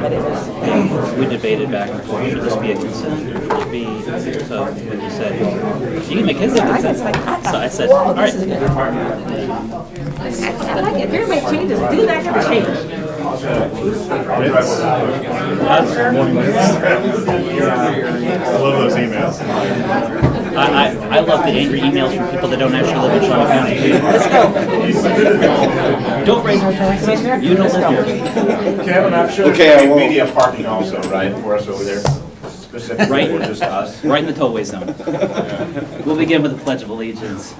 but it was. We debated back and forth. Should this be a consent or should it be? So when you said you can make his a consent, so I said, all right. I like it. If you're gonna make changes, do that kind of change. I love those emails. I love the angry emails from people that don't actually live in Shawnee County. Let's go. Don't raise your voice. You don't live here. Kevin, I'm sure Okay, there'll be media parking also, right, for us over there? Specifically Right. for just us? Right in the tollway zone. We'll begin with the Pledge of Allegiance.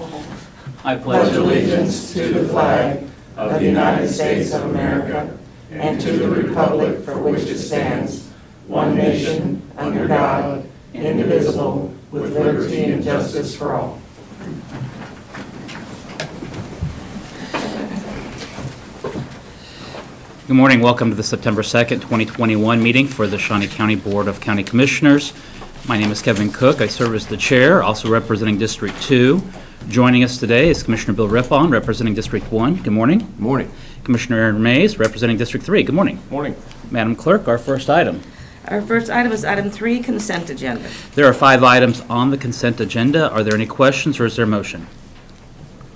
I pledge allegiance to the flag of the United States of America and to the republic for which it stands, one nation, under God, indivisible, with liberty and justice for all. Good morning. Welcome to the September 2nd, 2021 meeting for the Shawnee County Board of County Commissioners. My name is Kevin Cook. I serve as the chair, also representing District 2. Joining us today is Commissioner Bill Rippon, representing District 1. Good morning. Good morning. Commissioner Aaron Mays, representing District 3. Good morning. Morning. Madam Clerk, our first item. Our first item is item 3, consent agenda. There are 5 items on the consent agenda. Are there any questions or is there a motion?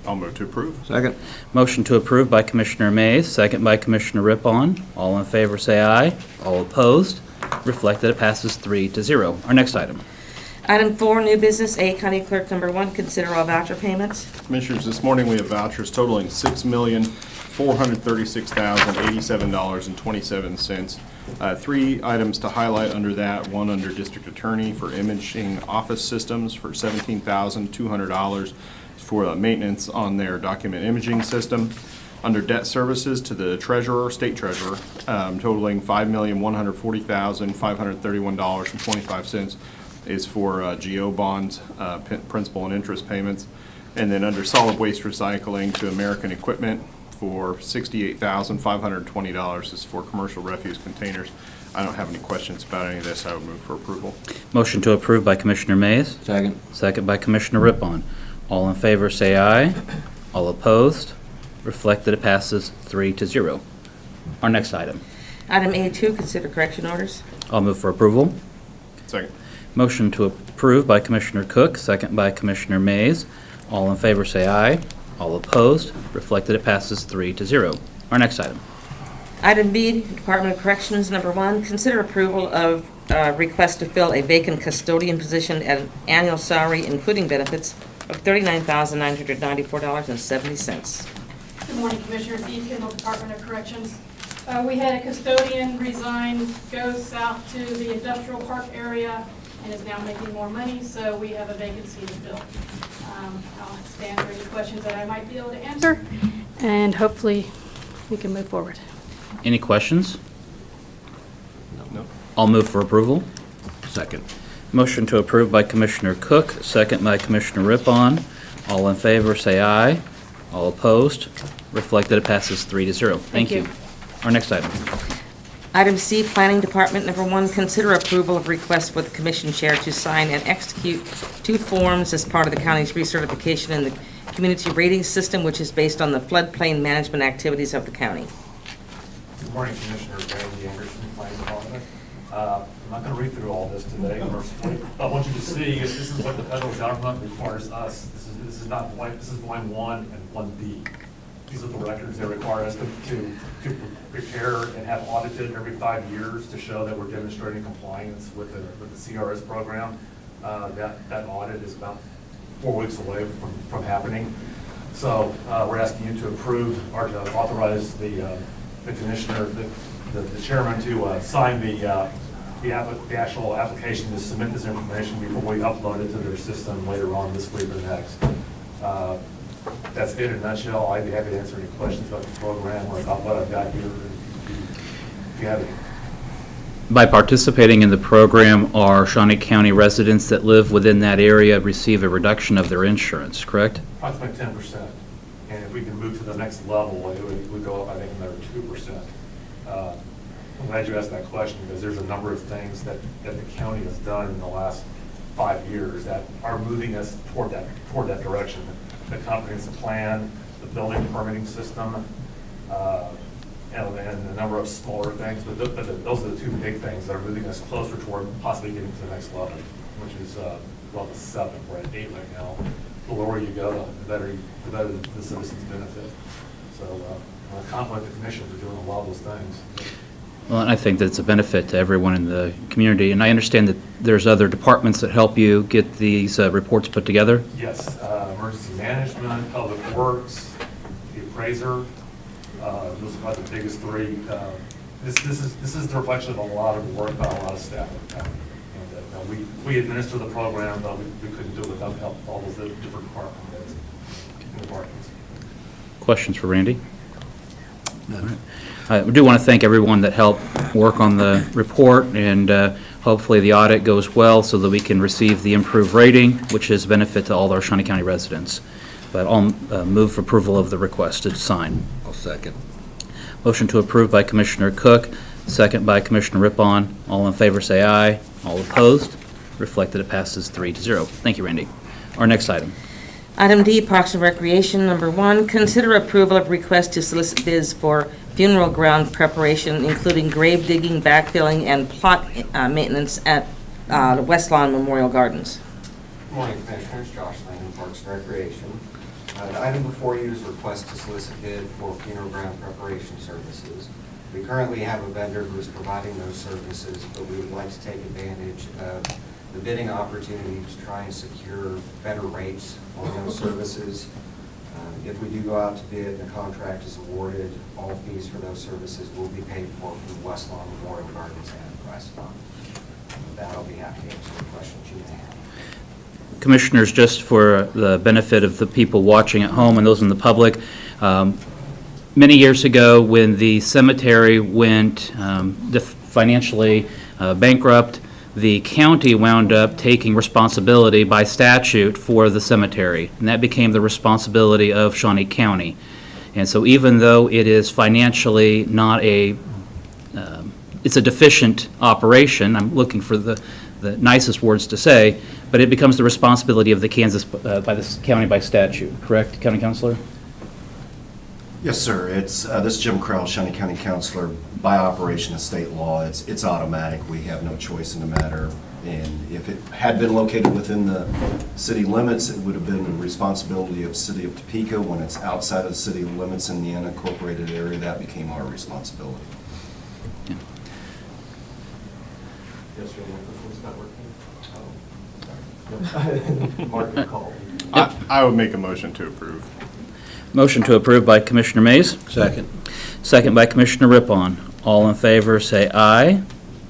I'll move to approve. Second. Motion to approve by Commissioner Mays, second by Commissioner Rippon. All in favor say aye. All opposed? Reflect that it passes 3-0. Our next item. Item 4, new business, A, County Clerk number 1, consider all voucher payments. Commissioners, this morning we have vouchers totaling $6,436,087.27. 3 items to highlight under that, one under District Attorney for imaging office systems for $17,200 for maintenance on their document imaging system. Under debt services to the treasurer, state treasurer, totaling $5,140,531.25 is for GO bonds, principal and interest payments. And then under solid waste recycling to American Equipment for $68,520 is for commercial refuse containers. I don't have any questions about any of this. I would move for approval. Motion to approve by Commissioner Mays. Second. Second by Commissioner Rippon. All in favor say aye. All opposed? Reflect that it passes 3-0. Our next item. Item A2, consider correction orders. I'll move for approval. Second. Motion to approve by Commissioner Cook, second by Commissioner Mays. All in favor say aye. All opposed? Reflect that it passes 3-0. Our next item. Item B, Department of Corrections number 1, consider approval of request to fill a vacant custodian position at an annual salary, including benefits, of $39,994.70. Good morning, Commissioners. Eve Kendall, Department of Corrections. We had a custodian resign, go south to the industrial park area, and is now making more money, so we have a vacancy to fill. I'll stand for any questions that I might be able to answer, and hopefully we can move forward. Any questions? No. I'll move for approval. Second. Motion to approve by Commissioner Cook, second by Commissioner Rippon. All in favor say aye. All opposed? Reflect that it passes 3-0. Thank you. Our next item. Item C, Planning Department number 1, consider approval of request for the Commission Chair to sign and execute 2 forms as part of the county's recertification in the Community Rating System, which is based on the floodplain management activities of the county. Good morning, Commissioner Randy Anderson, Planning Department. I'm not going to read through all this today. Mercifully, I want you to see this is what the federal government requires us. This is not line, this is line 1 and 1B. These are the records they require us to prepare and have audited every 5 years to show that we're demonstrating compliance with the CRS program. That audit is about 4 weeks away from happening. So we're asking you to approve or to authorize the commissioner, the chairman, to sign the actual application to submit this information before we upload it to their system later on this week or next. That's it in a nutshell. I'd be happy to answer any questions about the program or about what I've got here if you have any. By participating in the program, are Shawnee County residents that live within that area receive a reduction of their insurance, correct? Approximately 10%. And if we can move to the next level, it would go up, I think, another 2%. I'm glad you asked that question because there's a number of things that the county has done in the last 5 years that are moving us toward that direction. The comprehensive plan, the building permitting system, and a number of smaller things, but those are the two big things that are moving us closer toward possibly getting to the next level, which is level 7. We're at 8 right now. The lower you go, the better the citizens benefit. So I'm confident with the commission for doing a lot of those things. Well, and I think that's a benefit to everyone in the community, and I understand that there's other departments that help you get these reports put together? Yes, emergency management, public works, the appraiser, those are about the biggest three. This is the reflection of a lot of work by a lot of staff in the county. And, we administer the program, but we couldn't do it without the help of all those different departments. Questions for Randy? All right. I do want to thank everyone that helped work on the report, and hopefully the audit goes well so that we can receive the improved rating, which is a benefit to all our Shawnee County residents. But I'll move for approval of the request to sign. I'll second. Motion to approve by Commissioner Cook, second by Commissioner Rippon. All in favor say aye. All opposed? Reflect that it passes 3-0. Thank you, Randy. Our next item. Item D, Parks and Recreation, number 1, consider approval of request to solicit bids for funeral ground preparation, including grave digging, backfilling, and plot maintenance at West Lawn Memorial Gardens. Good morning, Commissioners. Josh Lane, Parks and Recreation. The item before you is a request to solicit bid for funeral ground preparation services. We currently have a vendor who is providing those services, but we would like to take advantage of the bidding opportunity to try and secure better rates on those services. If we do go out to bid and the contract is awarded, all fees for those services will be paid for from West Lawn Memorial Gardens and Price Fund. With that, I'll be happy to answer any questions you may have. Commissioners, just for the benefit of the people watching at home and those in the public, many years ago when the cemetery went financially bankrupt, the county wound up taking responsibility by statute for the cemetery, and that became the responsibility of Shawnee County. And so even though it is financially not it's a deficient operation, I'm looking for the nicest words to say, but it becomes the responsibility of the Kansas, by the county by statute, correct, County Councilor? Yes, sir. It's this is Jim Krell, Shawnee County Councilor. By operation of state law, it's automatic. We have no choice in the matter. And if it had been located within the city limits, it would have been the responsibility of the city of Topeka. When it's outside of the city limits in the unincorporated area, that became our responsibility. Yeah. Yes, your microphone's not working. Mark call. I would make a motion to approve. Motion to approve by Commissioner Mays. Second. Second by Commissioner Rippon. All in favor say aye.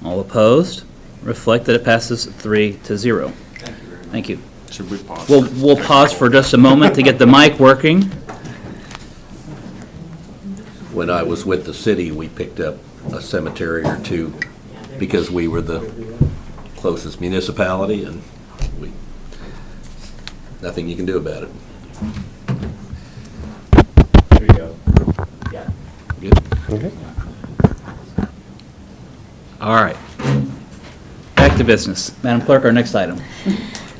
All opposed? Reflect that it passes 3-0. Thank you very much. Thank you. Should we pause? We'll pause for just a moment to get the mic working. When I was with the city, we picked up a cemetery or two because we were the closest municipality, and nothing you can do about it. Here you go. Yeah. Good. Okay. All right. Back to business. Madam Clerk, our next item.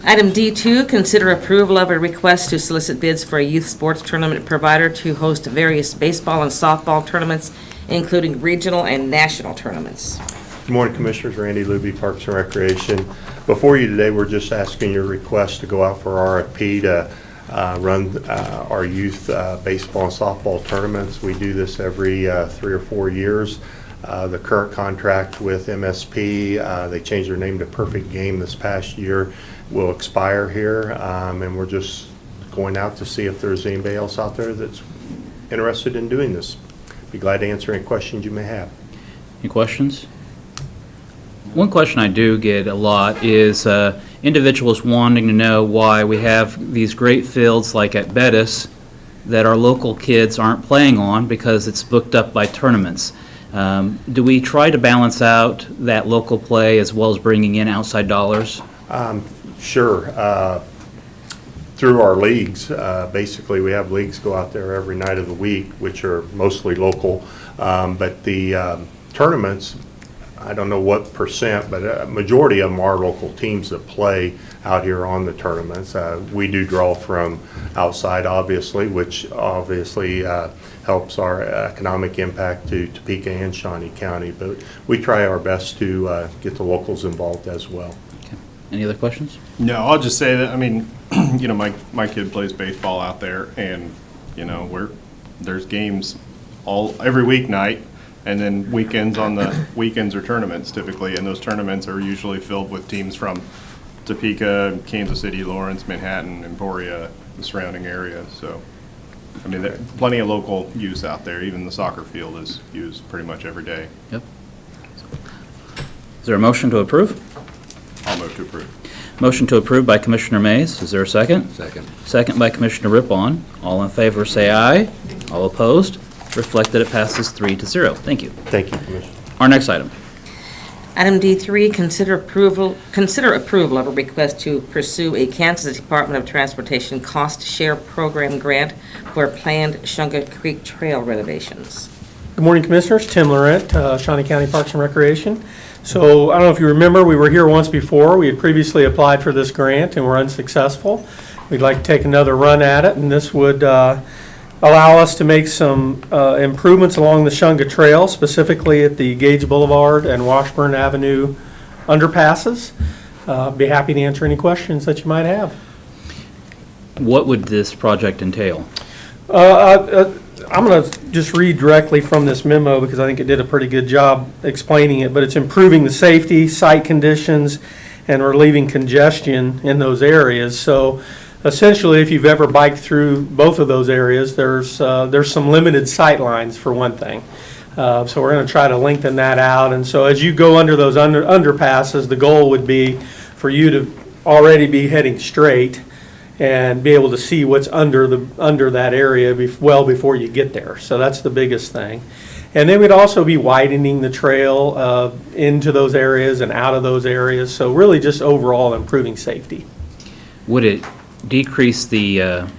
Item D2, consider approval of a request to solicit bids for a youth sports tournament provider to host various baseball and softball tournaments, including regional and national tournaments. Good morning, Commissioners. Randy Luby, Parks and Recreation. Before you today, we're just asking your request to go out for RFP to run our youth baseball and softball tournaments. We do this every 3 or 4 years. The current contract with MSP, they changed their name to Perfect Game this past year, will expire here, and we're just going out to see if there's anybody else out there that's interested in doing this. Be glad to answer any questions you may have. Any questions? One question I do get a lot is individuals wanting to know why we have these great fields like at Bettis that our local kids aren't playing on because it's booked up by tournaments. Do we try to balance out that local play as well as bringing in outside dollars? Sure. Through our leagues, basically we have leagues go out there every night of the week, which are mostly local, but the tournaments, I don't know what percent, but a majority of them are local teams that play out here on the tournaments. We do draw from outside, obviously, which obviously helps our economic impact to Topeka and Shawnee County, but we try our best to get the locals involved as well. Okay. Any other questions? No, I'll just say that, I mean, you know, my kid plays baseball out there, and, you know, there's games every weeknight, and then weekends or tournaments typically, and those tournaments are usually filled with teams from Topeka, Kansas City, Lawrence, Manhattan, Emporia, the surrounding area, so. I mean, there's plenty of local use out there. Even the soccer field is used pretty much every day. Yep. Is there a motion to approve? I'll move to approve. Motion to approve by Commissioner Mays. Is there a second? Second. Second by Commissioner Rippon. All in favor, say aye. All opposed? Reflect that it passes 3-0. Thank you. Thank you, Commissioner. Our next item. Item D3, consider approval of a request to pursue a Kansas Department of Transportation cost share program grant for planned Shunga Creek Trail renovations. Good morning, Commissioners. Tim Laurent, Shawnee County Parks and Recreation. So I don't know if you remember, we were here once before. We had previously applied for this grant and were unsuccessful. We'd like to take another run at it, and this would allow us to make some improvements along the Shunga Trail, specifically at the Gage Boulevard and Washburn Avenue underpasses. Be happy to answer any questions that you might have. What would this project entail? I'm going to just read directly from this memo because I think it did a pretty good job explaining it, but it's improving the safety, site conditions, and relieving congestion in those areas. So essentially, if you've ever biked through both of those areas, there's some limited sight lines for one thing. So we're going to try to lengthen that out. And so as you go under those underpasses, the goal would be for you to already be heading straight and be able to see what's under that area well before you get there. So that's the biggest thing. And then we'd also be widening the trail into those areas and out of those areas. So really just overall improving safety. Would it decrease the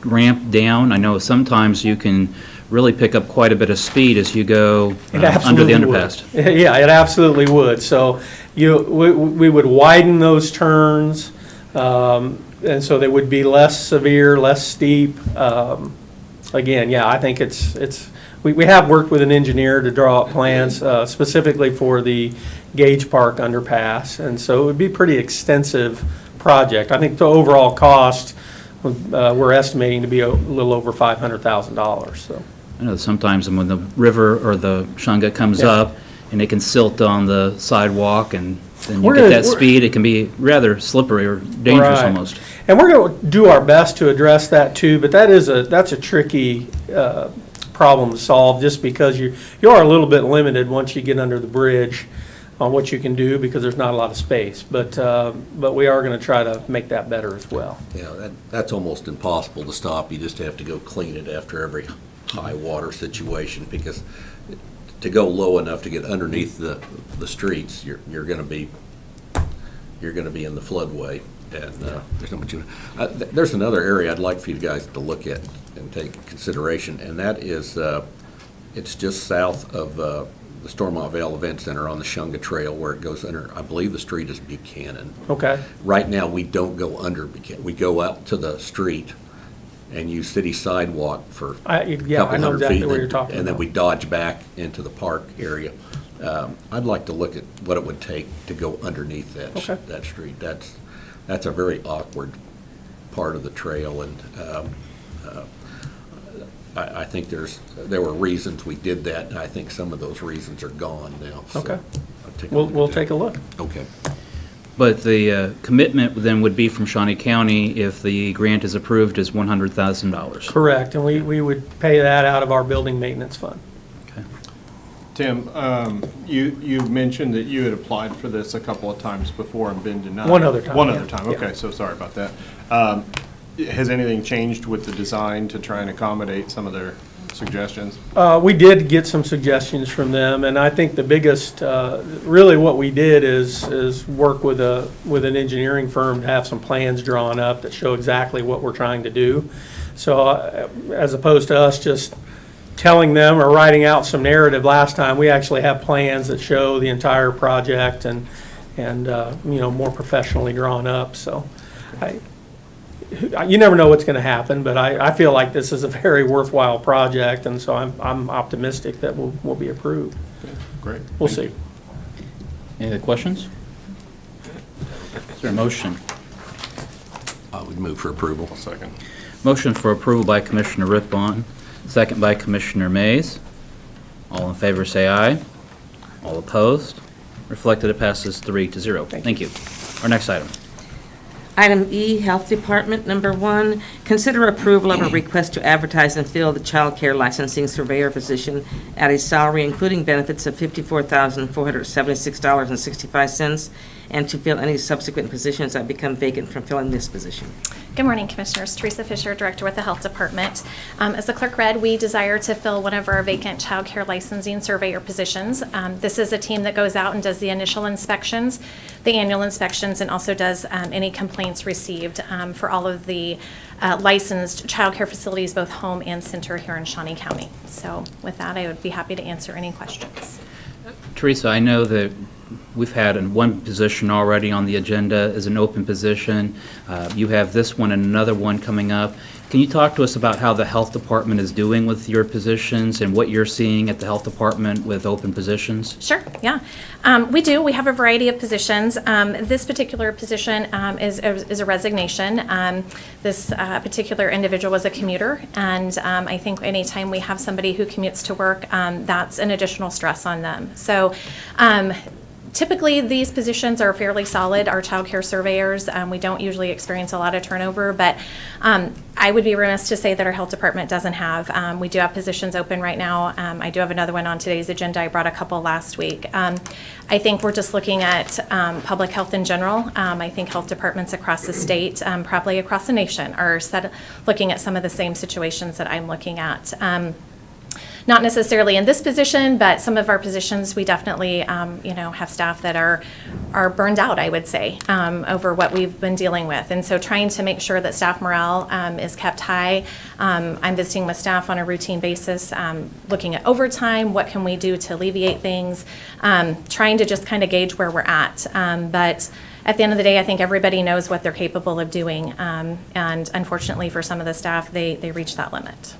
ramp down? I know sometimes you can really pick up quite a bit of speed as you go under the underpass. Yeah, it absolutely would. So we would widen those turns, and so they would be less severe, less steep. Again, yeah, I think we have worked with an engineer to draw up plans specifically for the Gage Park underpass, and so it would be a pretty extensive project. I think the overall cost we're estimating to be a little over $500,000. So I know sometimes when the river or the Shunga comes up and it can silt on the sidewalk and then you get that speed, it can be rather slippery or dangerous almost. And we're going to do our best to address that too, but that's a tricky problem to solve just because you are a little bit limited once you get under the bridge on what you can do because there's not a lot of space. But we are going to try to make that better as well. Yeah, that's almost impossible to stop. You just have to go clean it after every high water situation because to go low enough to get underneath the streets, you're going to be in the floodway, and there's not much. There's another area I'd like for you guys to look at and take consideration, and that is it's just south of the Stormont Vale Event Center on the Shunga Trail where it goes under. I believe the street is Buchanan. Okay. Right now, we don't go under Buchanan. We go out to the street and use city sidewalk for a couple hundred feet, what you're talking and then about. we dodge back into the park area. I'd like to look at what it would take to go underneath that street. That's a very awkward part of the trail, and I think there were reasons we did that, and I think some of those reasons are gone now. So Okay. we'll take a look. Okay. But the commitment then would be from Shawnee County if the grant is approved is $100,000. Correct, and we would pay that out of our building maintenance fund. Okay. Tim, you mentioned that you had applied for this a couple of times before and been denied. One other time, One yeah. other time, Yeah. okay, so sorry about that. Has anything changed with the design to try and accommodate some of their suggestions? We did get some suggestions from them, and I think the biggest, really what we did is work with an engineering firm to have some plans drawn up that show exactly what we're trying to do. So as opposed to us just telling them or writing out some narrative last time. We actually have plans that show the entire project and more professionally drawn up. So you never know what's going to happen, but I feel like this is a very worthwhile project, and so I'm optimistic that we'll be approved. Great. We'll see. Any other questions? Is there a motion? I would move for approval. I'll second. Motion for approval by Commissioner Rippon, second by Commissioner Mays. All in favor, say aye. All opposed? Reflected, it passes 3-0. Thank you. Our next item. Item E, Health Department, number 1, consider approval of a request to advertise and fill the child care licensing surveyor position at a salary including benefits of $54,476.65, and to fill any subsequent positions that become vacant from filling this position. Good morning, Commissioners. Teresa Fisher, Director with the Health Department. As the clerk read, we desire to fill one of our vacant child care licensing surveyor positions. This is a team that goes out and does the initial inspections, the annual inspections, and also does any complaints received for all of the licensed child care facilities, both home and center here in Shawnee County. So with that, I would be happy to answer any questions. Teresa, I know that we've had one position already on the agenda as an open position. You have this one and another one coming up. Can you talk to us about how the Health Department is doing with your positions and what you're seeing at the Health Department with open positions? Sure, yeah. We do. We have a variety of positions. This particular position is a resignation. This particular individual was a commuter, and I think anytime we have somebody who commutes to work, that's an additional stress on them. So typically, these positions are fairly solid. Our child care surveyors, we don't usually experience a lot of turnover, but I would be remiss to say that our health department doesn't have. We do have positions open right now. I do have another one on today's agenda. I brought a couple last week. I think we're just looking at public health in general. I think health departments across the state, probably across the nation, are looking at some of the same situations that I'm looking at. Not necessarily in this position, but some of our positions, we definitely, have staff that are burned out, I would say, over what we've been dealing with. And so trying to make sure that staff morale is kept high. I'm visiting with staff on a routine basis, looking at overtime, what can we do to alleviate things, trying to just kind of gauge where we're at. But at the end of the day, I think everybody knows what they're capable of doing. And unfortunately for some of the staff, they reach that limit.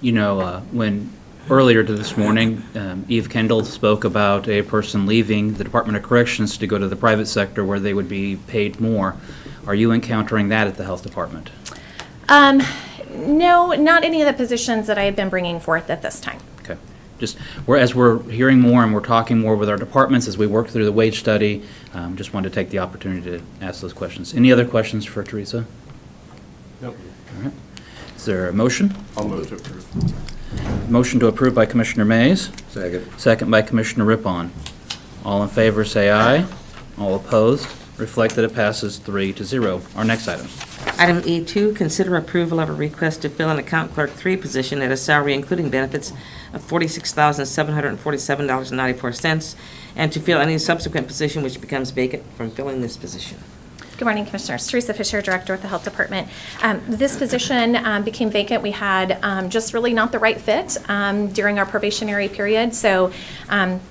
When earlier this morning, Eve Kendall spoke about a person leaving the Department of Corrections to go to the private sector where they would be paid more. Are you encountering that at the Health Department? No, not any of the positions that I have been bringing forth at this time. Okay. Just as we're hearing more and we're talking more with our departments as we work through the wage study, just wanted to take the opportunity to ask those questions. Any other questions for Teresa? Nope. All right. Is there a motion? I'll move to approve. Motion to approve by Commissioner Mays. Second. Second by Commissioner Rippon. All in favor, say aye. All opposed? Reflect that it passes 3-0. Our next item. Item E2, consider approval of a request to fill an account clerk 3 position at a salary including benefits of $46,747.94, and to fill any subsequent position which becomes vacant from filling this position. Good morning, Commissioners. Teresa Fisher, Director with the Health Department. This position became vacant. We had just really not the right fit during our probationary period. So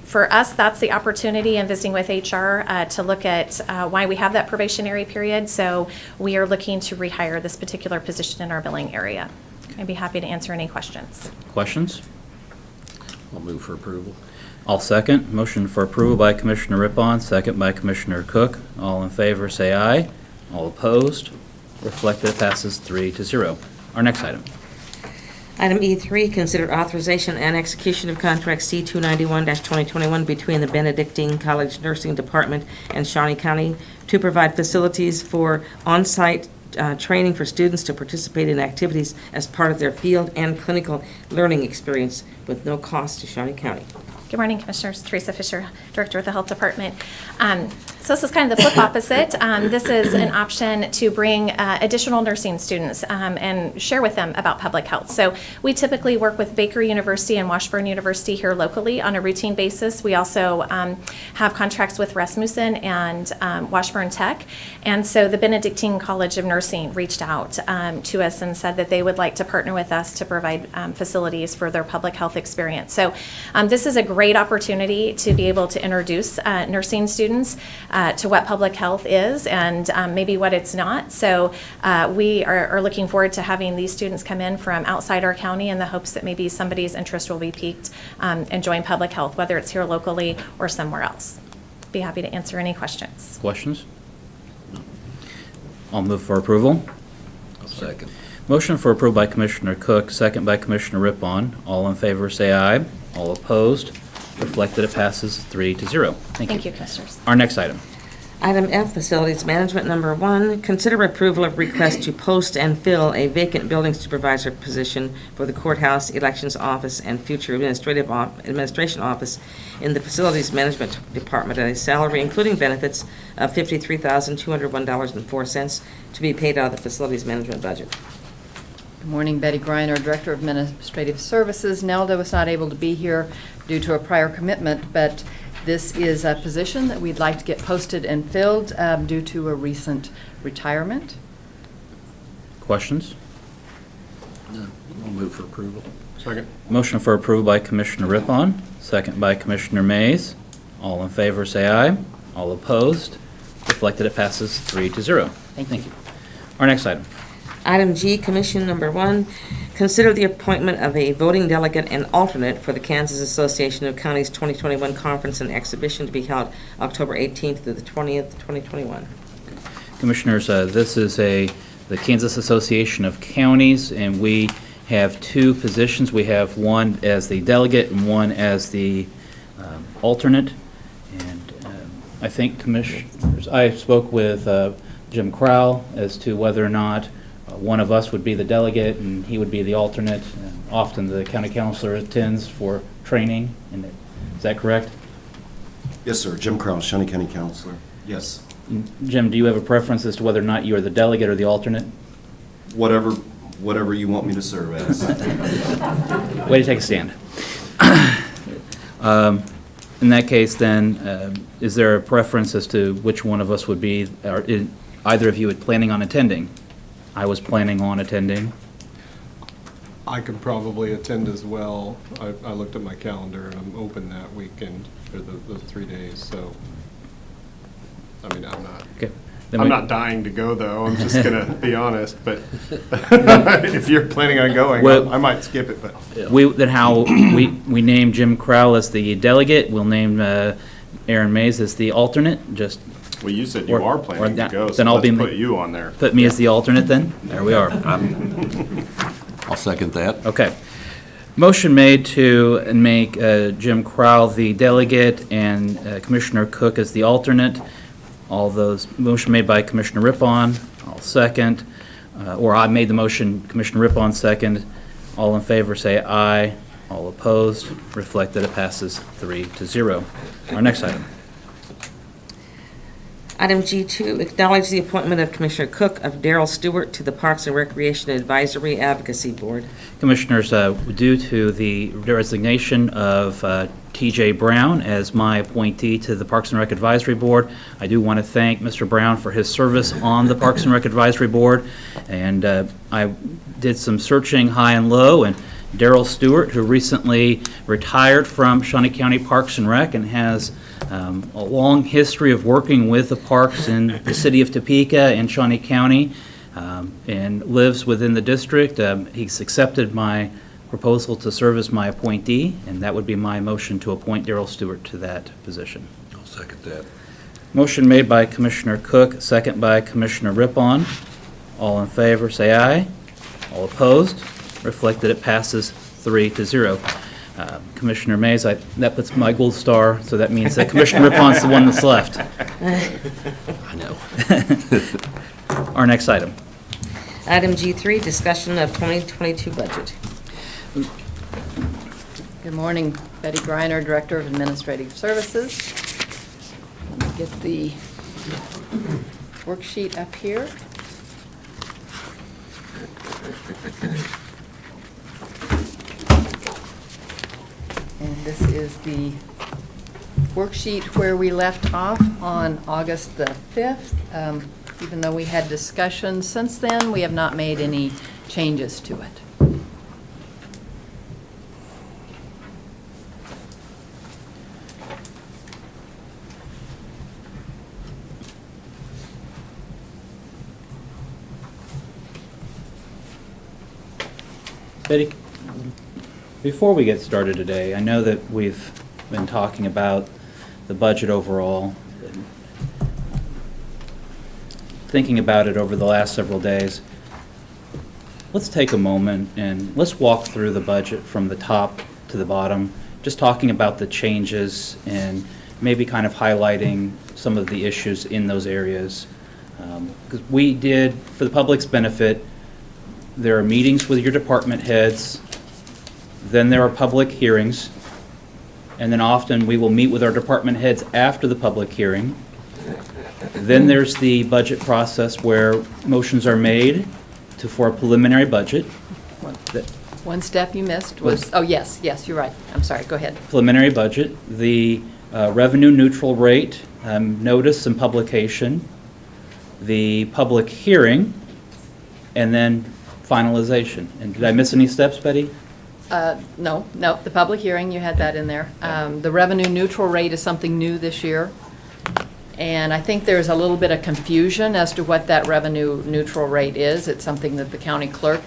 for us, that's the opportunity in visiting with HR to look at why we have that probationary period. So we are looking to rehire this particular position in our billing area. I'd be happy to answer any questions. Questions? I'll move for approval. I'll second. Motion for approval by Commissioner Rippon, second by Commissioner Cook. All in favor, say aye. All opposed? Reflect that it passes 3-0. Our next item. Item E3, consider authorization and execution of contract C291-2021 between the Benedictine College Nursing Department and Shawnee County to provide facilities for on-site training for students to participate in activities as part of their field and clinical learning experience with no cost to Shawnee County. Good morning, Commissioners. Teresa Fisher, Director of the Health Department. So this is kind of the flip opposite. This is an option to bring additional nursing students and share with them about public health. So we typically work with Baker University and Washburn University here locally on a routine basis. We also have contracts with Rasmussen and Washburn Tech. And so the Benedictine College of Nursing reached out to us and said that they would like to partner with us to provide facilities for their public health experience. So this is a great opportunity to be able to introduce nursing students to what public health is and maybe what it's not. So we are looking forward to having these students come in from outside our county in the hopes that maybe somebody's interest will be piqued and join public health, whether it's here locally or somewhere else. Be happy to answer any questions. Questions? I'll move for approval. Second. Motion for approval by Commissioner Cook, second by Commissioner Rippon. All in favor, say aye. All opposed? Reflect that it passes 3-0. Thank you. Thank you, Commissioners. Our next item. Item F, Facilities Management Number 1, consider approval of request to post and fill a vacant building supervisor position for the courthouse, elections office, and future administration office in the Facilities Management Department at a salary, including benefits, of $53,201.04 to be paid out of the Facilities Management budget. Good morning, Betty Griner, Director of Administrative Services. Nelda was not able to be here due to a prior commitment, but this is a position that we'd like to get posted and filled due to a recent retirement. Questions? No. I'll move for approval. Second. Motion for approval by Commissioner Rippon, second by Commissioner Mays. All in favor, say aye. All opposed? Reflect that it passes 3-0. Thank you. Our next item. Item G, Commission Number 1, consider the appointment of a voting delegate and alternate for the Kansas Association of Counties 2021 Conference and Exhibition to be held October 18th through the 20th, 2021. Commissioners, this is the Kansas Association of Counties, and we have two positions. We have one as the delegate and one as the alternate. And I think, Commissioners, I spoke with Jim Crowell as to whether or not one of us would be the delegate and he would be the alternate. And often the county councilor attends for training. And is that correct? Yes, sir. Jim Krause, Shawnee County Counselor. Yes. Jim, do you have a preference as to whether or not you are the delegate or the alternate? Whatever you want me to serve as. Way to take a stand. In that case, then, is there a preference as to which one of us would be, or is either of you planning on attending? I was planning on attending. I could probably attend as well. I looked at my calendar and I'm open that weekend for those 3 days, so. I mean, Okay. I'm not dying to go though, I'm just gonna be honest, but if you're planning on going, Well, I might skip it, but. We name Jim Crowell as the delegate. We'll name Aaron Mays as the alternate. Just Well, you said you are planning to go, so then I'll let's be put you on there. Put me as the alternate then. There we are. I'll second that. Okay. Motion made to make Jim Crowell the delegate and Commissioner Cook as the alternate. All those, motion made by Commissioner Rippon, I'll second. Or I made the motion, Commissioner Rippon second. All in favor say aye. All opposed, reflect that it passes 3-0. Our next item. Item G2, acknowledge the appointment of Commissioner Cook of Darrell Stewart to the Parks and Recreation Advisory Advocacy Board. Commissioners, due to the resignation of T.J. Brown as my appointee to the Parks and Rec Advisory Board, I do want to thank Mr. Brown for his service on the Parks and Rec Advisory Board. And I did some searching high and low, and Darrell Stewart, who recently retired from Shawnee County Parks and Rec and has a long history of working with the parks in the city of Topeka and Shawnee County, and lives within the district. He's accepted my proposal to serve as my appointee, and that would be my motion to appoint Darrell Stewart to that position. I'll second that. Motion made by Commissioner Cook, second by Commissioner Rippon. All in favor, say aye. All opposed? Reflect that it passes 3-0. Commissioner Mays, that puts my gold star, so that means that Commissioner Rippon's the one that's left. I know. Our next item. Item G3, discussion of 2022 budget. Good morning, Betty Griner, Director of Administrative Services. Let me get the worksheet up here. And this is the worksheet where we left off on August the 5th. Even though we had discussions since then, we have not made any changes to it. Betty, before we get started today, I know that we've been talking about the budget overall, thinking about it over the last several days. Let's take a moment and let's walk through the budget from the top to the bottom, just talking about the changes and maybe kind of highlighting some of the issues in those areas. Because we did, for the public's benefit, there are meetings with your department heads, then there are public hearings, and then often we will meet with our department heads after the public hearing. Then there's the budget process where motions are made for a preliminary budget. One step you missed was, oh, yes, you're right. I'm sorry, go ahead. Preliminary budget, the revenue neutral rate, notice and publication, the public hearing, and then finalization. And did I miss any steps, Betty? No, the public hearing, you had that in there. The revenue neutral rate is something new this year. And I think there's a little bit of confusion as to what that revenue neutral rate is. It's something that the county clerk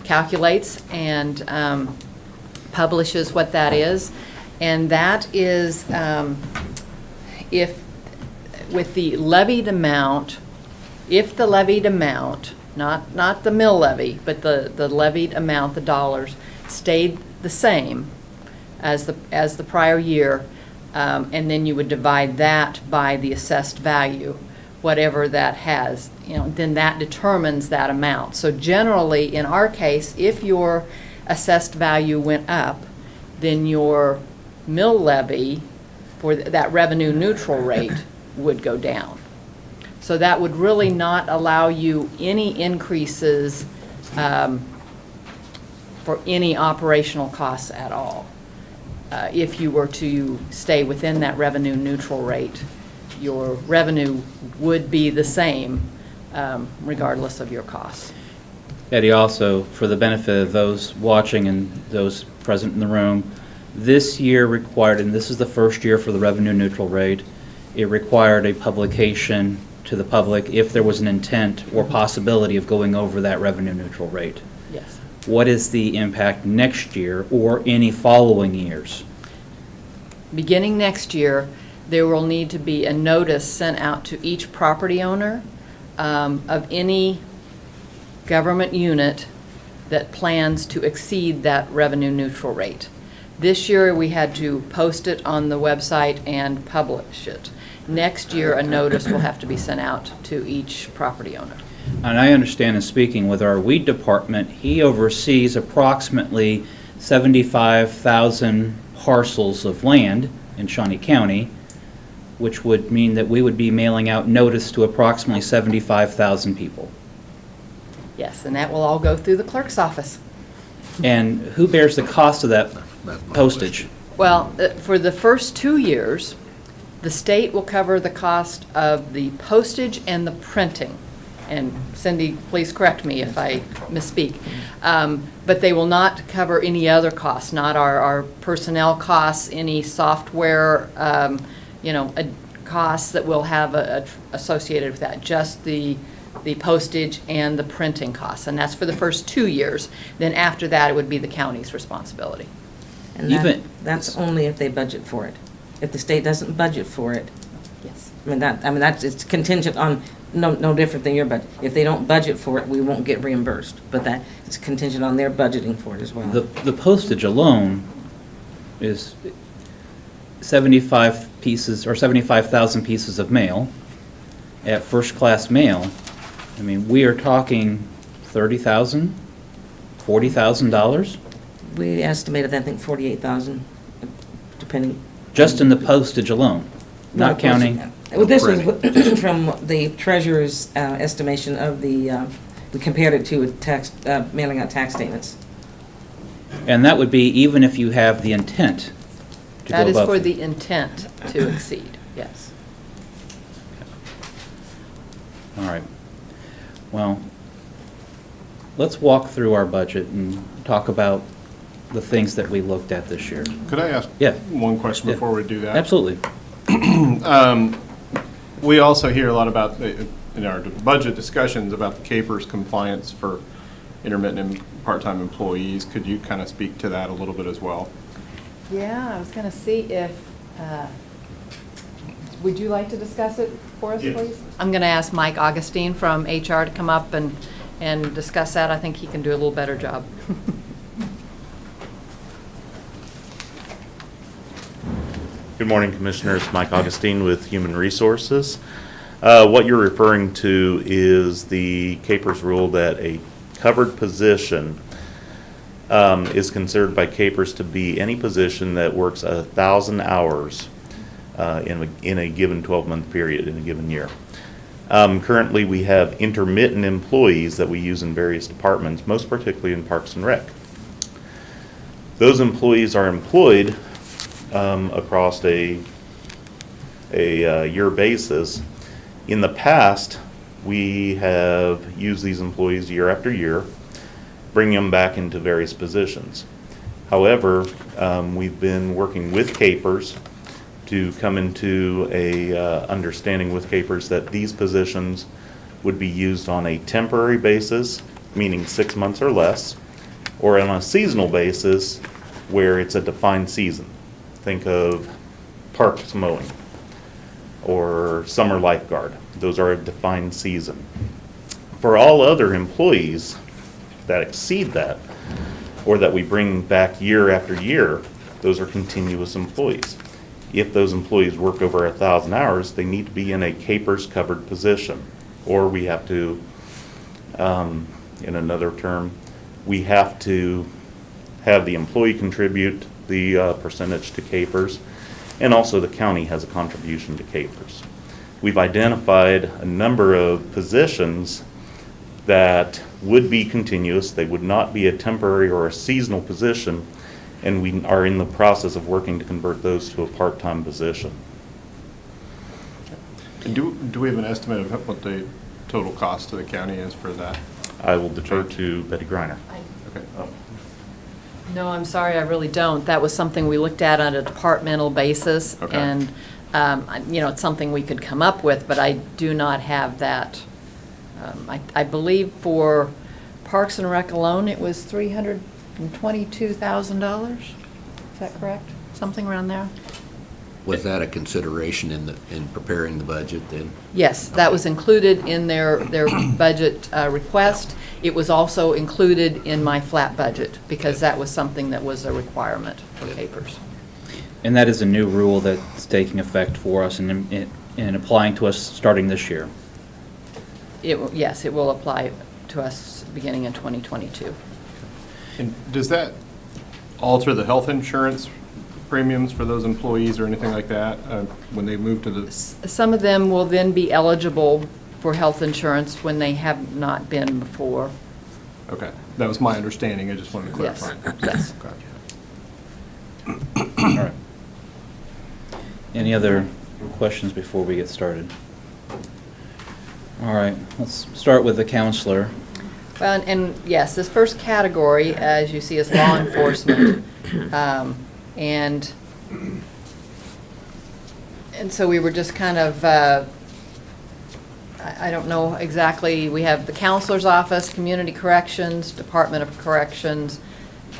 calculates and publishes what that is. And that is if, with the levied amount, if the levied amount, not the mill levy, but the levied amount, the dollars, stayed the same as the prior year, and then you would divide that by the assessed value, whatever that has, then that determines that amount. So generally, in our case, if your assessed value went up, then your mill levy for that revenue neutral rate would go down. So that would really not allow you any increases for any operational costs at all. If you were to stay within that revenue neutral rate, your revenue would be the same regardless of your costs. Eddie, also, for the benefit of those watching and those present in the room, this year required, and this is the first year for the revenue neutral rate, it required a publication to the public if there was an intent or possibility of going over that revenue neutral rate. Yes. What is the impact next year or any following years? Beginning next year, there will need to be a notice sent out to each property owner of any government unit that plans to exceed that revenue neutral rate. This year, we had to post it on the website and publish it. Next year, a notice will have to be sent out to each property owner. And I understand in speaking with our weed department, he oversees approximately 75,000 parcels of land in Shawnee County, which would mean that we would be mailing out notice to approximately 75,000 people. Yes, and that will all go through the clerk's office. And who bears the cost of that postage? Well, for the first 2 years, the state will cover the cost of the postage and the printing. And Cindy, please correct me if I misspeak. But they will not cover any other costs, not our personnel costs, any software, costs that we'll have associated with that, just the postage and the printing costs. And that's for the first 2 years. Then after that, it would be the county's responsibility. And that's only if they budget for it. If the state doesn't budget for it, Yes. it's contingent on, no different than your budget. If they don't budget for it, we won't get reimbursed, but that is contingent on their budgeting for it as well. The postage alone is 75 pieces, or 75,000 pieces of mail. At first-class mail, we are talking $30,000, $40,000? We estimated, I think, 48,000, depending. Just in the postage alone, not counting. Well, this was credit. from the treasurer's estimation of the, we compared it to a tax, mailing out tax statements. And that would be even if you have the intent to go That is above for them. the intent to exceed, yes. All right. Well, let's walk through our budget and talk about the things that we looked at this year. Could I ask Yeah. one question Yeah. before we do that? Absolutely. We also hear a lot about, in our budget discussions, about the CAPERS compliance for intermittent and part-time employees. Could you kind of speak to that a little bit as well? Yeah, I was going to see if, would you like to discuss it for us, Yes. please? I'm going to ask Mike Augustine from HR to come up and discuss that. I think he can do a little better job. Good morning, Commissioners. Mike Augustine with Human Resources. What you're referring to is the CAPERS rule that a covered position is considered by CAPERS to be any position that works 1,000 hours in a given 12-month period in a given year. Currently, we have intermittent employees that we use in various departments, most particularly in Parks and Rec. Those employees are employed across a year basis. In the past, we have used these employees year after year, bringing them back into various positions. However, we've been working with CAPERS to come into a understanding with CAPERS that these positions would be used on a temporary basis, meaning 6 months or less, or on a seasonal basis where it's a defined season. Think of parks mowing or summer lifeguard. Those are a defined season. For all other employees that exceed that, or that we bring back year after year, those are continuous employees. If those employees work over 1,000 hours, they need to be in a CAPERS covered position. Or we have to, in another term, we have to have the employee contribute the percentage to CAPERS, and also the county has a contribution to CAPERS. We've identified a number of positions that would be continuous. They would not be a temporary or a seasonal position, and we are in the process of working to convert those to a part-time position. And do we have an estimate of what the total cost to the county is for that? I will defer to Betty Griner. Okay. No, I'm sorry, I really don't. That was something we looked at on a departmental basis. Okay. And, it's something we could come up with, but I do not have that. I believe for Parks and Rec alone, it was $322,000. Is that correct? Something around there? Was that a consideration in preparing the budget then? Yes, that was included in their budget request. It was also included in my flat budget, because that was something that was a requirement for CAPERS. And that is a new rule that's taking effect for us and applying to us starting this year. Yes, it will apply to us beginning in 2022. And does that alter the health insurance premiums for those employees or anything like that when they move to the? Some of them will then be eligible for health insurance when they have not been before. Okay, that was my understanding. I just wanted to Yes, clarify. yes. Okay. All right. Any other questions before we get started? All right, let's start with the counselor. Well, and yes, this first category, as you see, is law enforcement. And so we were just kind of, I don't know exactly, we have the counselor's office, community corrections, Department of Corrections,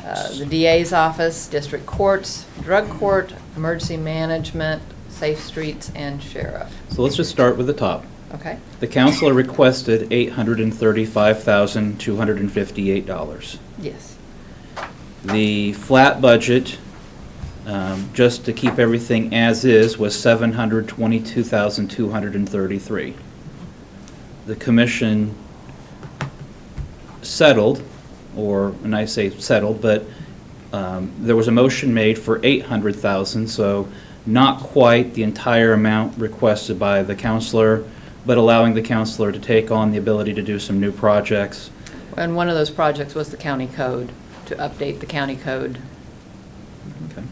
the DA's office, district courts, drug court, emergency management, safe streets, and sheriff. So let's just start with the top. Okay? The counselor requested $835,258. Yes. The flat budget, just to keep everything as is, was $722,233. The commission settled, and I say settled, but there was a motion made for $800,000, so not quite the entire amount requested by the counselor, but allowing the counselor to take on the ability to do some new projects. And one of those projects was the county code, to update the county code. Okay.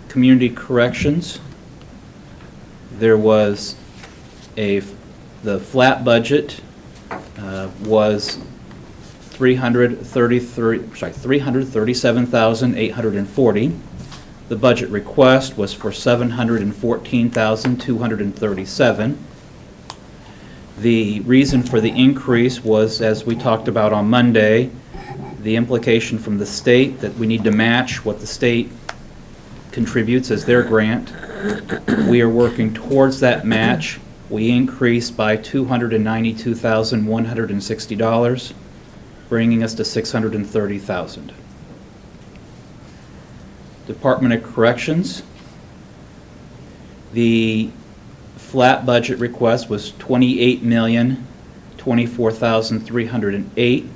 Community corrections. There was the flat budget was $337,840. The budget request was for $714,237. The reason for the increase was, as we talked about on Monday, the implication from the state that we need to match what the state contributes as their grant. We are working towards that match. We increased by $292,160, bringing us to $630,000. Department of Corrections. The flat budget request was $28,024,308.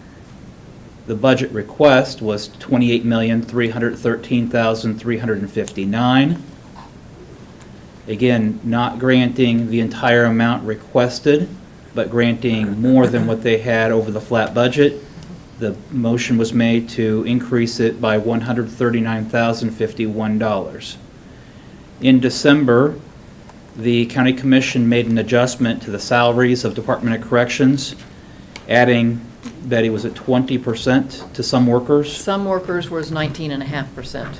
The budget request was $28,313,359. Again, not granting the entire amount requested, but granting more than what they had over the flat budget. The motion was made to increase it by $139,051. In December, the County Commission made an adjustment to the salaries of Department of Corrections, adding, Betty, was it 20% to some workers? Some workers was 19.5%.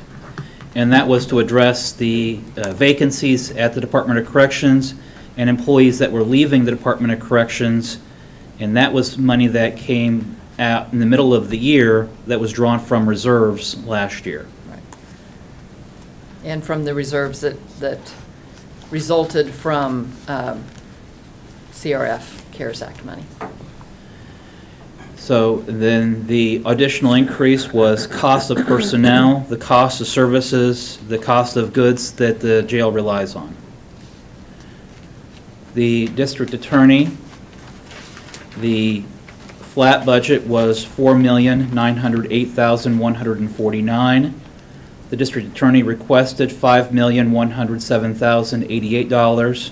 And that was to address the vacancies at the Department of Corrections and employees that were leaving the Department of Corrections. And that was money that came out in the middle of the year that was drawn from reserves last year. Right. And from the reserves that resulted from CRF, CARES Act money. So then the additional increase was cost of personnel, the cost of services, the cost of goods that the jail relies on. The district attorney, the flat budget was $4,908,149. The district attorney requested $5,107,088.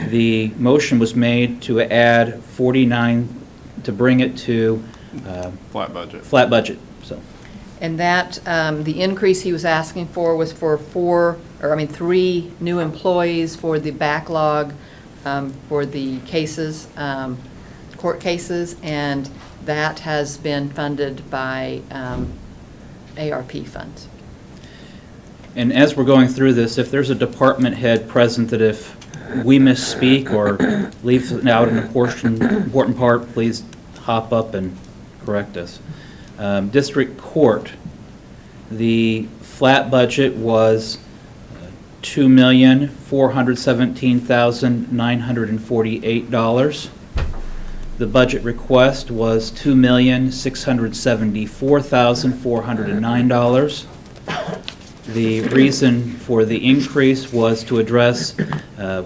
The motion was made to add 49 to bring it to Flat budget. flat budget. So And that, the increase he was asking for was for 3 new employees for the backlog for the cases, court cases, and that has been funded by ARP funds. And as we're going through this, if there's a department head present that if we misspeak or leave out an important part, please hop up and correct us. District Court, the flat budget was $2,417,948. The budget request was $2,674,409. The reason for the increase was to address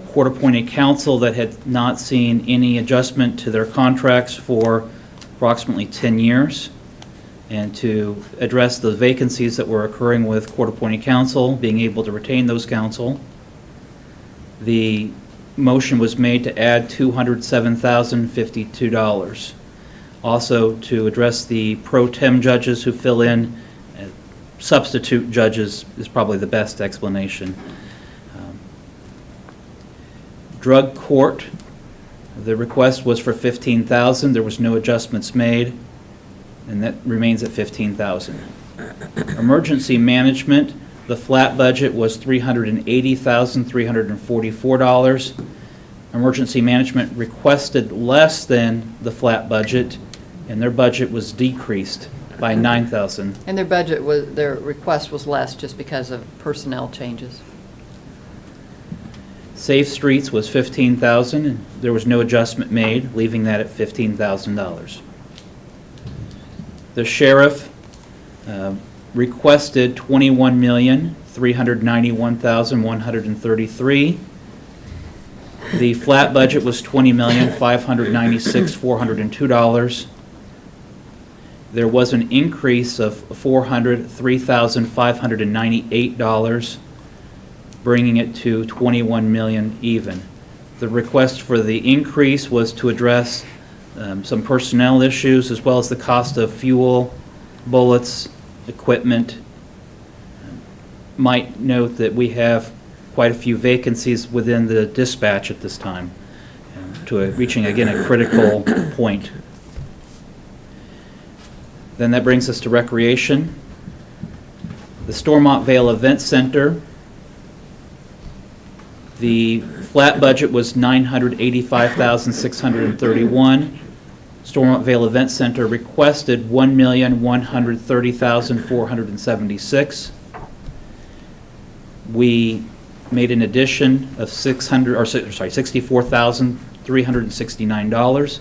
court-appointed counsel that had not seen any adjustment to their contracts for approximately 10 years, and to address the vacancies that were occurring with court-appointed counsel, being able to retain those counsel. The motion was made to add $207,052. Also, to address the pro tem judges who fill in, substitute judges is probably the best explanation. Drug court, the request was for $15,000. There was no adjustments made, and that remains at $15,000. Emergency management, the flat budget was $380,344. Emergency management requested less than the flat budget, and their budget was decreased by $9,000. And their request was less just because of personnel changes. Safe Streets was $15,000, and there was no adjustment made, leaving that at $15,000. The sheriff requested $21,391,133. The flat budget was $20,596,402. there was an increase of $3,598, bringing it to 21 million even. The request for the increase was to address some personnel issues as well as the cost of fuel, bullets, equipment. Might note that we have quite a few vacancies within the dispatch at this time, reaching again a critical point. Then that brings us to recreation. The Stormont Vale Event Center. The flat budget was $985,631. Stormont Vale Event Center requested $1,130,476. We made an addition of $64,369.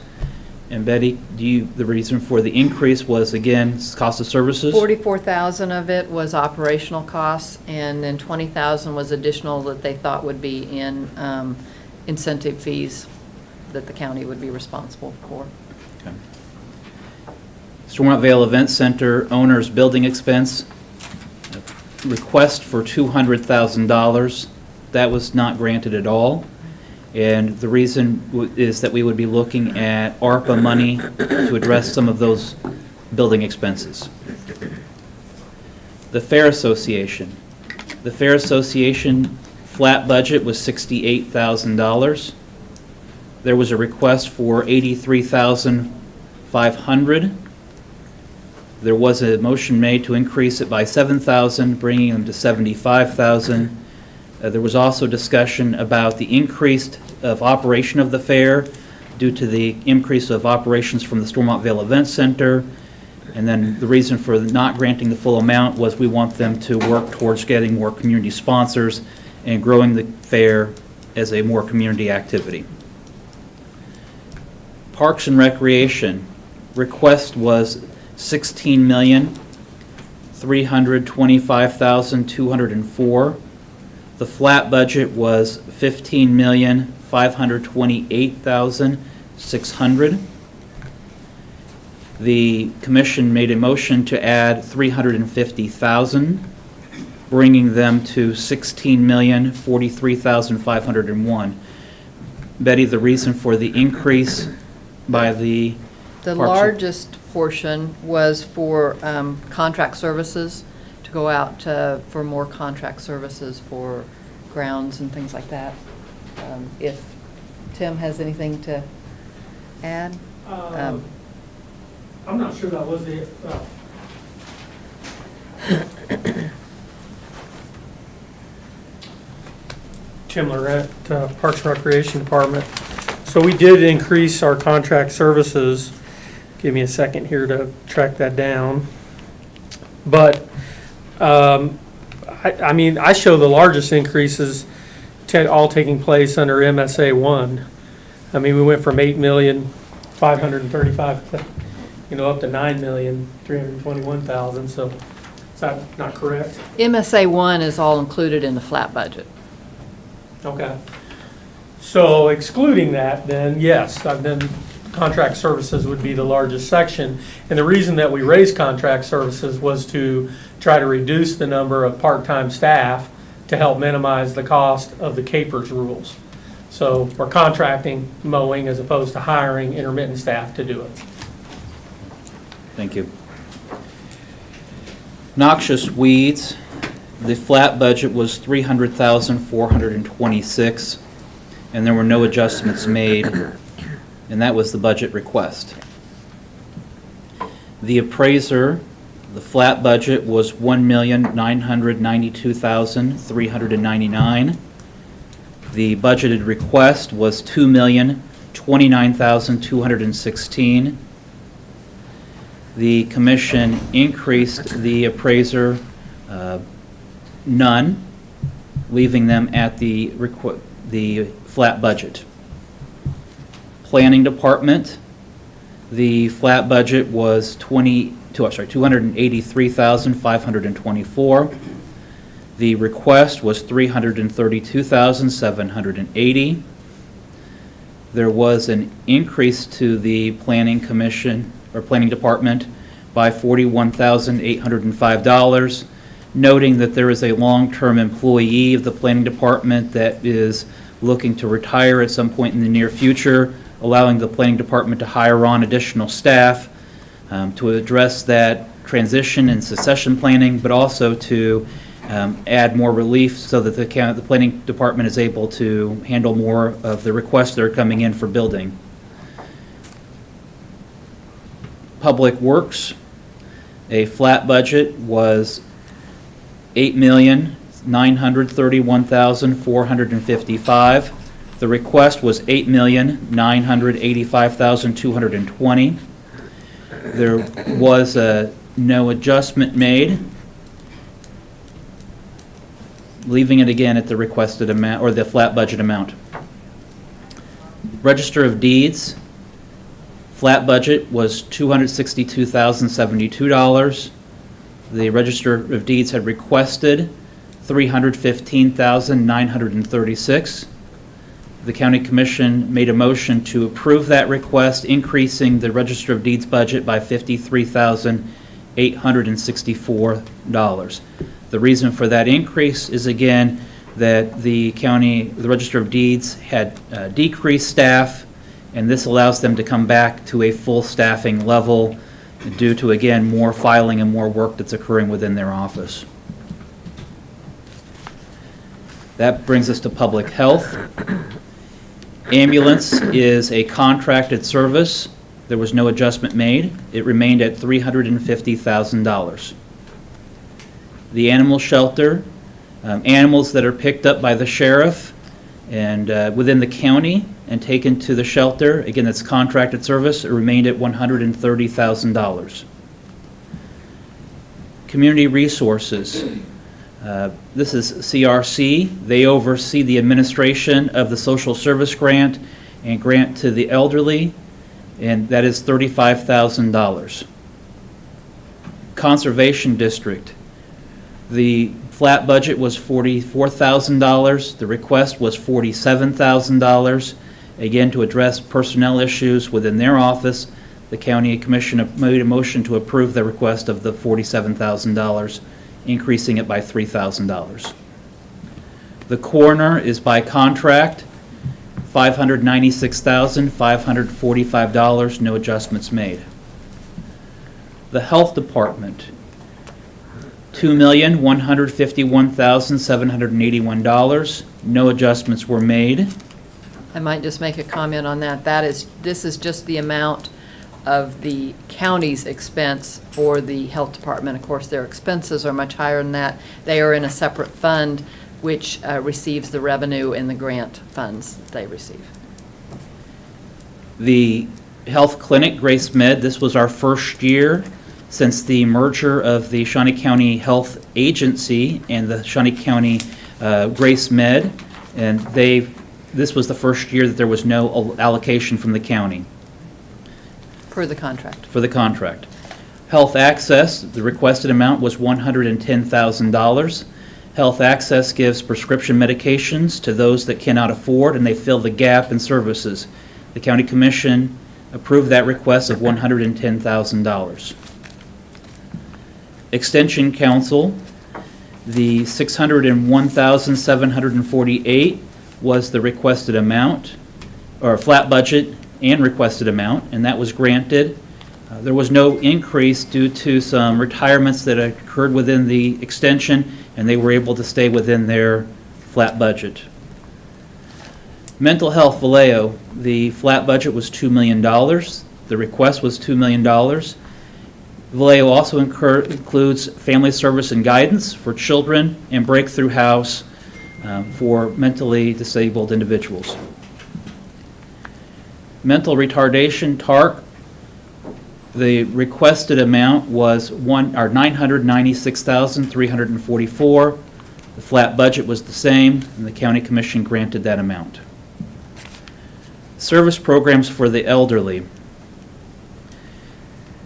And Betty, the reason for the increase was, again, cost of services? 44,000 of it was operational costs, and then 20,000 was additional that they thought would be in incentive fees that the county would be responsible for. Okay. Stormont Vale Event Center owner's building expense, request for $200,000. That was not granted at all. And the reason is that we would be looking at ARPA money to address some of those building expenses. The Fair Association. The Fair Association flat budget was $68,000. There was a request for $83,500. There was a motion made to increase it by $7,000, bringing them to $75,000. There was also discussion about the increase of operation of the fair due to the increase of operations from the Stormont Vale Event Center. And then the reason for not granting the full amount was we want them to work towards getting more community sponsors and growing the fair as a more community activity. Parks and Recreation request was $16,325,204. The flat budget was $15,528,600. The commission made a motion to add $350,000, bringing them to $16,043,501. Betty, the reason for the increase by the largest portion was for contract services, to go out for more contract services for grounds and things like that. If Tim has anything to add? I'm not sure that was the, Tim Lorette, Parks and Recreation Department. So we did increase our contract services. Give me a second here to track that down. But, I mean, I show the largest increases all taking place under MSA 1. I mean, we went from 8,535,000, up to 9,321,000. So is that not correct? MSA 1 is all included in the flat budget. Okay. So excluding that, then yes, then contract services would be the largest section. And the reason that we raised contract services was to try to reduce the number of part-time staff to help minimize the cost of the capers rules. So we're contracting mowing as opposed to hiring intermittent staff to do it. Thank you. Noxious weeds, the flat budget was $300,426, and there were no adjustments made, and that was the budget request. The appraiser, the flat budget was $1,992,399. The budgeted request was $2,029,216. The commission increased the appraiser none, leaving them at the flat budget. Planning department, the flat budget was $283,524. The request was $332,780. There was an increase to the planning commission or planning department by $41,805, noting that there is a long-term employee of the planning department that is looking to retire at some point in the near future, allowing the planning department to hire on additional staff to address that transition and succession planning, but also to add more relief so that the planning department is able to handle more of the requests that are coming in for building. Public Works, a flat budget was $8,931,455. The request was $8,985,220. There was no adjustment made, leaving it again at the requested amount, or the flat budget amount. Register of Deeds, flat budget was $262,072. The Register of Deeds had requested $315,936. The County Commission made a motion to approve that request, increasing the Register of Deeds budget by $53,864. The reason for that increase is, again, that the Register of Deeds had decreased staff, and this allows them to come back to a full staffing level due to, again, more filing and more work that's occurring within their office. That brings us to Public Health. Ambulance is a contracted service. There was no adjustment made. It remained at $350,000. The animal shelter, animals that are picked up by the sheriff and within the county and taken to the shelter, again, that's contracted service, it remained at $130,000. Community Resources. This is CRC. They oversee the administration of the social service grant and grant to the elderly, and that is $35,000. Conservation District. The flat budget was $44,000. The request was $47,000. Again, to address personnel issues within their office, the County Commission made a motion to approve the request of the $47,000, increasing it by $3,000. The coroner is by contract, $596,545, no adjustments made. The Health Department, $2,151,781, no adjustments were made. I might just make a comment on that. This is just the amount of the county's expense for the health department. Of course, their expenses are much higher than that. They are in a separate fund which receives the revenue and the grant funds that they receive. The health clinic, Grace Med, this was our first year since the merger of the Shawnee County Health Agency and the Shawnee County Grace Med, and this was the first year that there was no allocation from the county. For the contract. For the contract. Health Access, the requested amount was $110,000. Health Access gives prescription medications to those that cannot afford, and they fill the gap in services. The County Commission approved that request of $110,000. Extension Council, the $601,748 was the requested amount, or flat budget and requested amount, and that was granted. There was no increase due to some retirements that occurred within the extension, and they were able to stay within their flat budget. Mental Health Vallejo, the flat budget was $2 million. The request was $2 million. Vallejo also includes family service and guidance for children and Breakthrough House for mentally disabled individuals. Mental retardation, TARC, the requested amount was $996,344. The flat budget was the same, and the County Commission granted that amount. Service programs for the elderly,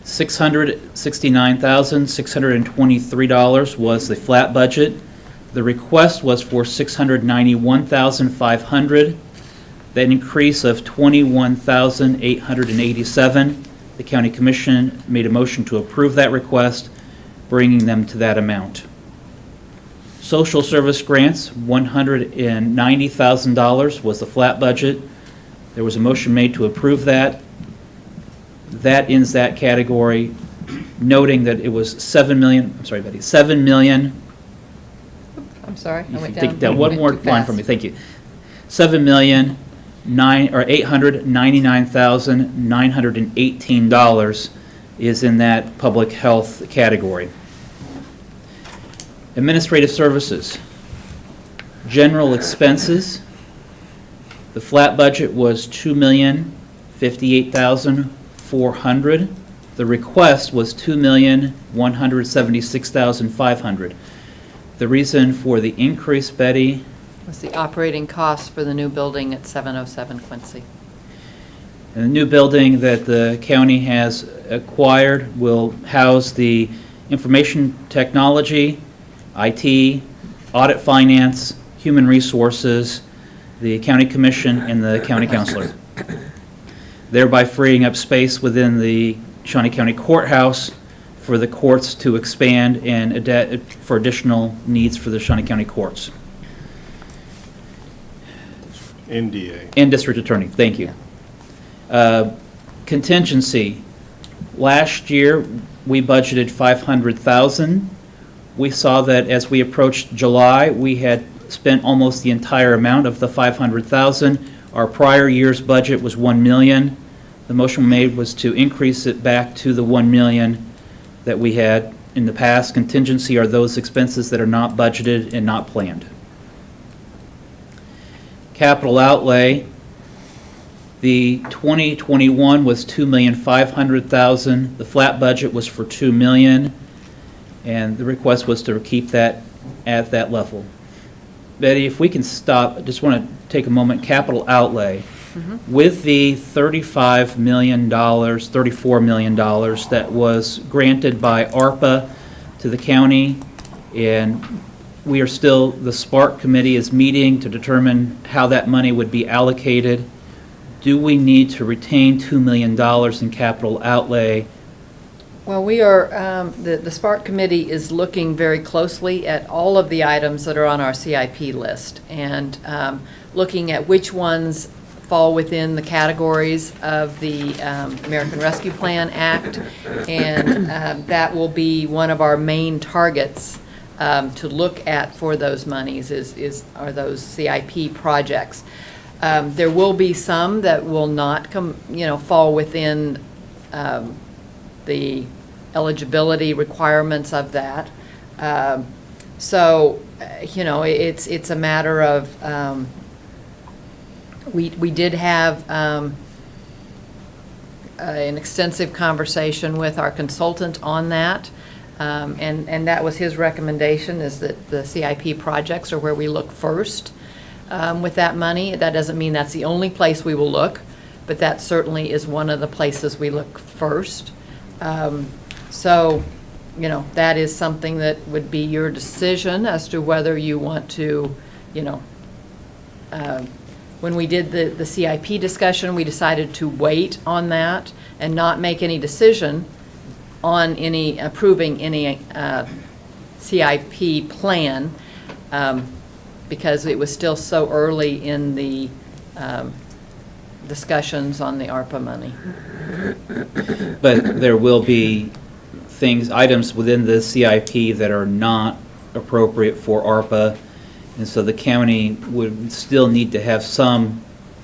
$669,623 was the flat budget. The request was for $691,500. That increase of $21,887 The County Commission made a motion to approve that request, bringing them to that amount. Social service grants, $190,000 was the flat budget. There was a motion made to approve that. That ends that category, noting that it was $7 million, I'm sorry, Betty, $7 million. I'm sorry, I If you went take down. that one more Went too line from fast. me, thank you. $899,918 is in that public health category. Administrative services. General expenses. The flat budget was $2,058,400. The request was $2,176,500. The reason for the increase, Betty, What's the operating cost for the new building at 707 Quincy? and the new building that the county has acquired will house the information technology, IT, audit finance, human resources, the county commission, and the county councilor, thereby freeing up space within the Shawnee County Courthouse for the courts to expand and for additional needs for the Shawnee County courts. NDA. And district attorney, thank you. Contingency. Last year, we budgeted $500,000. We saw that as we approached July, we had spent almost the entire amount of the $500,000. Our prior year's budget was $1 million. The motion made was to increase it back to the $1 million that we had in the past. Contingency are those expenses that are not budgeted and not planned. Capital outlay, the 2021 was $2,500,000. The flat budget was for $2 million, and the request was to keep that at that level. Betty, if we can stop, I just want to take a moment. Capital outlay. With the $35 million, $34 million that was granted by ARPA to the county, and we are still, the SPARK committee is meeting to determine how that money would be allocated. Do we need to retain $2 million in capital outlay? Well, we are, the SPARK committee is looking very closely at all of the items that are on our CIP list and looking at which ones fall within the categories of the American Rescue Plan Act, and that will be one of our main targets to look at for those monies are those CIP projects. There will be some that will not fall within the eligibility requirements of that. It's a matter of, we did have an extensive conversation with our consultant on that. And that was his recommendation, is that the CIP projects are where we look first with that money. That doesn't mean that's the only place we will look, but that certainly is one of the places we look first. That is something that would be your decision as to whether you want to, when we did the CIP discussion, we decided to wait on that and not make any decision on approving any CIP plan, because it was still so early in the discussions on the ARPA money. But there will be items within the CIP that are not appropriate for ARPA, and so the county would still need to have some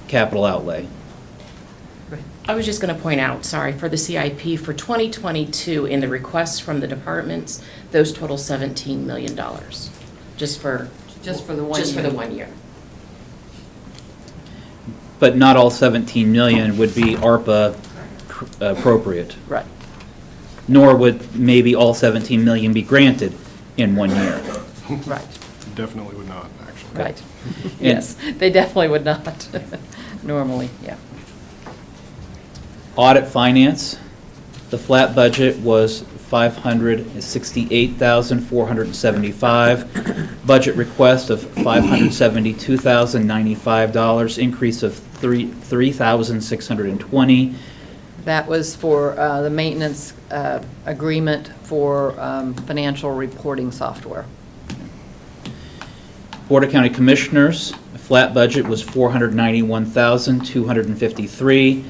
capital outlay. I was just going to point out, sorry, for the CIP for 2022, in the requests from the departments, those total $17 million, just for the 1 year. Just for the 1 year. But not all 17 million would be ARPA appropriate. Right. Nor would maybe all 17 million be granted in 1 year. Right. Definitely would not, actually. Right. Yes, they definitely would not, normally, yeah. Audit finance, the flat budget was $568,475. Budget request of $572,095, increase of $3,620. That was for the maintenance agreement for financial reporting software. Board of County Commissioners, flat budget was $491,253.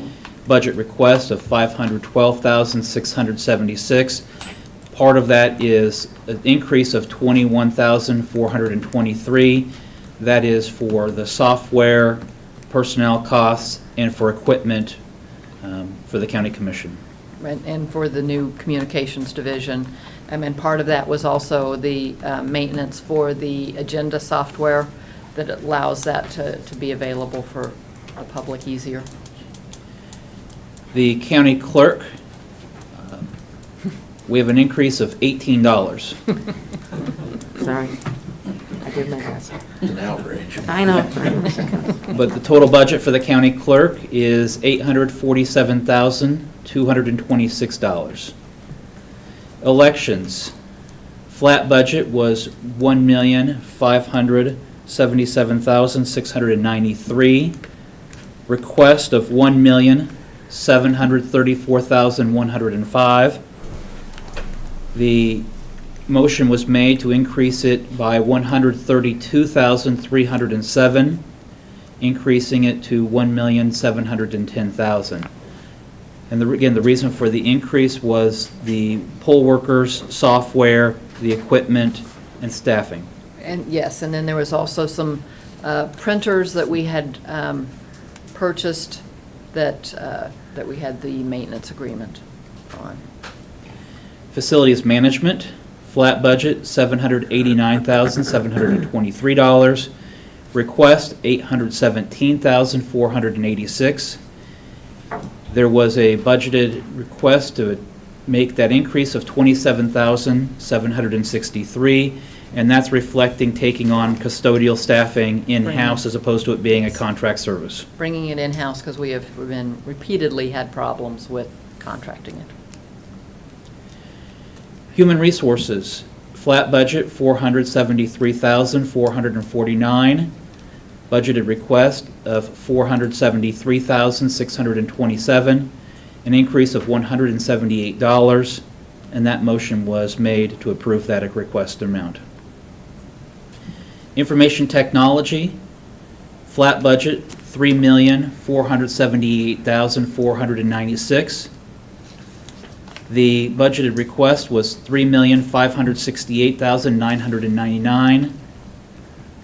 Budget request of $512,676. Part of that is an increase of $21,423. That is for the software, personnel costs, and for equipment for the county commission. And for the new communications division. And part of that was also the maintenance for the agenda software that allows that to be available for the public easier. The county clerk, we have an increase of $18. Sorry. I did my best. It's an outrage. I know. But the total budget for the county clerk is $847,226. Elections, flat budget was $1,577,693. Request of $1,734,105. The motion was made to increase it by $132,307, increasing it to $1,710,000. And again, the reason for the increase was the poll workers, software, the equipment, and staffing. And yes, and then there was also some printers that we had purchased that we had the maintenance agreement on. Facilities management, flat budget, $789,723. Request, $817,486. There was a budgeted request to make that increase of $27,763, and that's reflecting taking on custodial staffing in-house as opposed to it being a contract service. Bringing it in-house because we've repeatedly had problems with contracting it. Human resources, flat budget, $473,449. Budgeted request of $473,627, an increase of $178, and that motion was made to approve that request amount. Information technology, flat budget, $3,478,496. The budgeted request was $3,568,999.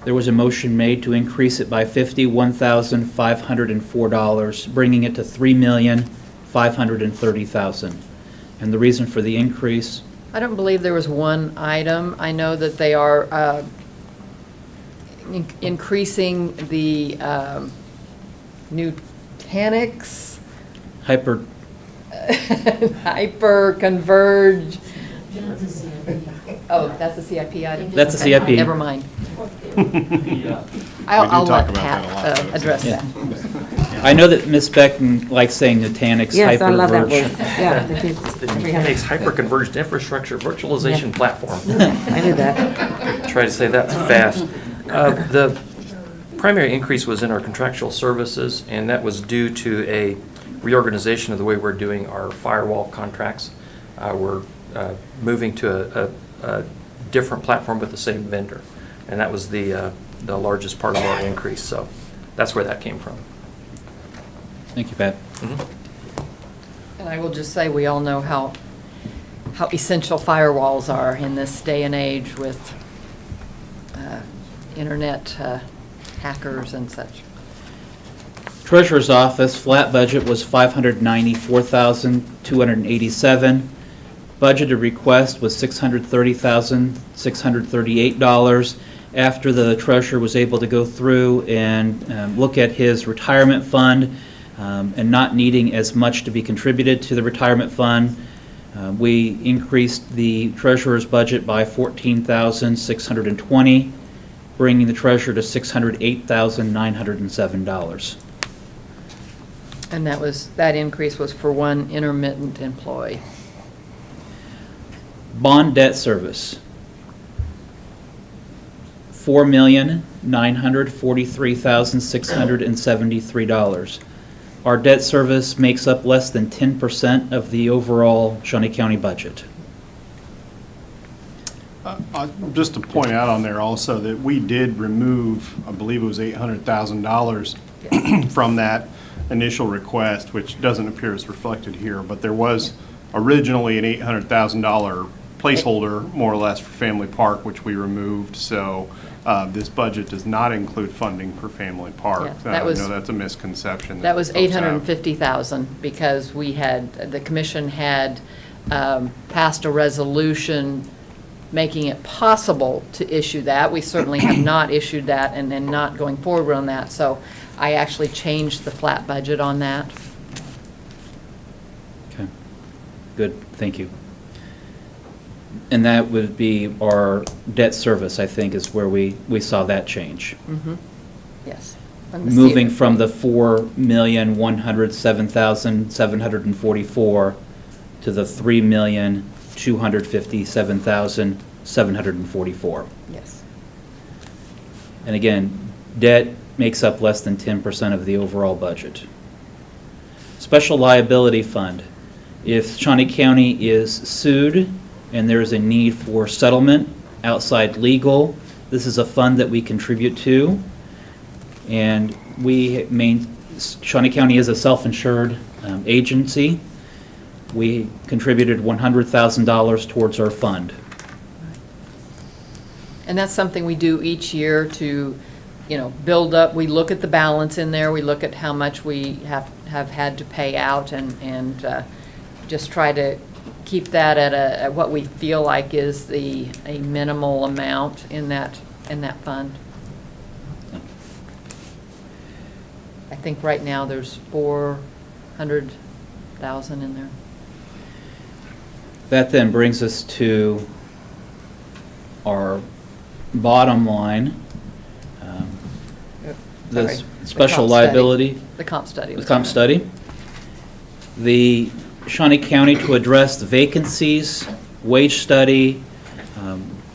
There was a motion made to increase it by $51,504, bringing it to $3,530,000. And the reason for the increase? I don't believe there was one item. I know that they are increasing the Nutanix. Hyper Converge. Oh, that's a CIP item? That's a Okay, CIP. Never mind. I'll let Pat address that. I know that Ms. Beckton likes saying Nutanix, Yes, I love that Hyperverge. word. Yeah. It's the Nutanix Hyper-Converged Infrastructure Virtualization Platform. I knew that. Try to say that fast. The primary increase was in our contractual services, and that was due to a reorganization of the way we're doing our firewall contracts. We're moving to a different platform with the same vendor, and that was the largest part of our increase. So that's where that came from. Thank you, Pat. And I will just say, we all know how essential firewalls are in this day and age with internet hackers and such. Treasurer's office, flat budget was $594,287. Budgeted request was $630,638. After the treasurer was able to go through and look at his retirement fund and not needing as much to be contributed to the retirement fund, we increased the treasurer's budget by $14,620, bringing the treasurer to $608,907. And that increase was for one intermittent employee. Bond debt service, $4,943,673. our debt service makes up less than 10% of the overall Shawnee County budget. Just to point out on there also that we did remove, I believe it was $800,000 from that initial request, which doesn't appear as reflected here, but there was originally an $800,000 placeholder, more or less, for Family Park, which we removed. So this budget does not include funding for Family Park. Yeah, that was- I know that's a misconception. That was folks have. 850,000 because the commission had passed a resolution making it possible to issue that. We certainly have not issued that and then not going forward on that. So I actually changed the flat budget on that. Okay, good, thank you. And that would be our debt service, I think, is where we saw that change. Yes. Moving from the 4,107,744 to the 3,257,744. Yes. And again, debt makes up less than 10% of the overall budget. Special liability fund. If Shawnee County is sued and there is a need for settlement outside legal, this is a fund that we contribute to. And Shawnee County is a self-insured agency. We contributed $100,000 towards our fund. And that's something we do each year to, build up. We look at the balance in there. We look at how much we have had to pay out and just try to keep that at what we feel like is a minimal amount in that fund. I think right now there's 400,000 in there. That then brings us to our bottom line. The Sorry. special The comp study. liability. The comp study. The comp study. The Shawnee County to address the vacancies, wage study.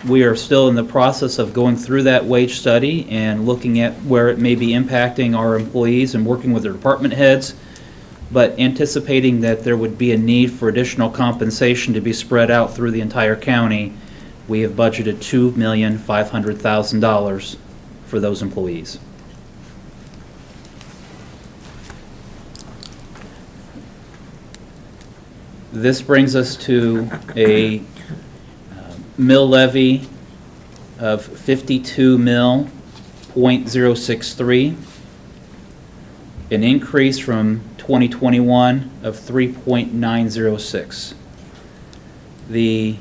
We are still in the process of going through that wage study and looking at where it may be impacting our employees and working with their department heads, but anticipating that there would be a need for additional compensation to be spread out through the entire county. We have budgeted $2,500,000 for those employees. This brings us to a mill levy of 52.063, an increase from 2021 of 3.906. The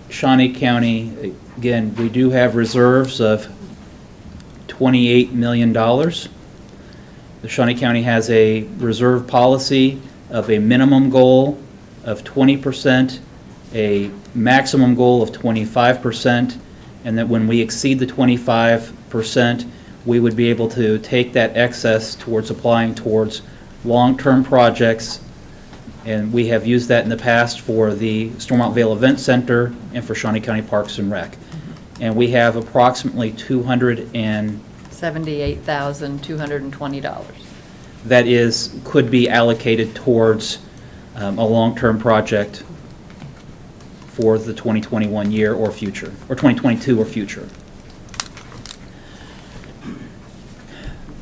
Shawnee County, again, we do have reserves of $28 million. The Shawnee County has a reserve policy of a minimum goal of 20%, a maximum goal of 25%, and that when we exceed the 25%, we would be able to take that excess towards applying towards long-term projects. And we have used that in the past for the Stormont Vale Event Center and for Shawnee County Parks and Rec. And we have approximately $78,220. that could be allocated towards a long-term project for the 2021 year or future, or 2022 or future.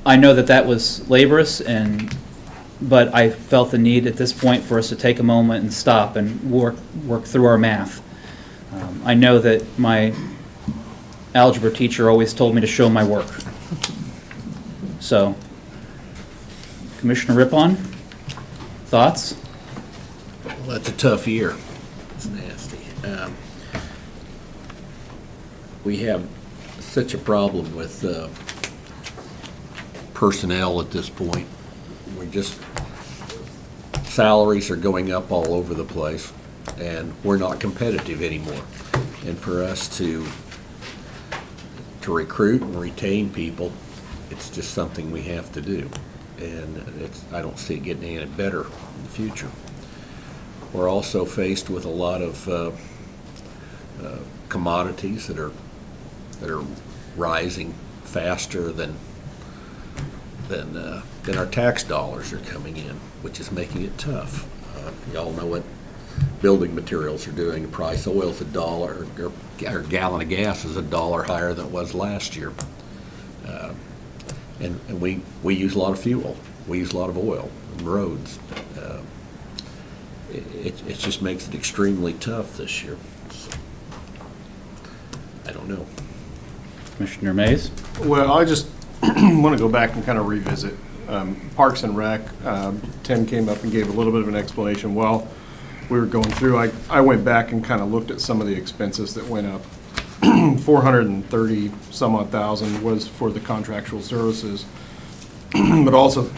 I know that was laborious, but I felt the need at this point for us to take a moment and stop and work through our math. I know that my algebra teacher always told me to show my work. So, Commissioner Rippon, thoughts? Well, that's a tough year. It's nasty. We have such a problem with personnel at this point. Salaries are going up all over the place, and we're not competitive anymore. And for us to recruit and retain people, it's just something we have to do. And I don't see it getting any better in the future. We're also faced with a lot of commodities that are then our tax dollars are coming in, which is making it tough. Y'all know what building materials are doing. The price of oil's $1, or a gallon of gas is $1 higher than it was last year. And we use a lot of fuel. We use a lot of oil and roads. It just makes it extremely tough this year. So, I don't know. Commissioner Mays? Well, I just want to go back and kind of revisit Parks and Rec. Tim came up and gave a little bit of an explanation. While we were going through, I went back and kind of looked at some of the expenses that went up. 430 some odd thousand was for the contractual services, but also,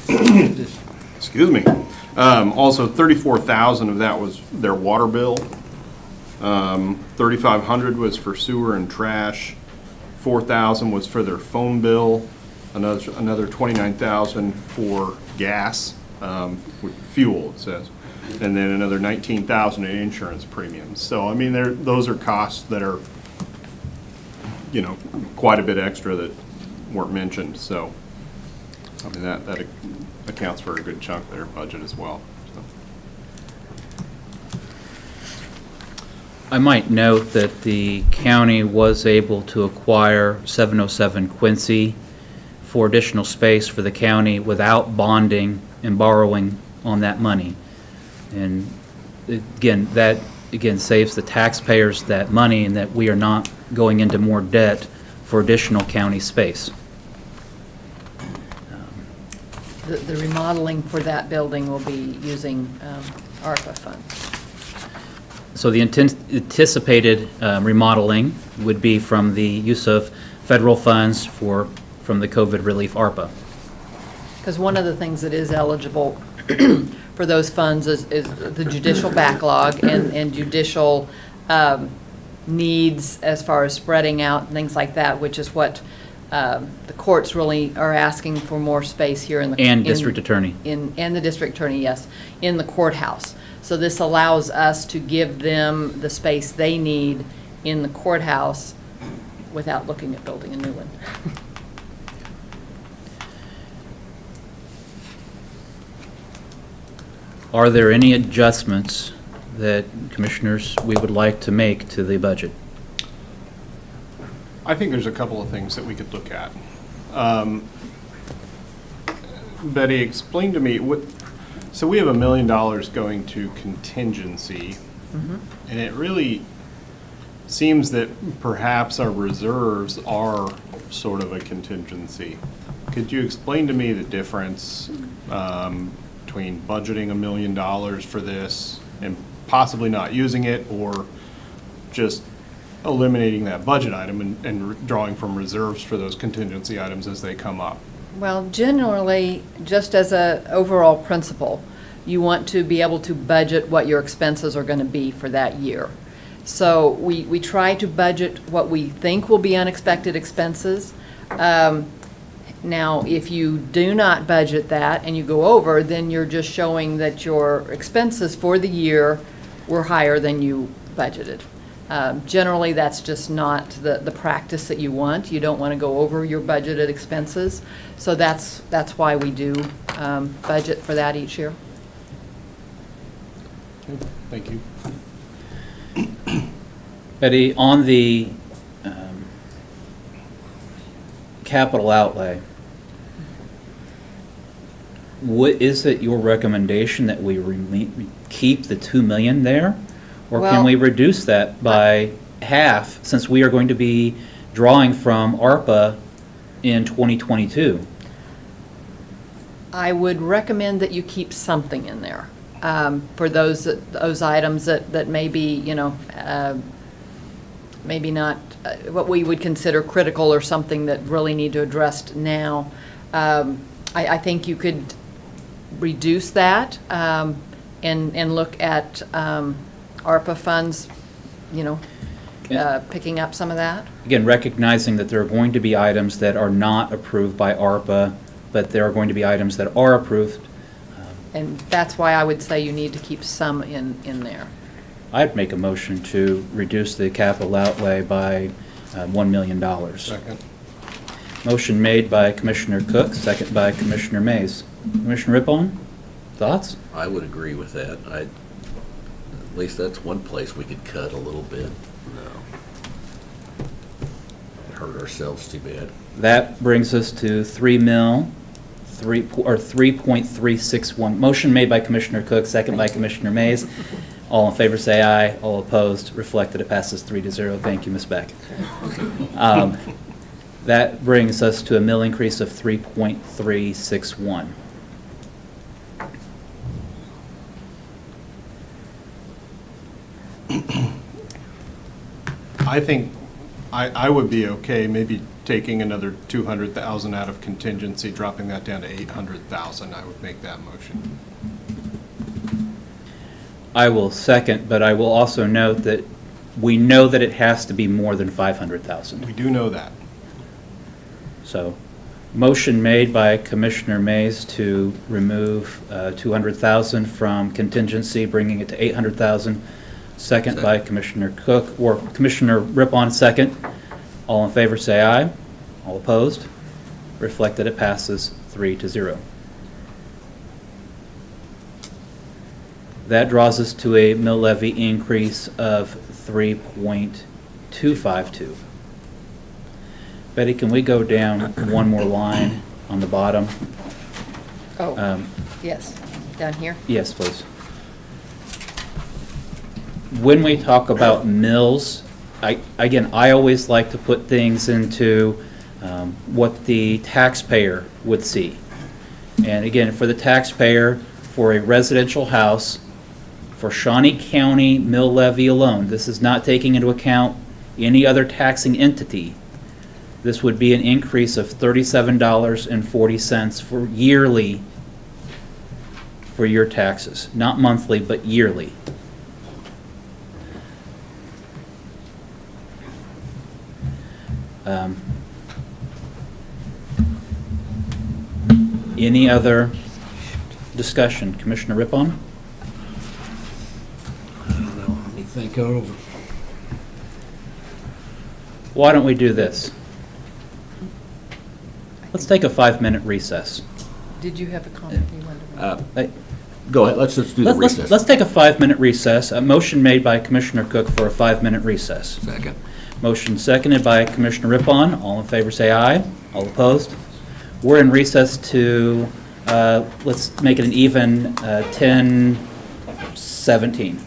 excuse me, also 34,000 of that was their water bill. 3,500 was for sewer and trash. 4,000 was for their phone bill. Another 29,000 for gas, with fuel, it says. And then another 19,000 in insurance premiums. So, I mean, those are costs that are, quite a bit extra that weren't mentioned. So, I mean, that accounts for a good chunk of their budget as well. So. I might note that the county was able to acquire 707 Quincy for additional space for the county without bonding and borrowing on that money. And that saves the taxpayers that money, and that we are not going into more debt for additional county space. The remodeling for that building will be using ARPA funds. So the anticipated remodeling would be from the use of federal funds from the COVID relief ARPA. Because one of the things that is eligible for those funds is the judicial backlog and judicial needs as far as spreading out and things like that, which is what the courts really are asking for, more space here in the... And district attorney. And the district attorney, yes, in the courthouse. So this allows us to give them the space they need in the courthouse without looking at building a new one. Are there any adjustments that, commissioners, we would like to make to the budget? I think there's a couple of things that we could look at. Betty, explain to me so we have $1 million going to contingency, and it really seems that perhaps our reserves are sort of a contingency. Could you explain to me the difference between budgeting $1 million for this and possibly not using it, or just eliminating that budget item and drawing from reserves for those contingency items as they come up? Well, generally, just as an overall principle, you want to be able to budget what your expenses are going to be for that year. So we try to budget what we think will be unexpected expenses. Now, if you do not budget that and you go over, then you're just showing that your expenses for the year were higher than you budgeted. Generally, that's just not the practice that you want. You don't want to go over your budgeted expenses. So that's why we do budget for that each year. Thank you. Betty, on the capital outlay, is it your recommendation that we keep the $2 million there? Or can we reduce that by half, since we are going to be drawing from ARPA in 2022? I would recommend that you keep something in there for those items that may be, maybe not what we would consider critical or something that really need to address now. I think you could reduce that and look at ARPA funds, picking up some of that. Again, recognizing that there are going to be items that are not approved by ARPA, but there are going to be items that are approved. And that's why I would say you need to keep some in there. I'd make a motion to reduce the capital outlay by $1 million. Second. Motion made by Commissioner Cook, second by Commissioner Mays. Commissioner Rippon, thoughts? I would agree with that. At least that's one place we could cut a little bit. No. Hurt ourselves too bad. That brings us to 3.361. Motion made by Commissioner Cook, second by Commissioner Mays. All in favor say aye. All opposed, reflect that it passes 3-0. Thank you, Ms. Beck. That brings us to a mill increase of 3.361. I think I would be okay maybe taking another 200,000 out of contingency, dropping that down to 800,000. I would make that motion. I will second, but I will also note that we know that it has to be more than 500,000. We do know that. So, motion made by Commissioner Mays to remove 200,000 from contingency, bringing it to 800,000. Second by Commissioner Cook, or Commissioner Rippon, second. All in favor say aye. All opposed? Reflect that it passes 3-0. That draws us to a mill levy increase of 3.252. Betty, can we go down one more line on the bottom? Yes, down here. Yes, please. When we talk about mills, I always like to put things into what the taxpayer would see. And again, for the taxpayer, for a residential house, for Shawnee County mill levy alone, this is not taking into account any other taxing entity. This would be an increase of $37.40 for yearly for your taxes, not monthly, but yearly. Any other discussion? Commissioner Rippon? I don't know. Let me think over. Why don't we do this? Let's take a 5-minute recess. Did you have a comment you wanted to make? Go ahead. Let's just do the recess. Let's take a 5-minute recess. A motion made by Commissioner Cook for a 5-minute recess. Second. Motion seconded by Commissioner Rippon. All in favor say aye. All opposed? We're in recess to, let's make it an even 10:17.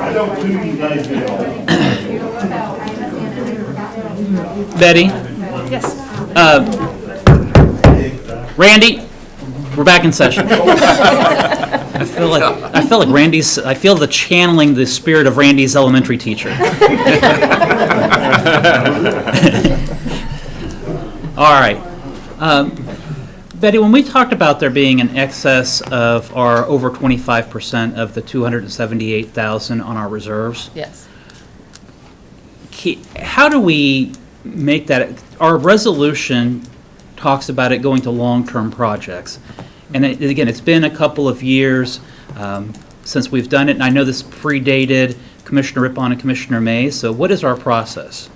I don't believe you guys did all. Betty? Yes. Randy, we're back in session. I feel like Randy's, I feel the channeling the spirit of Randy's elementary teacher. All right. Betty, when we talked about there being an excess of our over 25% of the 278,000 on our reserves, Yes. how do we make that? Our resolution talks about it going to long-term projects. And again, it's been a couple of years since we've done it, and I know this predated Commissioner Rippon and Commissioner Mays, so what is our process?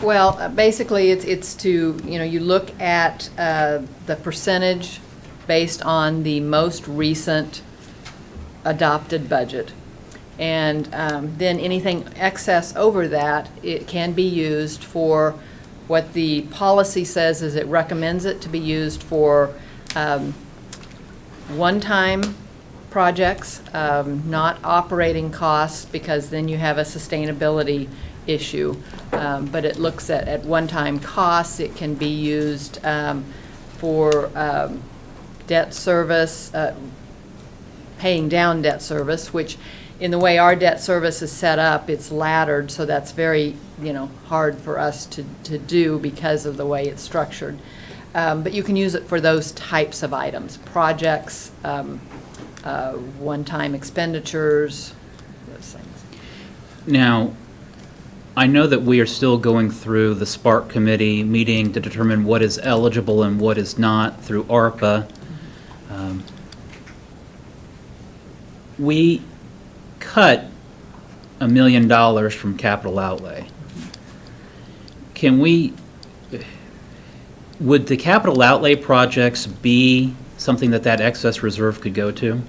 Well, basically, it's to, you look at the percentage based on the most recent adopted budget. And then anything excess over that, it can be used for what the policy says is it recommends it to be used for one-time projects, not operating costs, because then you have a sustainability issue. But it looks at one-time costs. It can be used for debt service, paying down debt service, which in the way our debt service is set up, it's laddered, so that's very, hard for us to do because of the way it's structured. But you can use it for those types of items, projects, one-time expenditures, those things. Now, I know that we are still going through the Spark Committee meeting to determine what is eligible and what is not through ARPA. We cut $1 million from capital outlay. Would the capital outlay projects be something that excess reserve could go to?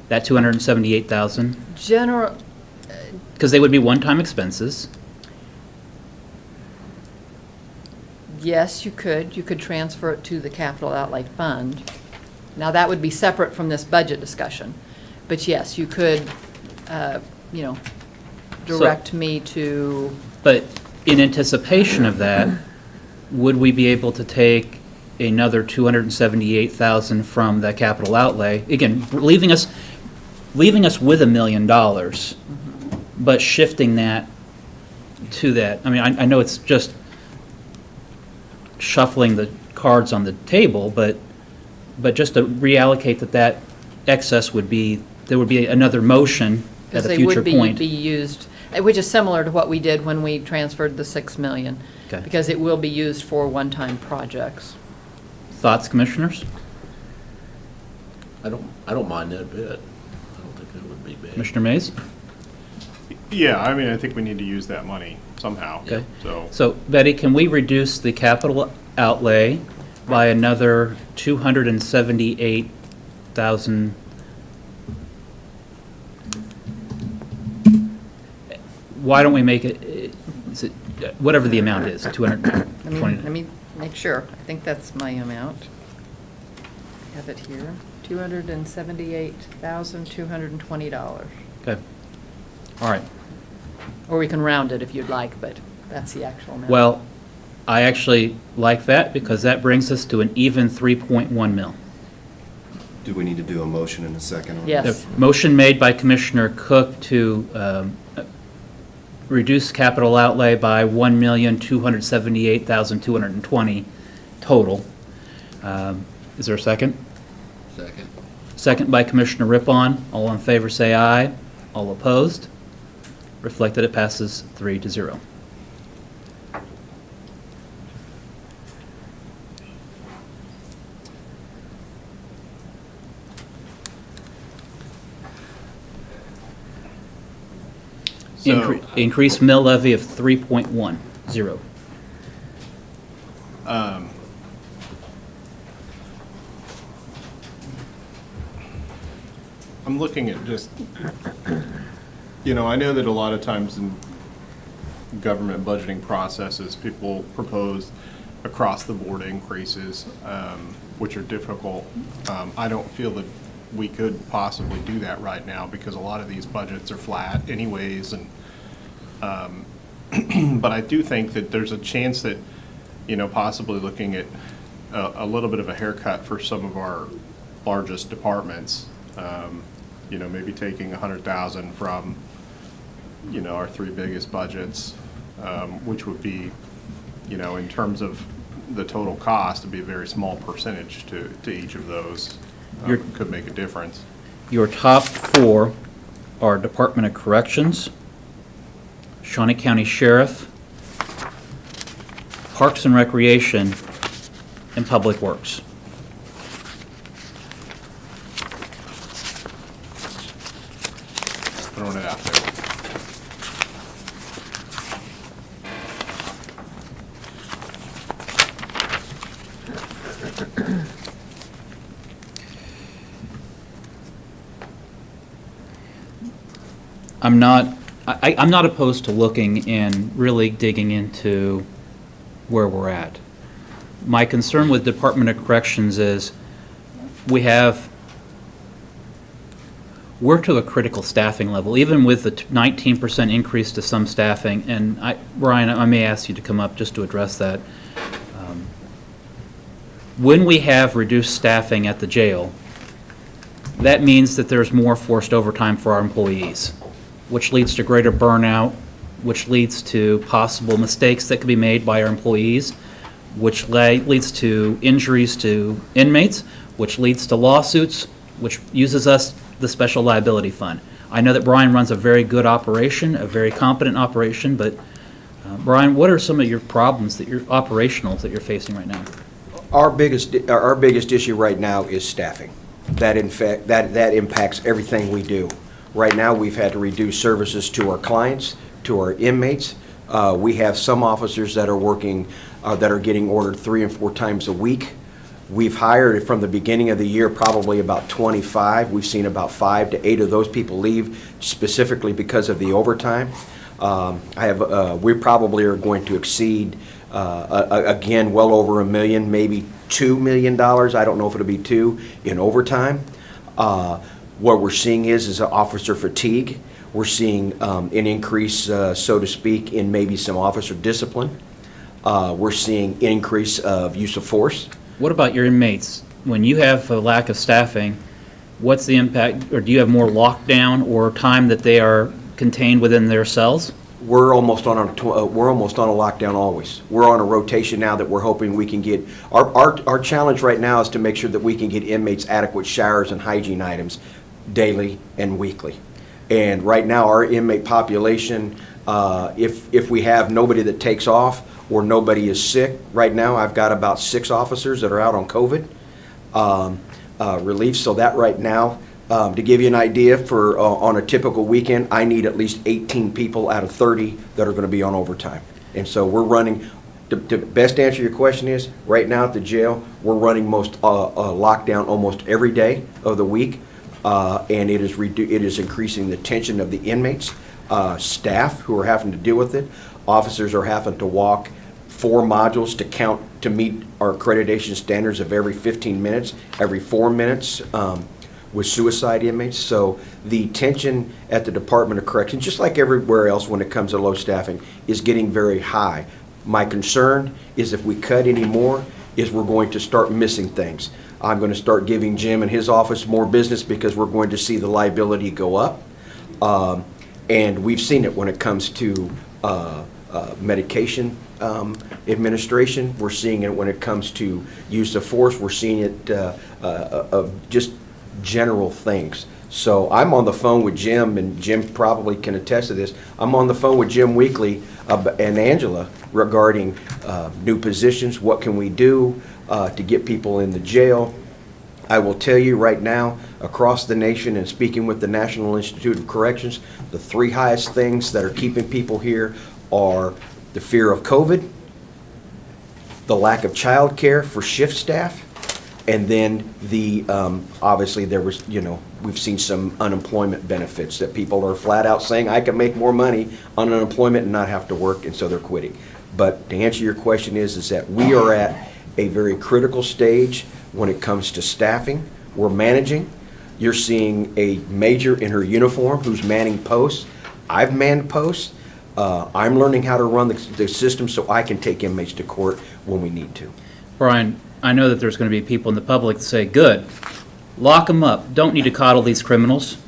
That 278,000? General, Because they would be one-time expenses. yes, you could transfer it to the capital outlay fund. Now, that would be separate from this budget discussion. But yes, you could, direct me to, But in anticipation of that, would we be able to take another 278,000 from the capital outlay? Again, leaving us with $1 million, but shifting that to that. I mean, I know it's just shuffling the cards on the table, but just to reallocate that excess would be, there would be another motion at a future because point. they would be used, which is similar to what we did when we transferred the 6 million. Okay. Because it will be used for one-time projects. Thoughts, commissioners? I don't mind that bit. I don't think that would be bad. Commissioner Mays? Yeah, I mean, I think we need to use that money somehow. Okay. So, So Betty, can we reduce the capital outlay by another 278,000? Why don't we make it, is it, whatever the amount is, 220? Let me make sure. I think that's my amount. I have it here. $278,220. Okay. All right. Or we can round it if you'd like, but that's the actual amount. Well, I actually like that because that brings us to an even 3.1 mil. Do we need to do a motion in a second? on Yes. this? The motion made by Commissioner Cook to reduce capital outlay by $1,278,220 total. Is there a second? Second. Second by Commissioner Rippon. All in favor say aye. All opposed? Reflected, it passes 3-0. So- Increase mill levy of 3.10. I'm looking at just, I know that a lot of times in government budgeting processes, people propose across-the-board increases, which are difficult. I don't feel that we could possibly do that right now because a lot of these budgets are flat anyways, and but I do think that there's a chance that, possibly looking at a little bit of a haircut for some of our largest departments, maybe taking 100,000 from, our 3 biggest budgets, which would be, in terms of the total cost, it'd be a very small percentage to each of those. Could make a difference. Your top 4 are Department of Corrections, Shawnee County Sheriff, Parks and Recreation, and Public Works. Just throwing it out there. I'm not opposed to looking and really digging into where we're at. My concern with Department of Corrections is we're to a critical staffing level, even with the 19% increase to some staffing. And Brian, I may ask you to come up just to address that. When we have reduced staffing at the jail, that means that there's more forced overtime for our employees, which leads to greater burnout, which leads to possible mistakes that could be made by our employees, which leads to injuries to inmates, which leads to lawsuits, which uses the special liability fund. I know that Brian runs a very good operation, a very competent operation, but Brian, what are some of your problems that you're operationals that you're facing right now? Our biggest issue right now is staffing. That impacts everything we do. Right now, we've had to reduce services to our clients, to our inmates. We have some officers that are working, that are getting ordered 3 and 4 times a week. We've hired from the beginning of the year probably about 25. We've seen about 5 to 8 of those people leave specifically because of the overtime. We probably are going to exceed, again, well over $1 million, maybe $2 million. I don't know if it'll be 2 in overtime. What we're seeing is officer fatigue. We're seeing an increase, so to speak, in maybe some officer discipline. We're seeing increase of use of force. What about your inmates? When you have a lack of staffing, what's the impact, or do you have more lockdown or time that they are contained within their cells? We're almost on a lockdown always. We're on a rotation now that we're hoping we can get. Our challenge right now is to make sure that we can get inmates adequate showers and hygiene items daily and weekly. And right now, our inmate population, if we have nobody that takes off or nobody is sick, right now I've got about 6 officers that are out on COVID relief. So that right now, to give you an idea, for on a typical weekend, I need at least 18 people out of 30 that are going to be on overtime. And so we're running. The best answer to your question is, right now at the jail, we're running lockdown almost every day of the week. And it is increasing the tension of the inmates, staff who are having to deal with it. Officers are having to walk 4 modules to meet our accreditation standards of every 15 minutes, every 4 minutes with suicide inmates. So the tension at the Department of Corrections, just like everywhere else when it comes to low staffing, is getting very high. My concern is if we cut any more, is we're going to start missing things. I'm going to start giving Jim and his office more business because we're going to see the liability go up. And we've seen it when it comes to medication administration. We're seeing it when it comes to use of force. We're seeing it of just general things. So I'm on the phone with Jim, and Jim probably can attest to this. I'm on the phone with Jim weekly and Angela regarding new positions. What can we do to get people in the jail? I will tell you right now, across the nation and speaking with the National Institute of Corrections, the 3 highest things that are keeping people here are the fear of COVID, the lack of child care for shift staff, and then the, obviously there was, we've seen some unemployment benefits that people are flat out saying, I can make more money on unemployment and not have to work, and so they're quitting. But to answer your question is that we are at a very critical stage when it comes to staffing. We're managing. You're seeing a major in her uniform who's manning posts. I've manned posts. I'm learning how to run the system so I can take inmates to court when we need to. Brian, I know that there's going to be people in the public that say, good, lock them up, don't need to coddle these criminals.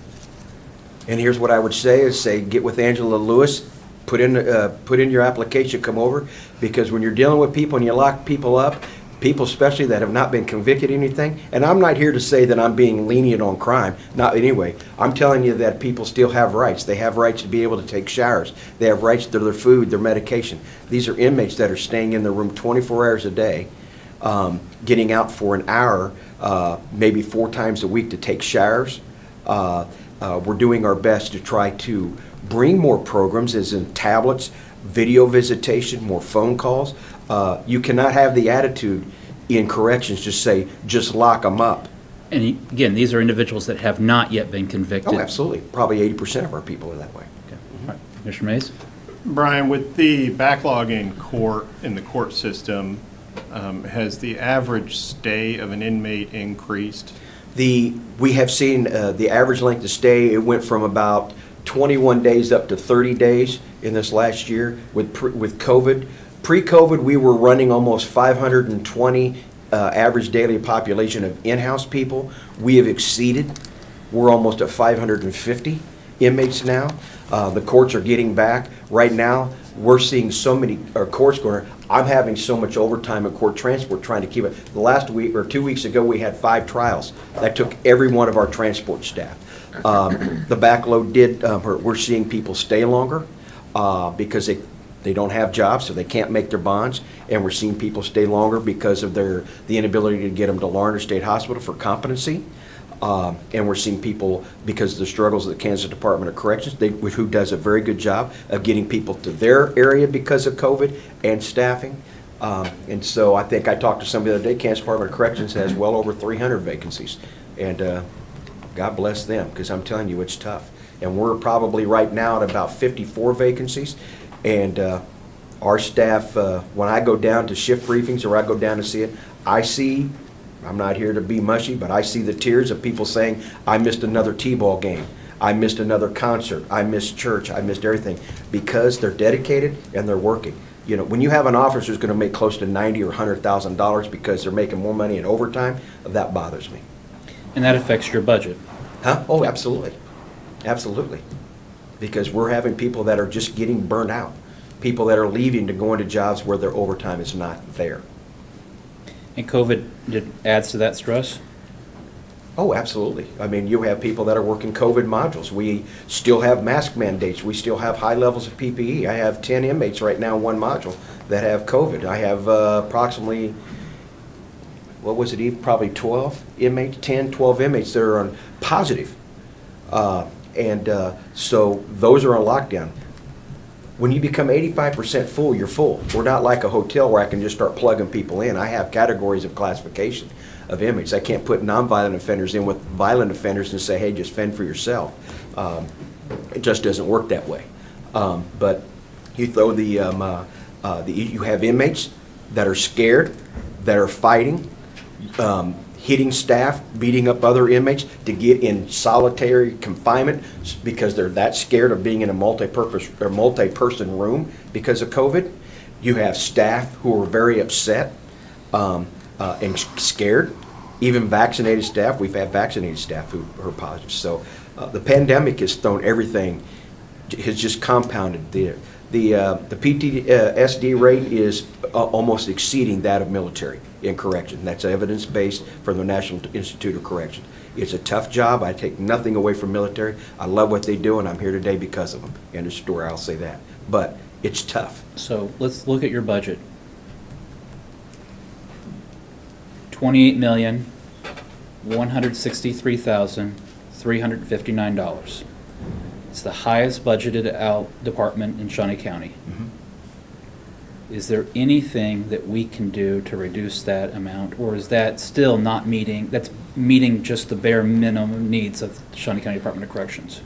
And here's what I would say is get with Angela Lewis, put in your application, come over, because when you're dealing with people and you lock people up, people especially that have not been convicted of anything, and I'm not here to say that I'm being lenient on crime, not anyway. I'm telling you that people still have rights. They have rights to be able to take showers. They have rights to their food, their medication. These are inmates that are staying in their room 24 hours a day, getting out for an hour, maybe 4 times a week to take showers. We're doing our best to try to bring more programs, as in tablets, video visitation, more phone calls. You cannot have the attitude in corrections just lock them up. And again, these are individuals that have not yet been convicted. Oh, absolutely. Probably 80% of our people are that way. Okay. All right. Commissioner Mays? Brian, with the backlog in the court system, has the average stay of an inmate increased? We have seen the average length of stay, it went from about 21 days up to 30 days in this last year with COVID. Pre-COVID, we were running almost 520 average daily population of in-house people. We have exceeded. We're almost at 550 inmates now. The courts are getting back. Right now, we're seeing so many courts going. I'm having so much overtime in court transport trying to keep it. The last week or 2 weeks ago, we had 5 trials. That took every one of our transport staff. The backload did hurt. We're seeing people stay longer because they don't have jobs, so they can't make their bonds, and we're seeing people stay longer because of the inability to get them to Larner State Hospital for competency. And we're seeing people, because of the struggles of the Kansas Department of Corrections, who does a very good job of getting people to their area because of COVID and staffing. And so I think I talked to somebody the other day, Kansas Department of Corrections has well over 300 vacancies. And God bless them, because I'm telling you, it's tough. And we're probably right now at about 54 vacancies. And our staff, when I go down to shift briefings or I go down to see it, I'm not here to be mushy, but I see the tears of people saying, I missed another T-ball game. I missed another concert. I missed church. I missed everything, because they're dedicated and they're working. You know, when you have an officer who's going to make close to $90,000 or $100,000 because they're making more money in overtime, that bothers me. And that affects your budget. Huh? Oh, absolutely. Absolutely. Because we're having people that are just getting burnt out. People that are leaving to go into jobs where their overtime is not there. And COVID adds to that stress? Oh, absolutely. I mean, you have people that are working COVID modules. We still have mask mandates. We still have high levels of PPE. I have 10 inmates right now in one module that have COVID. I have approximately, what was it, Eve? Probably 12 inmates, 10, 12 inmates that are on positive. So those are on lockdown. When you become 85% full, you're full. We're not like a hotel where I can just start plugging people in. I have categories of classification of inmates. I can't put nonviolent offenders in with violent offenders and say, hey, just fend for yourself. It just doesn't work that way. But you throw you have inmates that are scared, that are fighting, hitting staff, beating up other inmates to get in solitary confinement because they're that scared of being in a multi-person room because of COVID. You have staff who are very upset and scared. Even vaccinated staff, we've had vaccinated staff who are positive. So the pandemic has thrown everything, has just compounded the PTSD rate is almost exceeding that of military in correction. That's evidence-based from the National Institute of Correction. It's a tough job. I take nothing away from military. I love what they do, and I'm here today because of them. End of story, I'll say that. But it's tough. So let's look at your budget. $28,163,359. It's the highest budgeted out department in Shawnee County. Mm-hmm. Is there anything that we can do to reduce that amount, or is that still not meeting, that's meeting just the bare minimum needs of the Shawnee County Department of Corrections?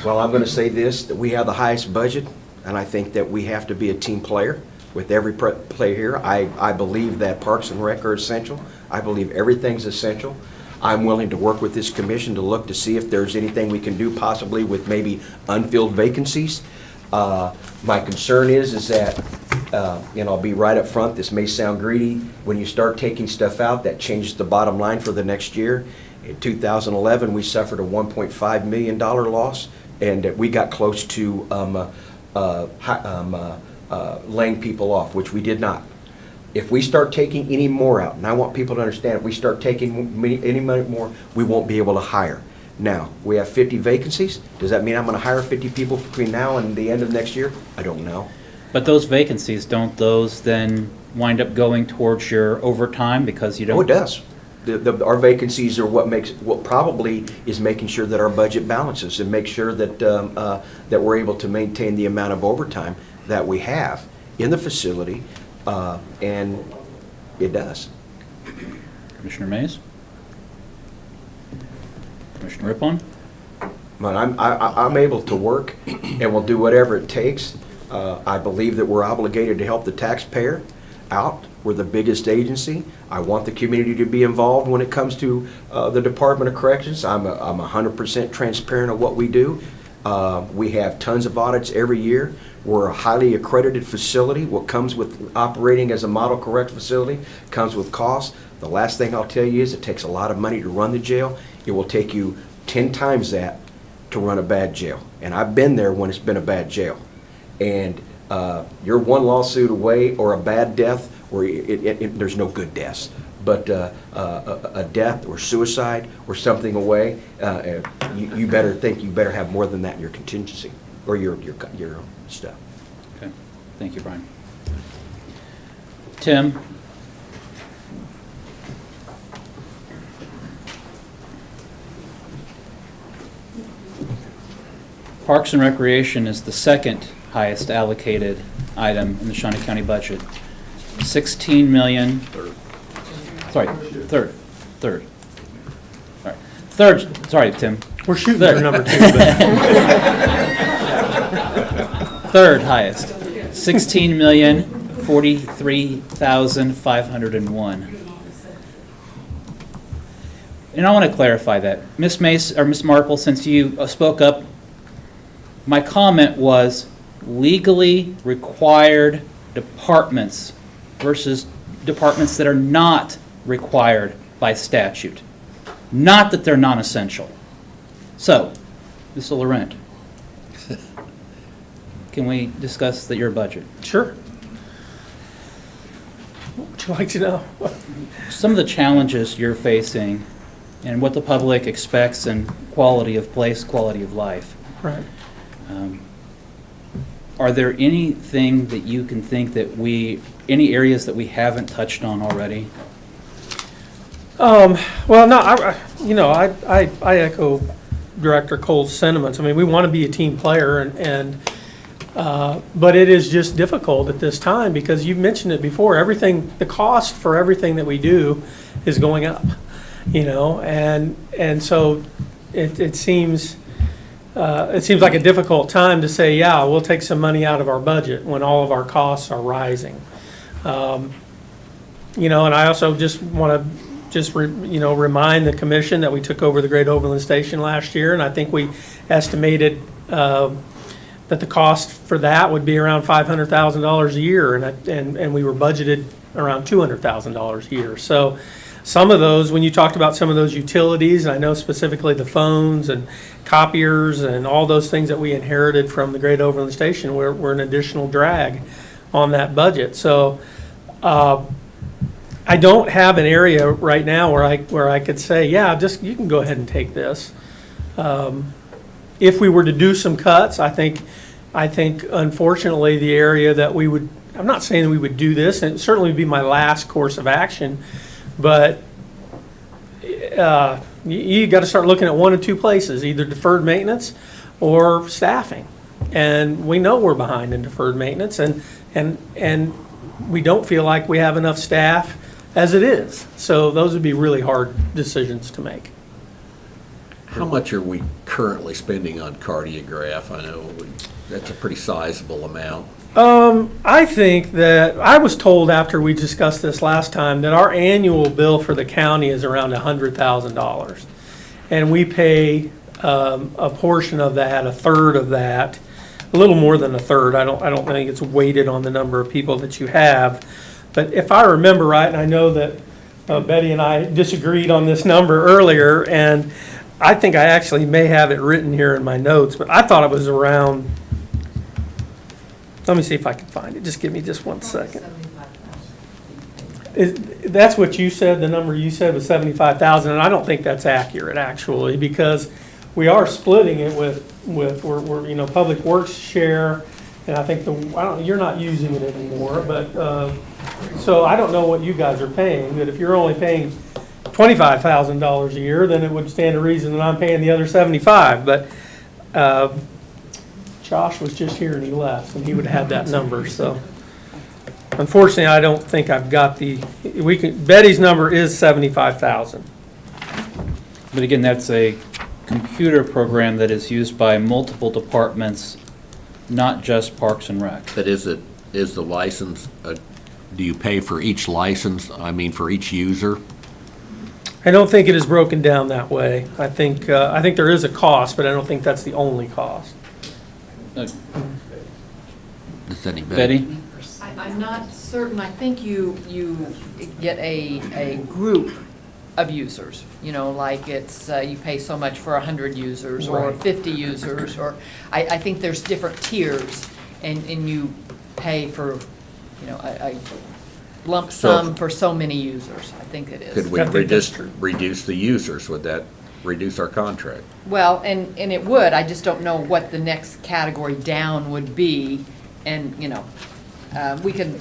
Well, I'm going to say this, that we have the highest budget, and I think that we have to be a team player with every player here. I believe that Parks and Rec are essential. I believe everything's essential. I'm willing to work with this commission to look to see if there's anything we can do possibly with maybe unfilled vacancies. My concern is that, and I'll be right up front, this may sound greedy, when you start taking stuff out, that changes the bottom line for the next year. In 2011, we suffered a $1.5 million loss, and we got close to laying people off, which we did not. If we start taking any more out, and I want people to understand, if we start taking any more, we won't be able to hire. Now, we have 50 vacancies. Does that mean I'm going to hire 50 people between now and the end of next year? I don't know. But those vacancies, don't those then wind up going towards your overtime because you don't? Oh, it does. Our vacancies are what probably is making sure that our budget balances and make sure that that we're able to maintain the amount of overtime that we have in the facility, and it does. Commissioner Mays? Commissioner Rippon? But I'm able to work and will do whatever it takes. I believe that we're obligated to help the taxpayer out. We're the biggest agency. I want the community to be involved when it comes to the Department of Corrections. I'm 100% transparent of what we do. We have tons of audits every year. We're a highly accredited facility. What comes with operating as a model correct facility comes with costs. The last thing I'll tell you is it takes a lot of money to run the jail. It will take you 10 times that to run a bad jail. And I've been there when it's been a bad jail. And you're one lawsuit away or a bad death, or there's no good deaths, but a death or suicide or something away, you better have more than that in your contingency or your stuff. Okay, thank you, Brian. Tim? Parks and Recreation is the second highest allocated item in the Shawnee County budget. 16 million. Sorry, third. All right. Third, sorry, Tim. We're shooting for number 2. Third highest, 16,043,501. And I want to clarify that. Ms. Mace, or Ms. Marple, since you spoke up, my comment was legally required departments versus departments that are not required by statute. Not that they're non-essential. So, Ms. Laurent, can we discuss your budget? Sure. What would you like to know? Some of the challenges you're facing and what the public expects and quality of place, quality of life. Right. Are there anything that you can think that any areas that we haven't touched on already? Well, no, I echo Director Cole's sentiments. I mean, we want to be a team player, but it is just difficult at this time because you've mentioned it before. The cost for everything that we do is going up, and so it seems like a difficult time to say, yeah, we'll take some money out of our budget when all of our costs are rising. And I also just want to remind the commission that we took over the Great Overland Station last year, and I think we estimated that the cost for that would be around $500,000 a year, and we were budgeted around $200,000 a year. So some of those, when you talked about some of those utilities, and I know specifically the phones and copiers and all those things that we inherited from the Great Overland Station were an additional drag on that budget. So I don't have an area right now where I could say, yeah, just you can go ahead and take this. If we were to do some cuts, I think unfortunately the area that we would, I'm not saying that we would do this, and it certainly would be my last course of action, but you got to start looking at one of two places, either deferred maintenance or staffing. And we know we're behind in deferred maintenance, and we don't feel like we have enough staff as it is. So those would be really hard decisions to make. How much are we currently spending on cardiograph? I know that's a pretty sizable amount. I think that, I was told after we discussed this last time, that our annual bill for the county is around $100,000. And we pay a portion of that, a third of that, a little more than a third. I don't think it's weighted on the number of people that you have. But if I remember right, and I know that Betty and I disagreed on this number earlier, and I think I actually may have it written here in my notes, but I thought it was around, let me see if I can find it. Just give me just 1 second. That's what you said, the number you said was 75,000, and I don't think that's accurate, actually, because we are splitting it with we're Public Works share, and I think you're not using it anymore, but, so I don't know what you guys are paying, but if you're only paying $25,000 a year, then it would stand to reason that I'm paying the other 75, but, Josh was just here and he left, and he would have had that number, so. Unfortunately, I don't think I've got Betty's number is 75,000. But again, that's a computer program that is used by multiple departments, not just Parks and Rec. But is the license, do you pay for each license, I mean, for each user? I don't think it is broken down that way. I think there is a cost, but I don't think that's the only cost. Does anybody? Betty? I'm not certain. I think you get a group of users, like it's, you pay so much for 100 users or Right. 50 users, or I think there's different tiers, and you pay for, a lump sum for so many users. I think it is. Could we reduce the users? Would that reduce our contract? Well, and it would. I just don't know what the next category down would be, and, we can,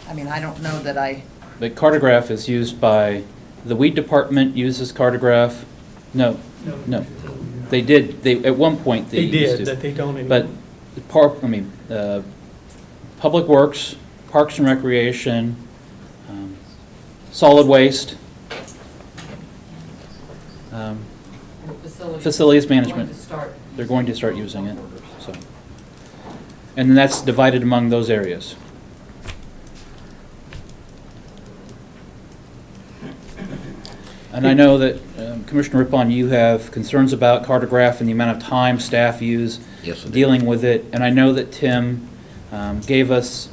I don't know that The cartograph is used by, the weed department uses cartograph. No. At one point they used to. That they don't anymore. But Public Works, Parks and Recreation, Solid Waste, Facilities Management. They're going to start using it, so. And then that's divided among those areas. And I know that, Commissioner Rippon, you have concerns about cartograph and the amount of time staff use dealing with it. And I know that Tim gave us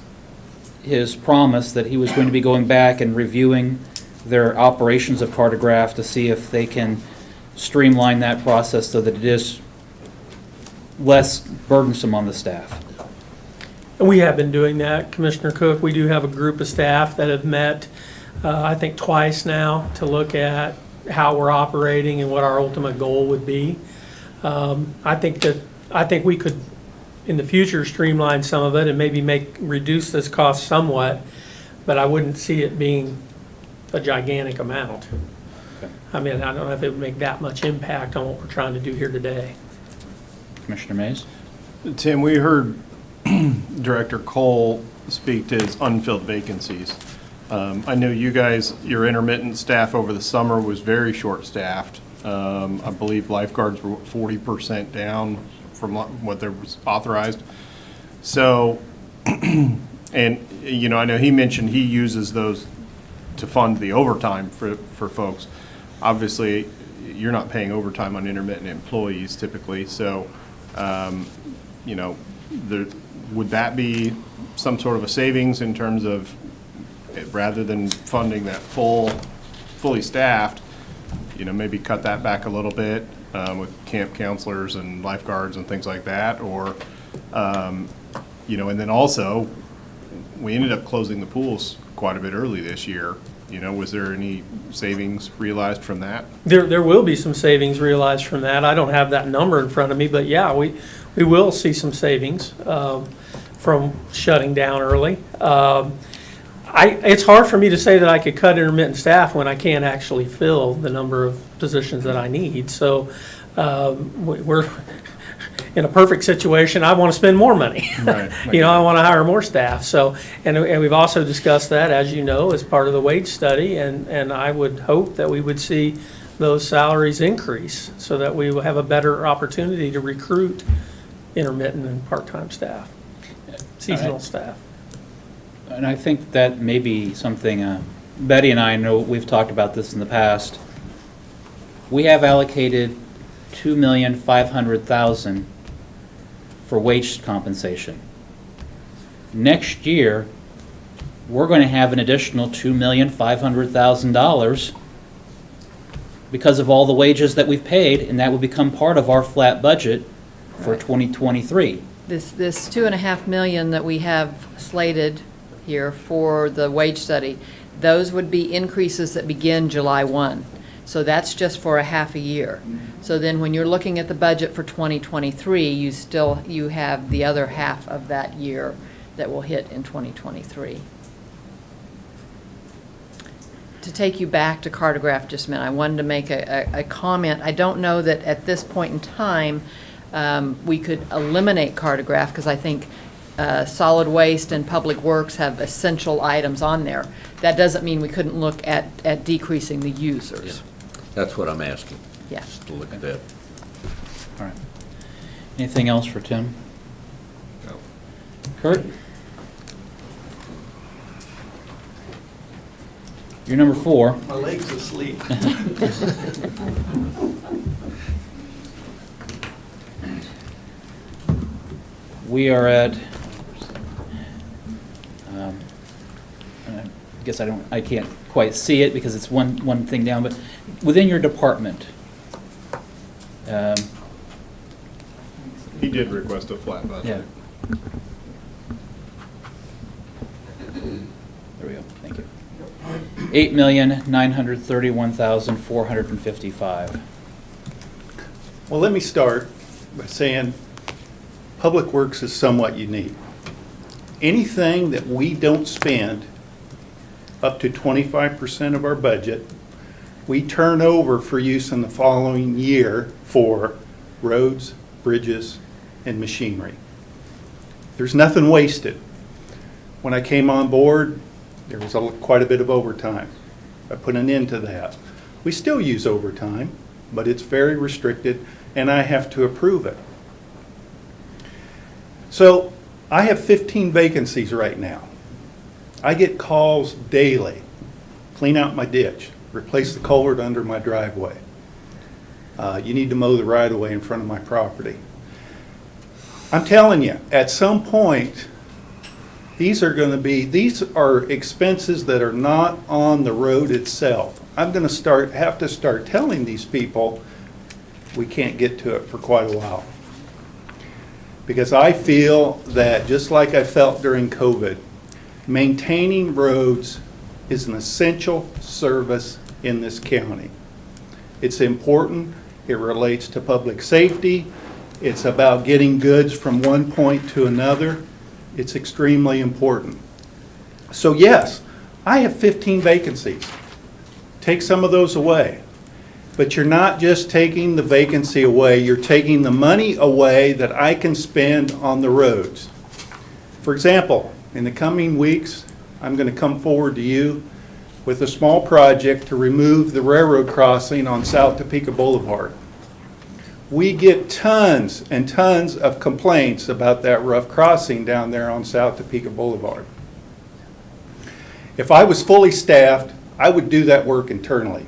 his promise that he was going to be going back and reviewing their operations of cartograph to see if they can streamline that process so that it is less burdensome on the staff. And we have been doing that, Commissioner Cook. We do have a group of staff that have met, I think twice now, to look at how we're operating and what our ultimate goal would be. I think we could, in the future, streamline some of it and maybe reduce this cost somewhat, but I wouldn't see it being a gigantic amount. Okay. I don't know if it would make that much impact on what we're trying to do here today. Commissioner Mays? Tim, we heard Director Cole speak to his unfilled vacancies. I know you guys, your intermittent staff over the summer was very short-staffed. I believe lifeguards were 40% down from what there was authorized. So, and, I know he mentioned he uses those to fund the overtime for folks. Obviously, you're not paying overtime on intermittent employees typically, so, would that be some sort of a savings in terms of, rather than funding that fully staffed, maybe cut that back a little bit with camp counselors and lifeguards and things like that, or, and then also, we ended up closing the pools quite a bit early this year. Was there any savings realized from that? There will be some savings realized from that. I don't have that number in front of me, but yeah, we will see some savings from shutting down early. It's hard for me to say that I could cut intermittent staff when I can't actually fill the number of positions that I need. So we're in a perfect situation. I want to spend more money. Right. I want to hire more staff. So, and we've also discussed that, as you know, as part of the wage study. And I would hope that we would see those salaries increase so that we will have a better opportunity to recruit intermittent and part-time staff. It's seasonal staff. And I think that may be something, Betty and I know we've talked about this in the past. We have allocated $2,500,000 for wage compensation. Next year, we're going to have an additional $2,500,000 because of all the wages that we've paid, and that will become part of our flat budget for 2023. This $2.5 million that we have slated here for the wage study, those would be increases that begin July 1. So that's just for a half a year. So then when you're looking at the budget for 2023, you have the other half of that year that will hit in 2023. To take you back to Cartograph just a minute, I wanted to make a comment. I don't know that at this point in time we could eliminate Cartograph, because I think solid waste and public works have essential items on there. That doesn't mean we couldn't look at decreasing the users. Yeah. That's what I'm asking. Yeah. To look at that. All right. Anything else for Tim? No. Kurt? You're number 4. My leg's asleep. We are at, I guess I can't quite see it because it's one thing down, but within your department, He did request a flat budget. yeah. There we go, thank you. $8,931,455. Well, let me start by saying Public Works is somewhat unique. Anything that we don't spend up to 25% of our budget, we turn over for use in the following year for roads, bridges, and machinery. There's nothing wasted. When I came on board, there was quite a bit of overtime. I put an end to that. We still use overtime, but it's very restricted, and I have to approve it. So I have 15 vacancies right now. I get calls daily. Clean out my ditch, replace the culvert under my driveway. You need to mow the right-of-way in front of my property. I'm telling you, at some point, these are expenses that are not on the road itself. I'm going to have to start telling these people we can't get to it for quite a while. Because I feel that, just like I felt during COVID, maintaining roads is an essential service in this county. It's important. It relates to public safety. It's about getting goods from one point to another. It's extremely important. So yes, I have 15 vacancies. Take some of those away. But you're not just taking the vacancy away, you're taking the money away that I can spend on the roads. For example, in the coming weeks, I'm going to come forward to you with a small project to remove the railroad crossing on South Topeka Boulevard. We get tons and tons of complaints about that rough crossing down there on South Topeka Boulevard. If I was fully staffed, I would do that work internally.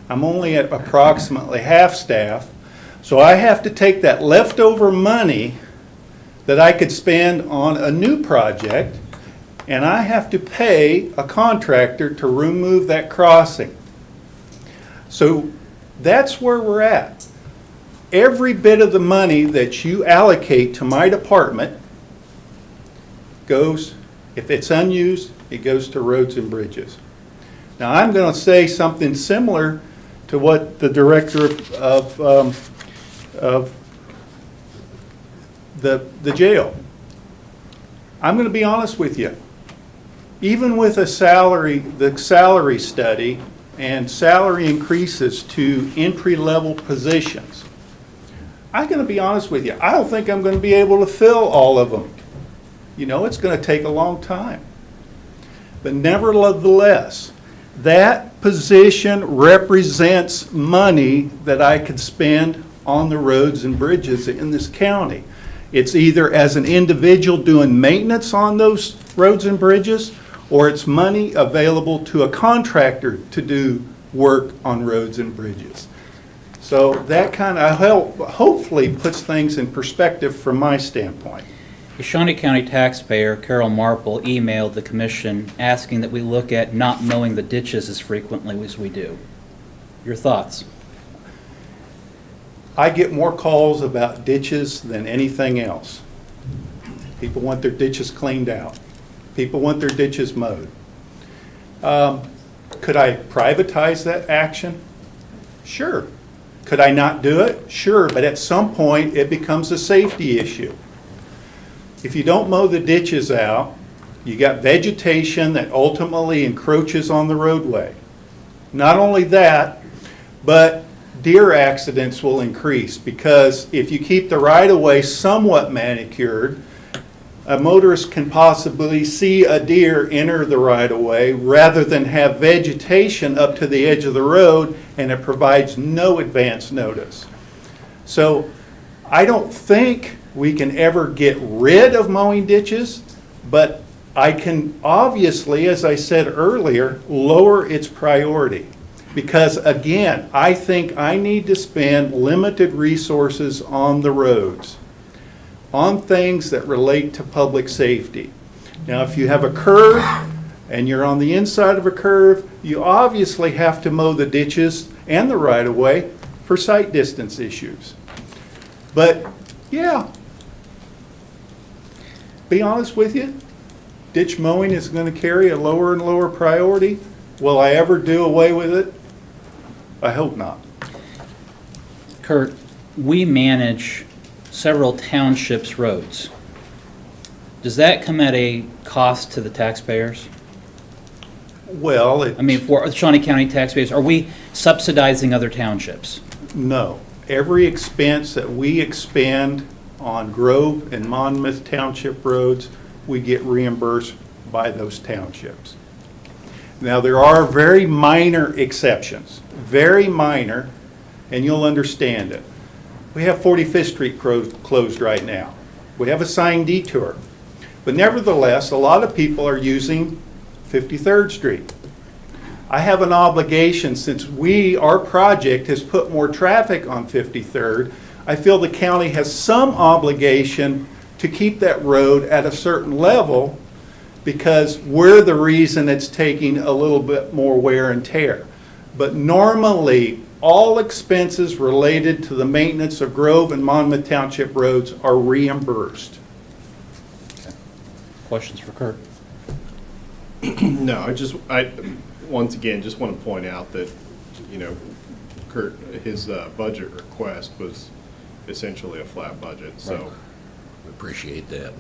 I'm only at approximately half staff, so I have to take that leftover money that I could spend on a new project, and I have to pay a contractor to remove that crossing. So that's where we're at. Every bit of the money that you allocate to my department goes, if it's unused, it goes to roads and bridges. Now, I'm going to say something similar to what the director of the jail. I'm going to be honest with you. Even with the salary study and salary increases to entry-level positions, I'm going to be honest with you, I don't think I'm going to be able to fill all of them. You know, it's going to take a long time. But nevertheless, that position represents money that I could spend on the roads and bridges in this county. It's either as an individual doing maintenance on those roads and bridges, or it's money available to a contractor to do work on roads and bridges. So that kind of hopefully puts things in perspective from my standpoint. A Shawnee County taxpayer, Carol Marple, emailed the commission asking that we look at not mowing the ditches as frequently as we do. Your thoughts? I get more calls about ditches than anything else. People want their ditches cleaned out. People want their ditches mowed. Could I privatize that action? Sure. Could I not do it? Sure, but at some point it becomes a safety issue. If you don't mow the ditches out, you got vegetation that ultimately encroaches on the roadway. Not only that, but deer accidents will increase, because if you keep the right-of-way somewhat manicured, a motorist can possibly see a deer enter the right-of-way rather than have vegetation up to the edge of the road, and it provides no advance notice. So I don't think we can ever get rid of mowing ditches, but I can obviously, as I said earlier, lower its priority. Because again, I think I need to spend limited resources on the roads, on things that relate to public safety. Now, if you have a curve and you're on the inside of a curve, you obviously have to mow the ditches and the right-of-way for sight distance issues. But yeah, be honest with you, ditch mowing is going to carry a lower and lower priority. Will I ever do away with it? I hope not. Kurt, we manage several townships' roads. Does that come at a cost to the taxpayers? Well, I mean, for Shawnee County taxpayers, are we subsidizing other townships? No. Every expense that we expend on Grove and Monmouth Township roads, we get reimbursed by those townships. Now, there are very minor exceptions, very minor, and you'll understand it. We have 45th Street closed right now. We have a signed detour. But nevertheless, a lot of people are using 53rd Street. I have an obligation, since our project has put more traffic on 53rd, I feel the county has some obligation to keep that road at a certain level, because we're the reason it's taking a little bit more wear and tear. But normally, all expenses related to the maintenance of Grove and Monmouth Township roads are reimbursed. Okay. Questions for Kurt? No, I once again just want to point out that, Kurt, his budget request was essentially a flat budget, so. Right. Appreciate that.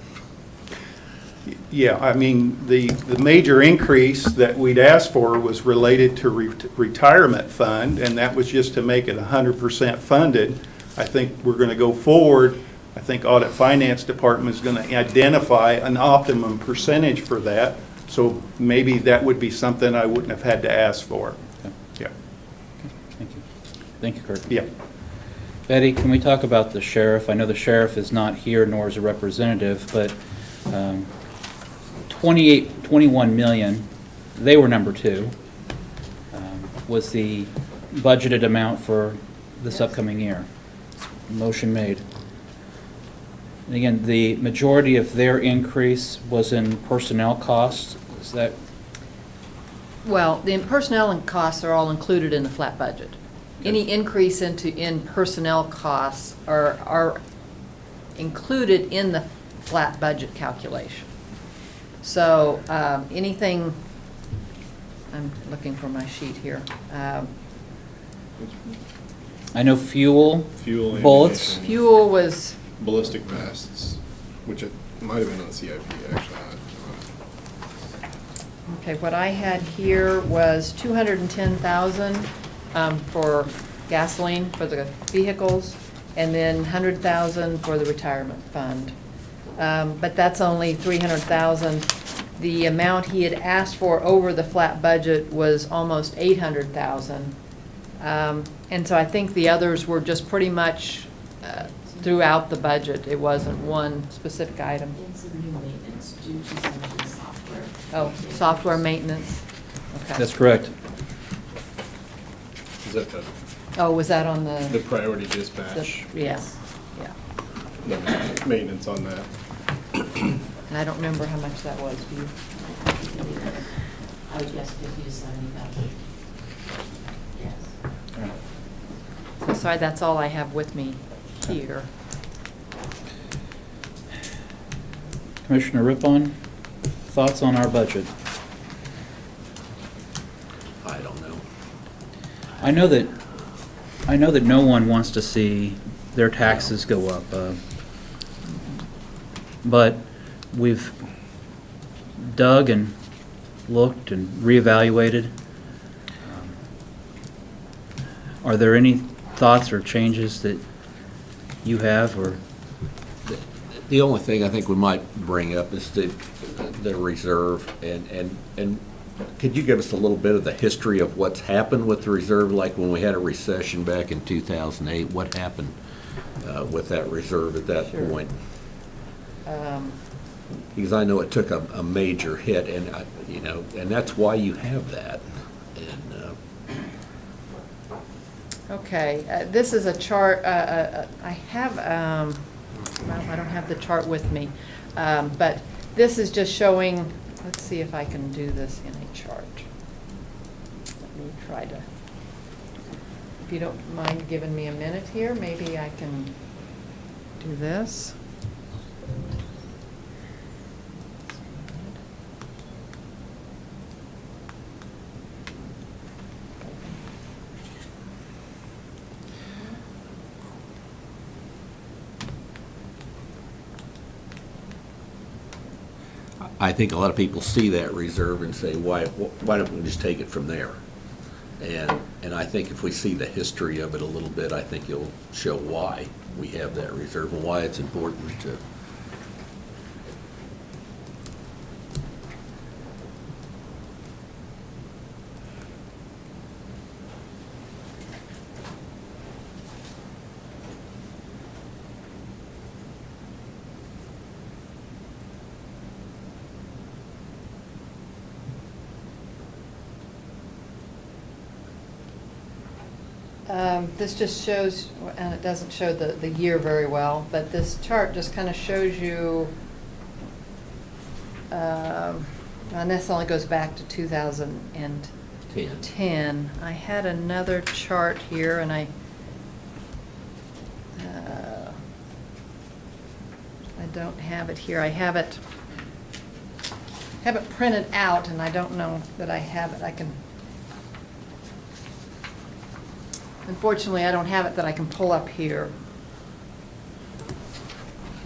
Yeah, I mean, the major increase that we'd asked for was related to retirement fund, and that was just to make it 100% funded. I think we're going to go forward. I think Audit Finance Department is going to identify an optimum percentage for that. So maybe that would be something I wouldn't have had to ask for. Okay. Yeah. Thank you. Thank you, Kurt. Yeah. Betty, can we talk about the sheriff? I know the sheriff is not here, nor is a representative, but 21 million, they were number 2, was the budgeted amount for this upcoming year. Motion made. And again, the majority of their increase was in personnel costs. Is that? Well, the personnel and costs are all included in the flat budget. Any increase in personnel costs are included in the flat budget calculation. So anything, I'm looking for my sheet here. I know fuel, bullets. Ammunition, Fuel was, ballistic vests, which it might have been on CIP, actually. okay, what I had here was 210,000 for gasoline for the vehicles, and then 100,000 for the retirement fund. But that's only 300,000. The amount he had asked for over the flat budget was almost 800,000. And so I think the others were just pretty much throughout the budget. It wasn't one specific item. It's a new maintenance due to some of the software. Oh, software maintenance. Okay. That's correct. Is that the Oh, was that on the? priority dispatch? Yeah, yeah. The maintenance on that? And I don't remember how much that was, do you? I would guess 50 to 70,000. Yes. So sorry, that's all I have with me here. Commissioner Rippon, thoughts on our budget? I don't know. I know that no one wants to see their taxes go up, but we've dug and looked and reevaluated. Are there any thoughts or changes that you have, or? The only thing I think we might bring up is the reserve, and could you give us a little bit of the history of what's happened with the reserve, like when we had a recession back in 2008, what happened with that reserve at that Sure. point? Because I know it took a major hit, and and that's why you have that. And Okay, this is a chart, I have, well, I don't have the chart with me, but this is just showing, let's see if I can do this in a chart. Let me try to, if you don't mind giving me a minute here, maybe I can do this. I think a lot of people see that reserve and say, why don't we just take it from there? And I think if we see the history of it a little bit, I think it'll show why we have that reserve and why it's important to. This just shows, and it doesn't show the year very well, but this chart just kind of shows you, and this only goes back to 2010. I had another chart here, and I don't have it here. I have it printed out, and I don't know that I have it. I can. Unfortunately, I don't have it that I can pull up here.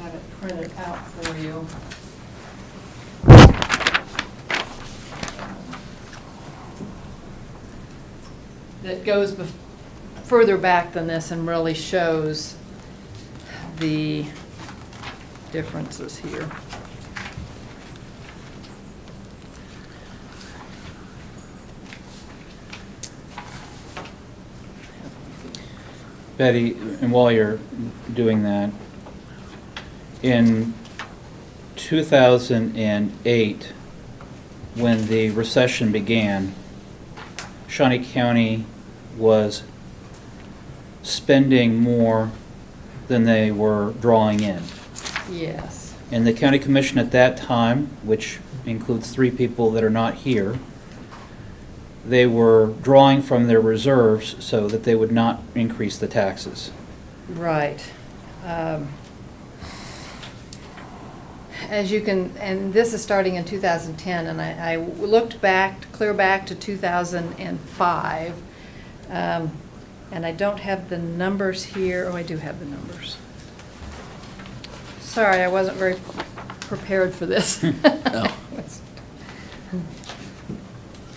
Have it printed out for you. That goes further back than this and really shows the differences here. Betty, and while you're doing that, in 2008, when the recession began, Shawnee County was spending more than they were drawing in. Yes. And the county commission at that time, which includes 3 people that are not here, they were drawing from their reserves so that they would not increase the taxes. Right. As you can, and this is starting in 2010, and I looked back, clear back to 2005, and I don't have the numbers here. Oh, I do have the numbers. Sorry, I wasn't very prepared for this. Oh.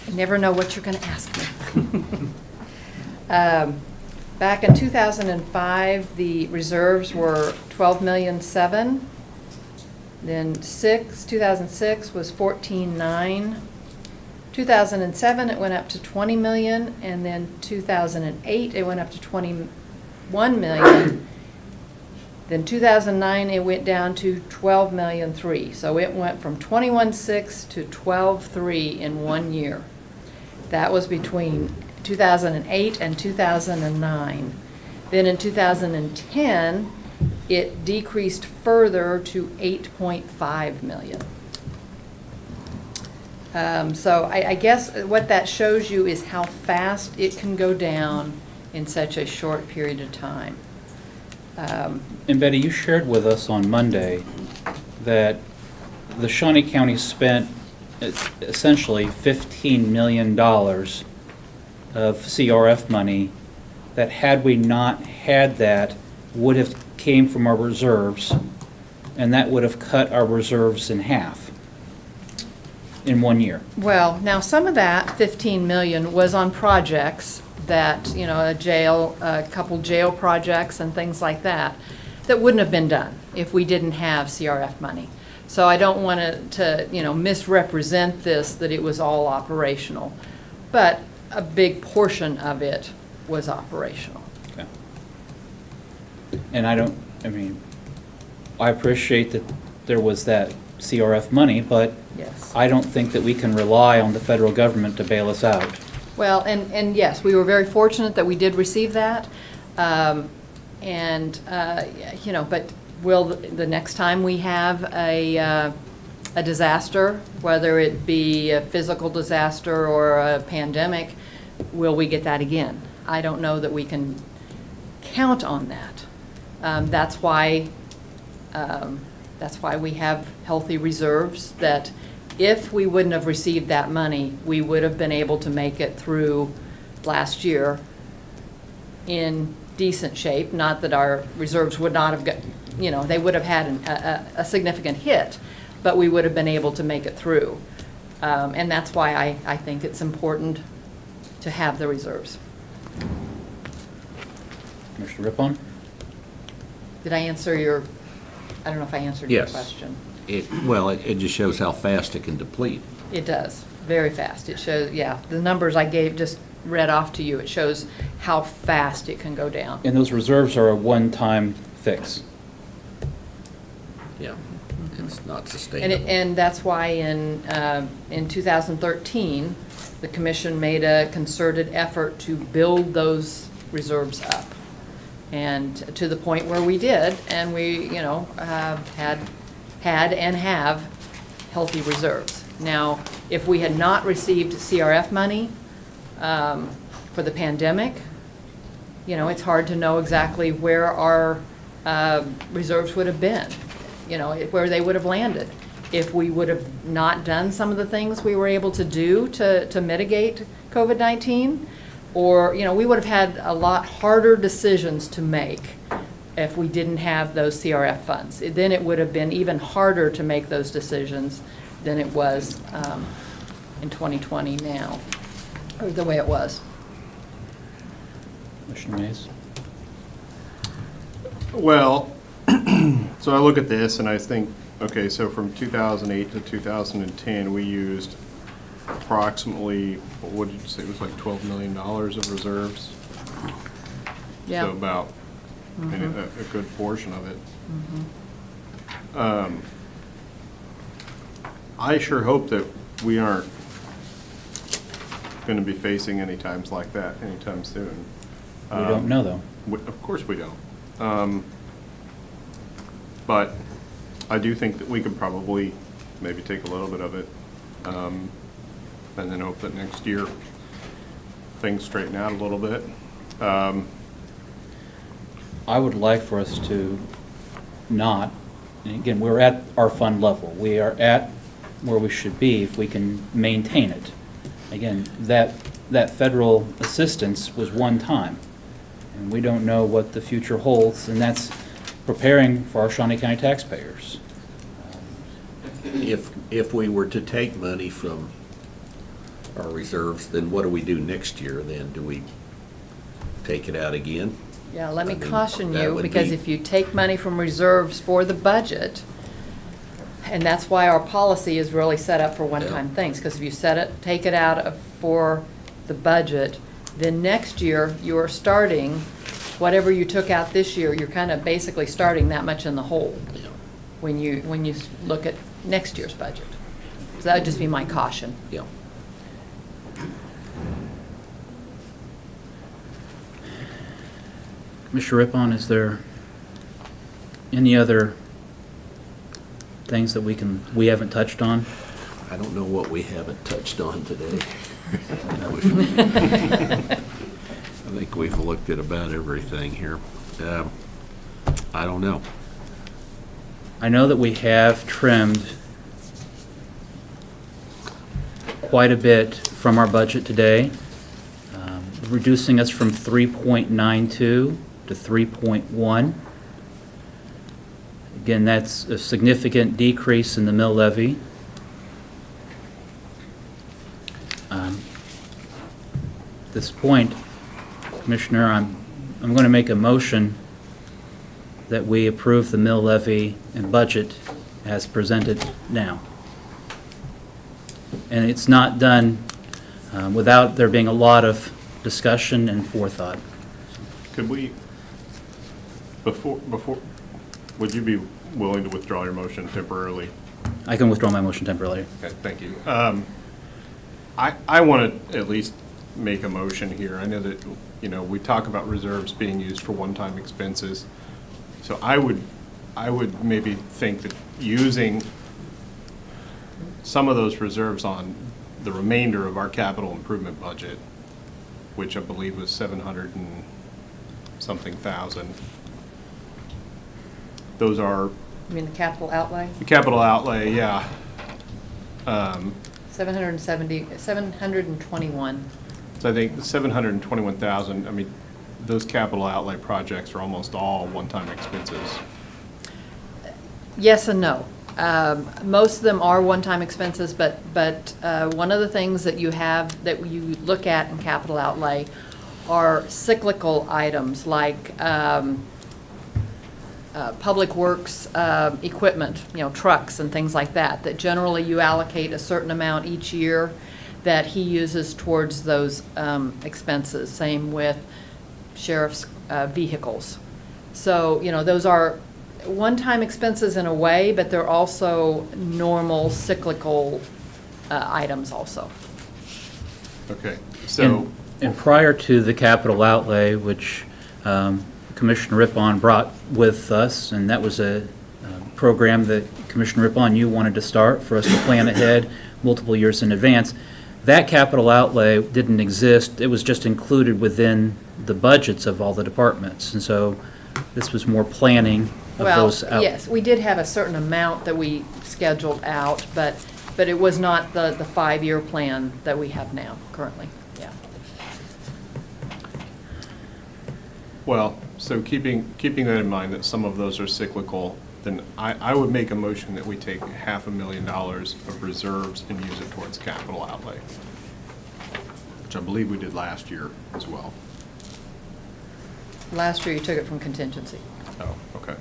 I never know what you're going to ask me. Back in 2005, the reserves were $12,700,000. Then 2006 was $14,900,000. 2007 it went up to $20 million, and then 2008 it went up to $21 million. Then 2009, it went down to 12,300,000. So it went from 21,600,000 to 12,300,000 in 1 year. That was between 2008 and 2009. Then in 2010, it decreased further to 8.5 million. So I guess what that shows you is how fast it can go down in such a short period of time. And Betty, you shared with us on Monday that the Shawnee County spent essentially $15 million of CRF money that, had we not had that, would have came from our reserves, and that would have cut our reserves in half in 1 year. Well, now some of that 15 million was on projects that, you know, a couple jail projects and things like that, that wouldn't have been done if we didn't have CRF money. So I don't want to, you know, misrepresent this, that it was all operational, but a big portion of it was operational. Okay. And I mean, I appreciate that there was that CRF money, but yes, I don't think that we can rely on the federal government to bail us out. Well, and yes, we were very fortunate that we did receive that. You know, but will the next time we have a disaster, whether it be a physical disaster or a pandemic, will we get that again? I don't know that we can count on that. That's why we have healthy reserves, that if we wouldn't have received that money, we would have been able to make it through last year in decent shape. Not that our reserves would not have got, you know, they would have had a significant hit, but we would have been able to make it through. And that's why I think it's important to have the reserves. Commissioner Rippon? Did I answer your, I don't know if I answered your Yes. question. It just shows how fast it can deplete. It does, very fast. It shows, yeah, the numbers I gave, just read off to you, it shows how fast it can go down. And those reserves are a one-time fix. Yeah, it's not sustainable. And that's why in 2013, the commission made a concerted effort to build those reserves up. And to the point where we did, and we, you know, had and have healthy reserves. Now, if we had not received CRF money for the pandemic, you know, it's hard to know exactly where our reserves would have been, you know, where they would have landed. If we would have not done some of the things we were able to do to mitigate COVID-19, or, you know, we would have had a lot harder decisions to make if we didn't have those CRF funds. Then it would have been even harder to make those decisions than it was in 2020 now, or the way it was. Commissioner Mays? Well, so I look at this and I think, okay, so from 2008 to 2010, we used approximately, what did you say, it was like $12 million of reserves? Yeah. So about a good portion of it. I sure hope that we aren't going to be facing any times like that anytime soon. We don't know, though. Of course we don't. But I do think that we could probably maybe take a little bit of it, and then hope that next year things straighten out a little bit. I would like for us to not, and again, we're at our fund level. We are at where we should be if we can maintain it. Again, that federal assistance was one time, and we don't know what the future holds, and that's preparing for our Shawnee County taxpayers. If we were to take money from our reserves, then what do we do next year then? Do we take it out again? Yeah, let me I mean, caution that you, would because be- if you take money from reserves for the budget, and that's why our policy is really set up for one-time things, because if you take it out for the budget, then next year you are starting whatever you took out this year, you're kind of basically starting that much in the hole when you look at next year's budget. So that would just be my caution. Yeah. Commissioner Rippon, is there any other things that we haven't touched on? I don't know what we haven't touched on today. I think we've looked at about everything here. I don't know. I know that we have trimmed quite a bit from our budget today, reducing us from 3.92 to 3.1. Again, that's a significant decrease in the mill levy. At this point, Commissioner, I'm going to make a motion that we approve the mill levy and budget as presented now. And it's not done without there being a lot of discussion and forethought. Could we, before, would you be willing to withdraw your motion temporarily? I can withdraw my motion temporarily. Okay, thank you. I want to at least make a motion here. I know that, we talk about reserves being used for one-time expenses. So I would maybe think that using some of those reserves on the remainder of our capital improvement budget, which I believe was 700 and something thousand. Those are You mean the capital outlay? the capital outlay, yeah. 721. So I think 721,000, I mean, those capital outlay projects are almost all one-time expenses. Yes and no. Most of them are one-time expenses, but one of the things that you have, that you look at in capital outlay are cyclical items like public works equipment, trucks and things like that, that generally you allocate a certain amount each year that he uses towards those expenses. Same with sheriff's vehicles. So, those are one-time expenses in a way, but they're also normal cyclical items also. Okay, so. And prior to the capital outlay, which Commissioner Rippon brought with us, and that was a program that Commissioner Rippon, you wanted to start for us to plan ahead multiple years in advance. That capital outlay didn't exist. It was just included within the budgets of all the departments. And so this was more planning of those out. Yes, we did have a certain amount that we scheduled out, but it was not the 5-year plan that we have now currently. Yeah. Well, so keeping that in mind, that some of those are cyclical, then I would make a motion that we take $500,000 of reserves and use it towards capital outlay, which I believe we did last year as well. Last year you took it from contingency. Oh, okay.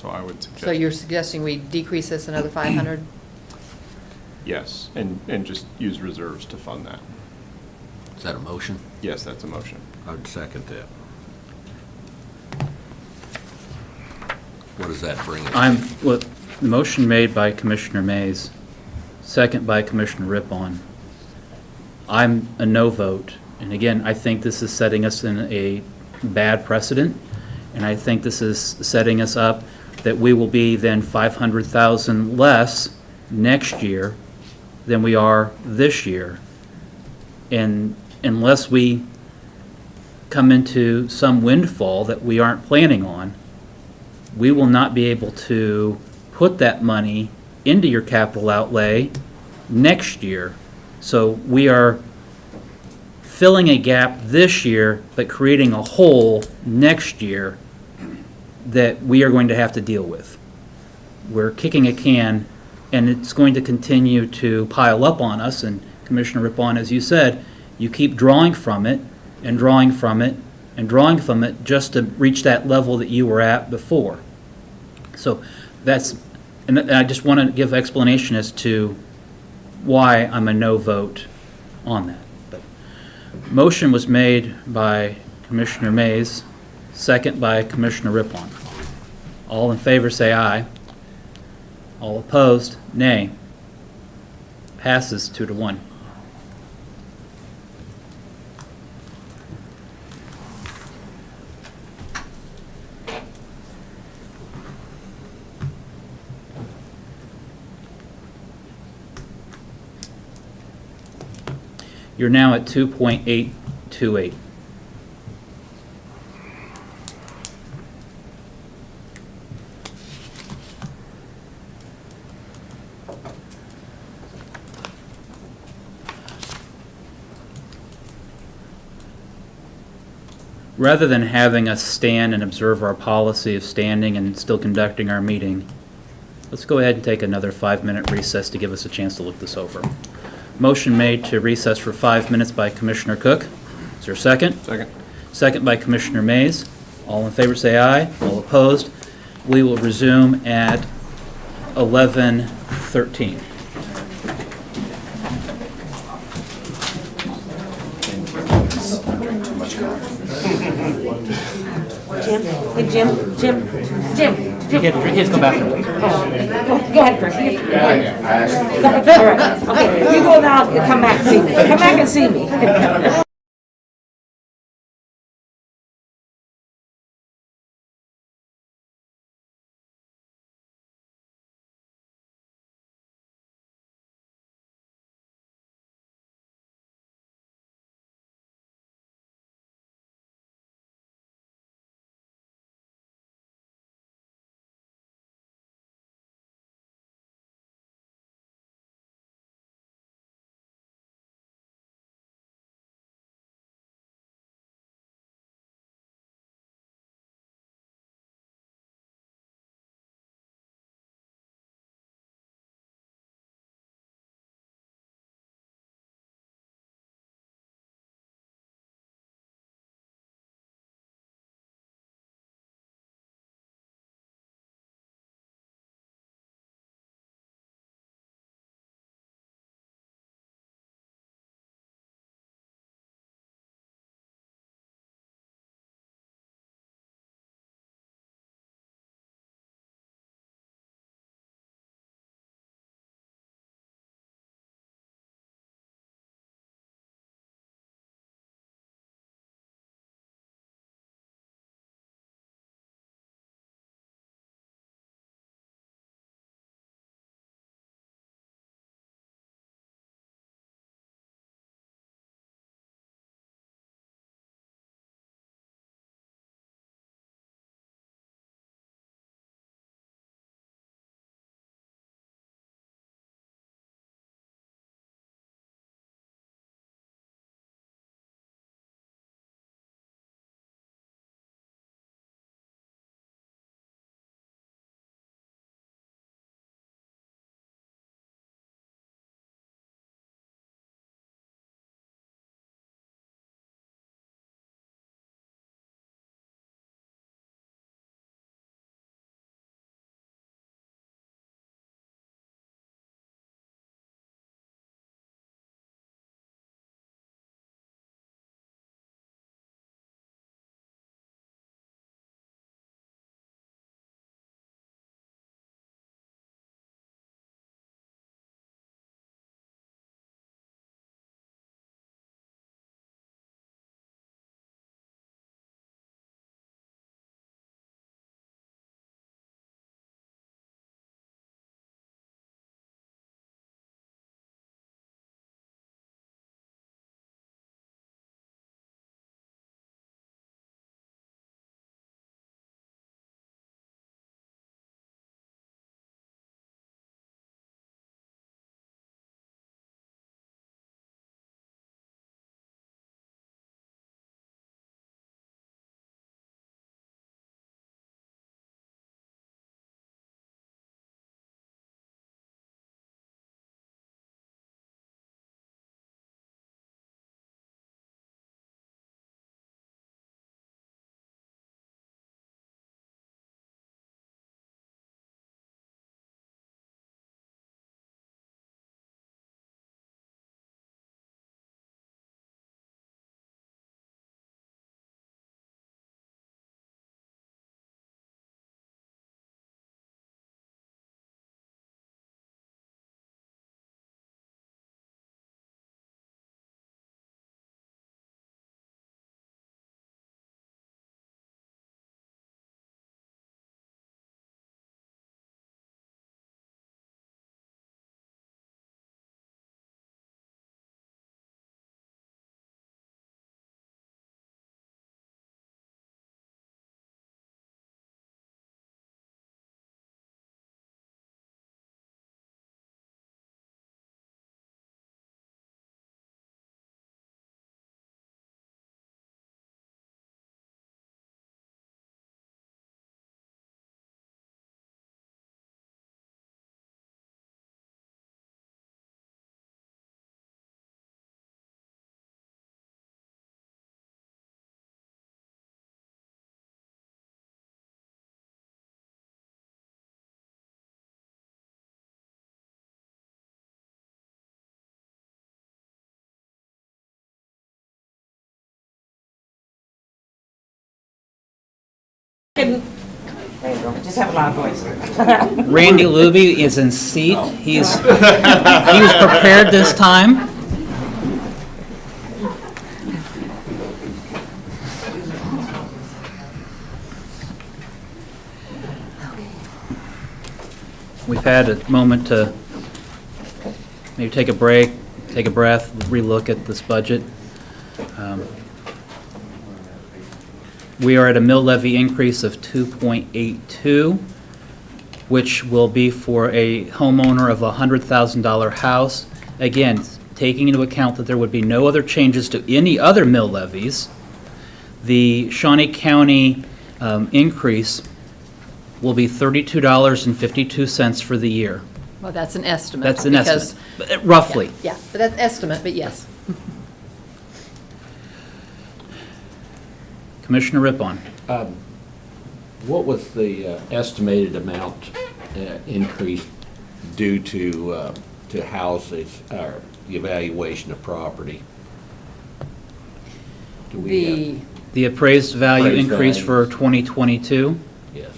So I would suggest. So you're suggesting we decrease this another 500? Yes, and just use reserves to fund that. Is that a motion? Yes, that's a motion. I would second that. What does that bring us? The motion made by Commissioner Mays, second by Commissioner Rippon. I'm a no vote. And again, I think this is setting us in a bad precedent. And I think this is setting us up that we will be then 500,000 less next year than we are this year. And unless we come into some windfall that we aren't planning on, we will not be able to put that money into your capital outlay next year. So we are filling a gap this year, but creating a hole next year that we are going to have to deal with. We're kicking a can, and it's going to continue to pile up on us. And Commissioner Rippon, as you said, you keep drawing from it and drawing from it and drawing from it just to reach that level that you were at before. So and I just want to give explanation as to why I'm a no vote on that. But motion was made by Commissioner Mays, second by Commissioner Rippon. All in favor say aye. All opposed, nay. Passes 2-1. You're now at 2.828. Rather than having us stand and observe our policy of standing and still conducting our meeting, let's go ahead and take another 5-minute recess to give us a chance to look this over. Motion made to recess for 5 minutes by Commissioner Cook. Is there a second? Second. Second by Commissioner Mays. All in favor say aye. All opposed. We will resume at 11:13. Jim, hey, Jim. He has to go back. Go ahead first. All right, okay, you go now, you come back and see me. Come back and see me. Just have a loud voice. Randy Luby is in seat. He was prepared this time. We've had a moment to maybe take a break, take a breath, relook at this budget. We are at a mill levy increase of 2.82, which will be for a homeowner of a $100,000 house. Again, taking into account that there would be no other changes to any other mill levies, the Shawnee County increase will be $32.52 for the year. Well, that's an estimate. That's an because- estimate, roughly. Yeah, but that's estimate, but yes. Commissioner Rippon. What was the estimated amount increase due to houses, or the evaluation of property? Do we have- The appraised value Appraised increase value. for 2022? Yes.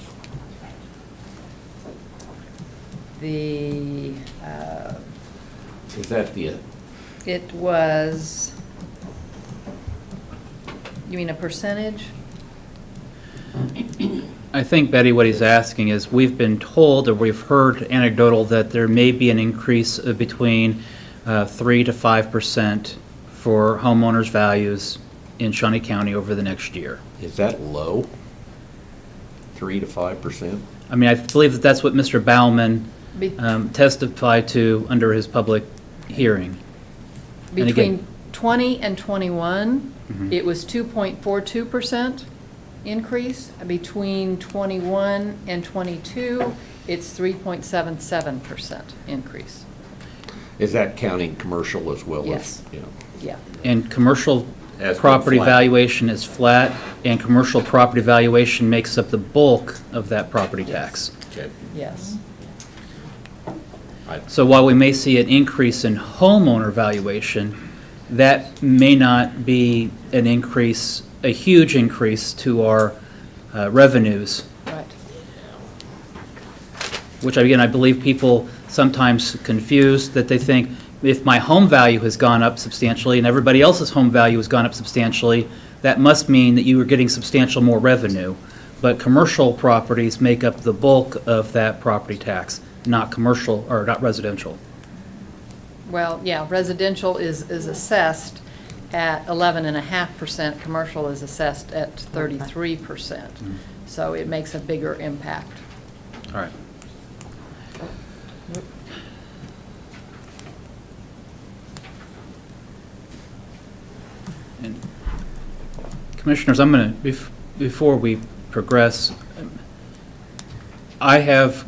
The, Is that the, it was, you mean a percentage? I think, Betty, what he's asking is, we've been told, or we've heard anecdotal, that there may be an increase of between 3 to 5% for homeowners' values in Shawnee County over the next year. is that low? 3 to 5%? I mean, I believe that that's what Mr. Baumann Be- testified to under his public hearing. And again- Between 20 and 21, Mhm. it was 2.42% increase. Between 21 and 22, it's 3.77% increase. Is that counting commercial as well as? Yes. You know, Yeah. And commercial Has been property flat. valuation is flat, and commercial property valuation makes up the bulk of that property tax. Okay. Yes. So while we may see an increase in homeowner valuation, that may not be an increase, a huge increase to our revenues, Right. which again, I believe people sometimes confuse, that they think if my home value has gone up substantially and everybody else's home value has gone up substantially, that must mean that you are getting substantial more revenue. But commercial properties make up the bulk of that property tax, not commercial, or not residential. Well, yeah, residential is assessed at 11.5%, commercial is assessed at 33%. So it makes a bigger impact. All right. And Commissioners, I'm going to, before we progress, I have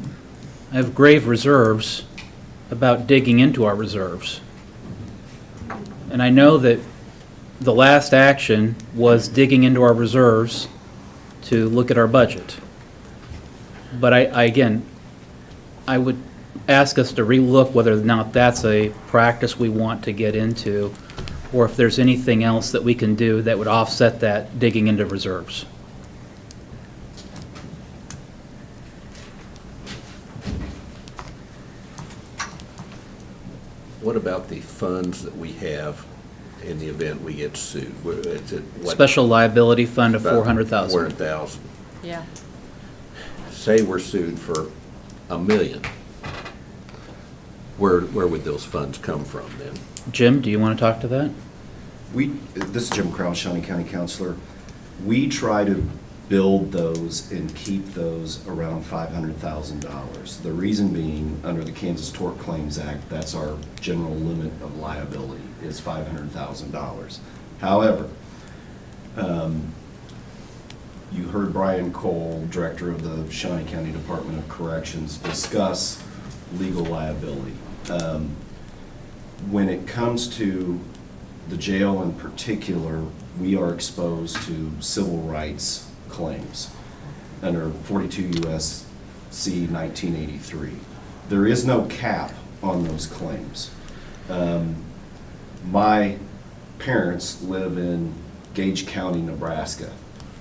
grave reserves about digging into our reserves. And I know that the last action was digging into our reserves to look at our budget. But again, I would ask us to relook whether or not that's a practice we want to get into, or if there's anything else that we can do that would offset that digging into reserves. What about the funds that we have in the event we get sued? Is it what- Special liability fund of about $400,000. 400,000. Yeah. Say we're sued for $1 million. Where would those funds come from then? Jim, do you want to talk to that? This is Jim Krause, Shawnee County Counselor. We try to build those and keep those around $500,000. The reason being, under the Kansas Tort Claims Act, that's our general limit of liability, is $500,000. However, you heard Brian Cole, Director of the Shawnee County Department of Corrections, discuss legal liability. When it comes to the jail in particular, we are exposed to civil rights claims under 42 U.S.C. 1983. There is no cap on those claims. My parents live in Gage County, Nebraska.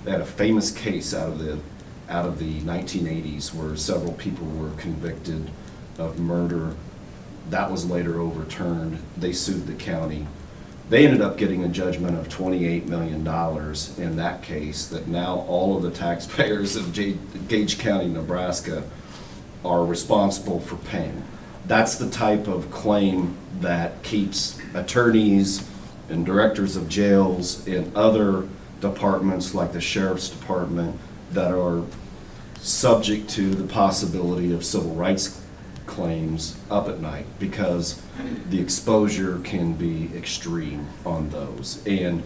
They had a famous case out of the out of the 1980s where several people were convicted of murder. That was later overturned. They sued the county. They ended up getting a judgment of $28 million in that case, that now all of the taxpayers of Gage County, Nebraska are responsible for paying. That's the type of claim that keeps attorneys and directors of jails and other departments like the sheriff's department that are subject to the possibility of civil rights claims up at night, because the exposure can be extreme on those. And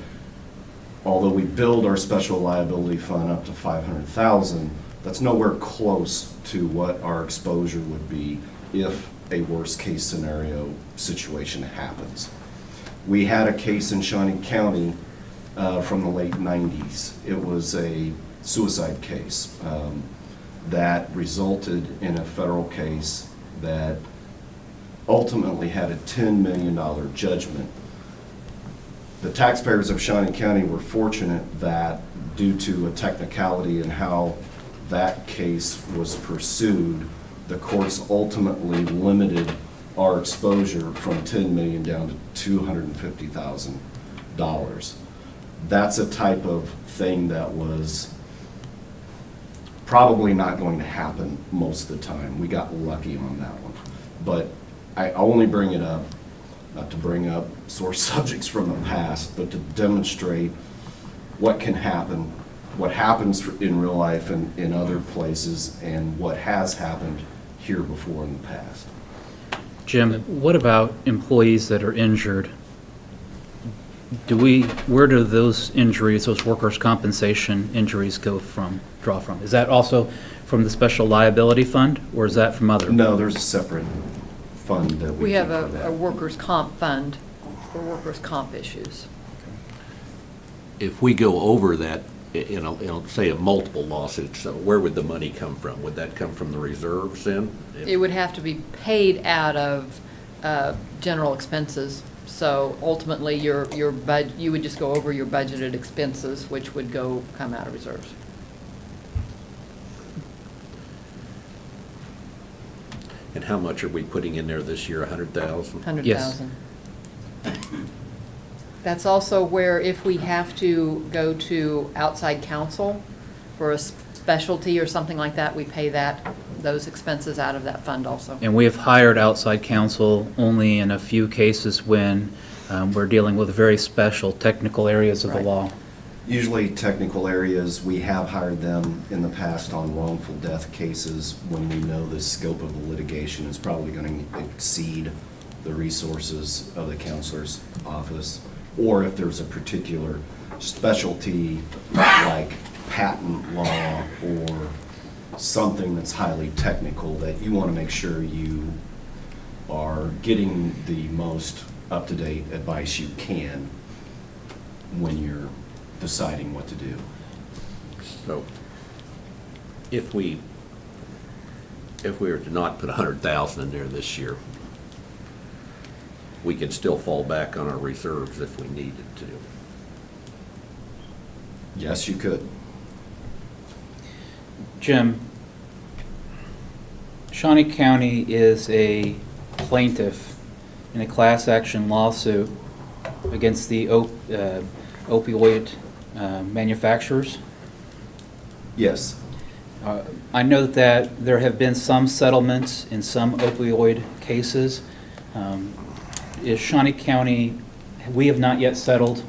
although we build our special liability fund up to $500,000, that's nowhere close to what our exposure would be if a worst case scenario situation happens. We had a case in Shawnee County from the late 90s. It was a suicide case that resulted in a federal case that ultimately had a $10 million judgment. The taxpayers of Shawnee County were fortunate that due to a technicality in how that case was pursued, the courts ultimately limited our exposure from $10 million down to $250,000. That's a type of thing that was probably not going to happen most of the time. We got lucky on that one. But I only bring it up, not to bring up sore subjects from the past, but to demonstrate what can happen, what happens in real life and in other places, and what has happened here before in the past. Jim, what about employees that are injured? Where do those injuries, those workers' compensation injuries draw from? Is that also from the special liability fund, or is that from other? No, there's a separate fund that We have keep for that. a workers' comp fund for workers' comp issues. If we go over that, say a multiple lawsuits, so where would the money come from? Would that come from the reserves then? It would have to be paid out of general expenses. So ultimately, you would just go over your budgeted expenses, which would come out of reserves. And how much are we putting in there this year, 100,000? 100,000. Yes. That's also where if we have to go to outside counsel for a specialty or something like that, we pay those expenses out of that fund also. And we have hired outside counsel only in a few cases when we're dealing with very special technical areas of the Right. law. Usually technical areas, we have hired them in the past on wrongful death cases when we know the scope of the litigation is probably going to exceed the resources of the counselor's office, or if there's a particular specialty like patent law or something that's highly technical that you want to make sure you are getting the most up-to-date advice you can when you're deciding what to do. So if we were to not put 100,000 in there this year, we can still fall back on our reserves if we needed to. Yes, you could. Jim, Shawnee County is a plaintiff in a class action lawsuit against the opioid manufacturers. Yes. I know that there have been some settlements in some opioid cases. Is Shawnee County, we have not yet settled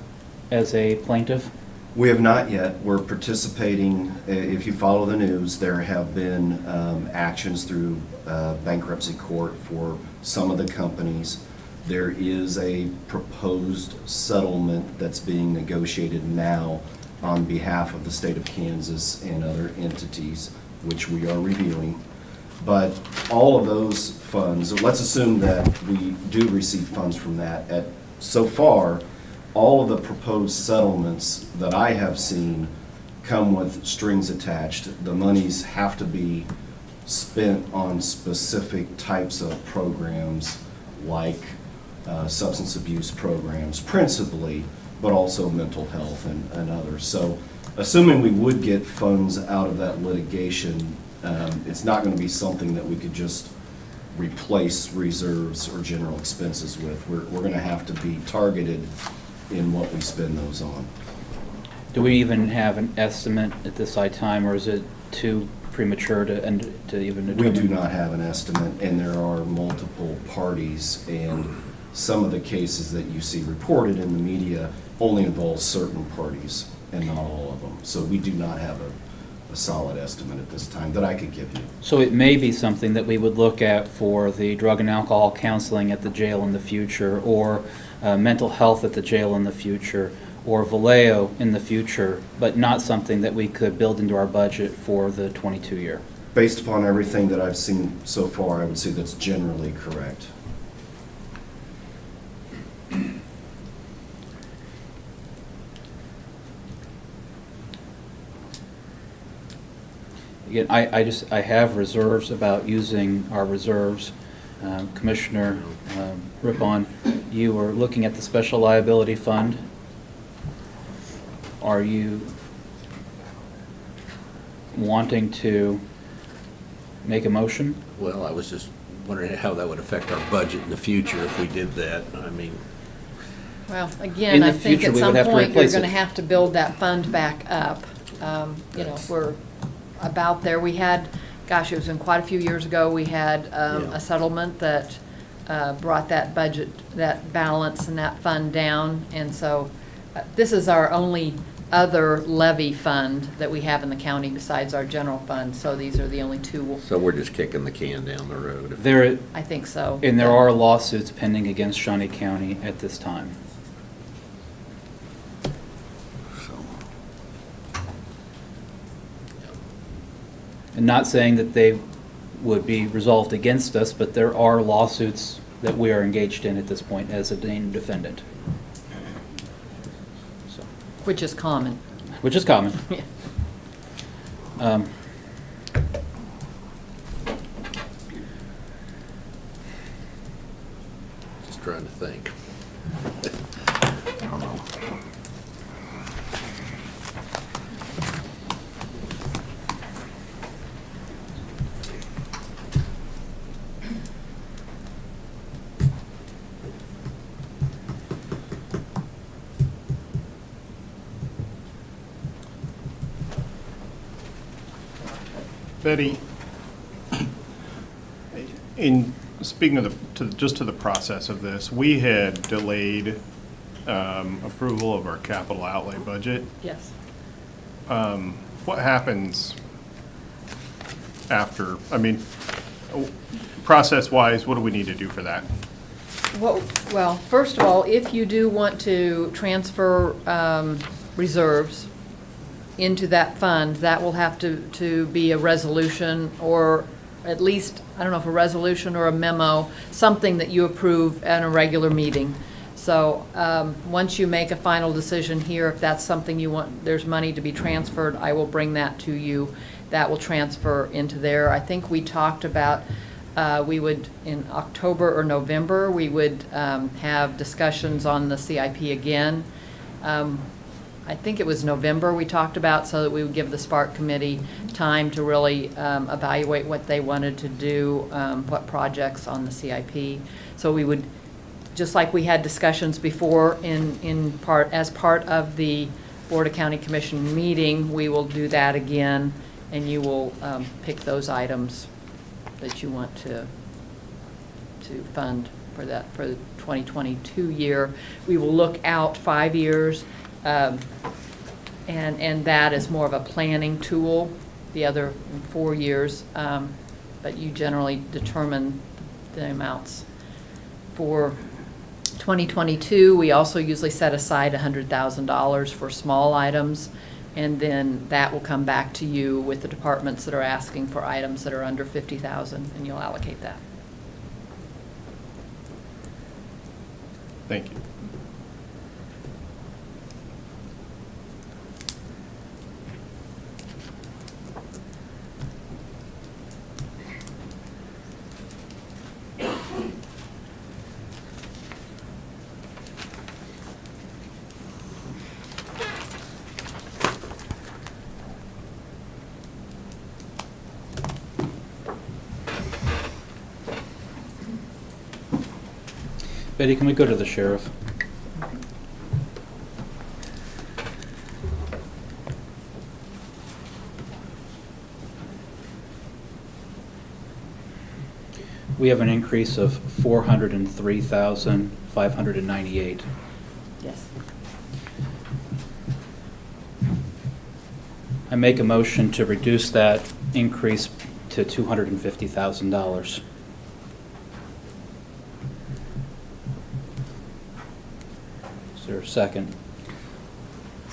as a plaintiff? We have not yet. We're participating. If you follow the news, there have been actions through bankruptcy court for some of the companies. There is a proposed settlement that's being negotiated now on behalf of the state of Kansas and other entities, which we are reviewing. But all of those funds, let's assume that we do receive funds from that. So far, all of the proposed settlements that I have seen come with strings attached. The monies have to be spent on specific types of programs like substance abuse programs principally, but also mental health and others. So assuming we would get funds out of that litigation, it's not going to be something that we could just replace reserves or general expenses with. We're going to have to be targeted in what we spend those on. Do we even have an estimate at this time, or is it too premature to even We determine? do not have an estimate, and there are multiple parties, and some of the cases that you see reported in the media only involve certain parties and not all of them. So we do not have a solid estimate at this time that I could give you. So it may be something that we would look at for the drug and alcohol counseling at the jail in the future, or mental health at the jail in the future, or Vallejo in the future, but not something that we could build into our budget for the 22 year. Based upon everything that I've seen so far, I would say that's generally correct. Again, I have reserves about using our reserves. Commissioner Rippon, you were looking at the special liability fund. Are you wanting to make a motion? Well, I was just wondering how that would affect our budget in the future if we did that. I mean, Well, In again, the I think future, at we some would have to point, you're replace going to it. have to build that fund back up. You know, we're about there. We had, gosh, it was in quite a few years ago, we had a settlement that brought that budget, that balance and that fund down. And so this is our only other levy fund that we have in the county besides our general fund. So these are the only two. so we're just kicking the can down the road. There, I think so. and there are lawsuits pending against Shawnee County at this time. And not saying that they would be resolved against us, but there are lawsuits that we are engaged in at this point as a named defendant. So, Which is common. which is common. Yeah. Just trying to think. I don't know. Betty, in speaking of just to the process of this, we had delayed approval of our capital outlay budget. Yes. What happens after, I mean, process-wise, what do we need to do for that? Well, first of all, if you do want to transfer reserves into that fund, that will have to be a resolution, or at least, I don't know if a resolution or a memo, something that you approve at a regular meeting. So once you make a final decision here, if that's something you want, there's money to be transferred, I will bring that to you. That will transfer into there. I think we talked about we would, in October or November, we would have discussions on the CIP again. I think it was November we talked about, so that we would give the Spark Committee time to really evaluate what they wanted to do, what projects on the CIP. So we would, just like we had discussions before as part of the Board of County Commission meeting, we will do that again, and you will pick those items that you want to fund for that, for the 2022 year. We will look out 5 years, and that is more of a planning tool, the other 4 years, but you generally determine the amounts. For 2022, we also usually set aside $100,000 for small items, and then that will come back to you with the departments that are asking for items that are under $50,000, and you'll allocate that. Thank you. Betty, can we go to the sheriff? We have an increase of 403,598. Yes. I make a motion to reduce that increase to $250,000. Is there a second?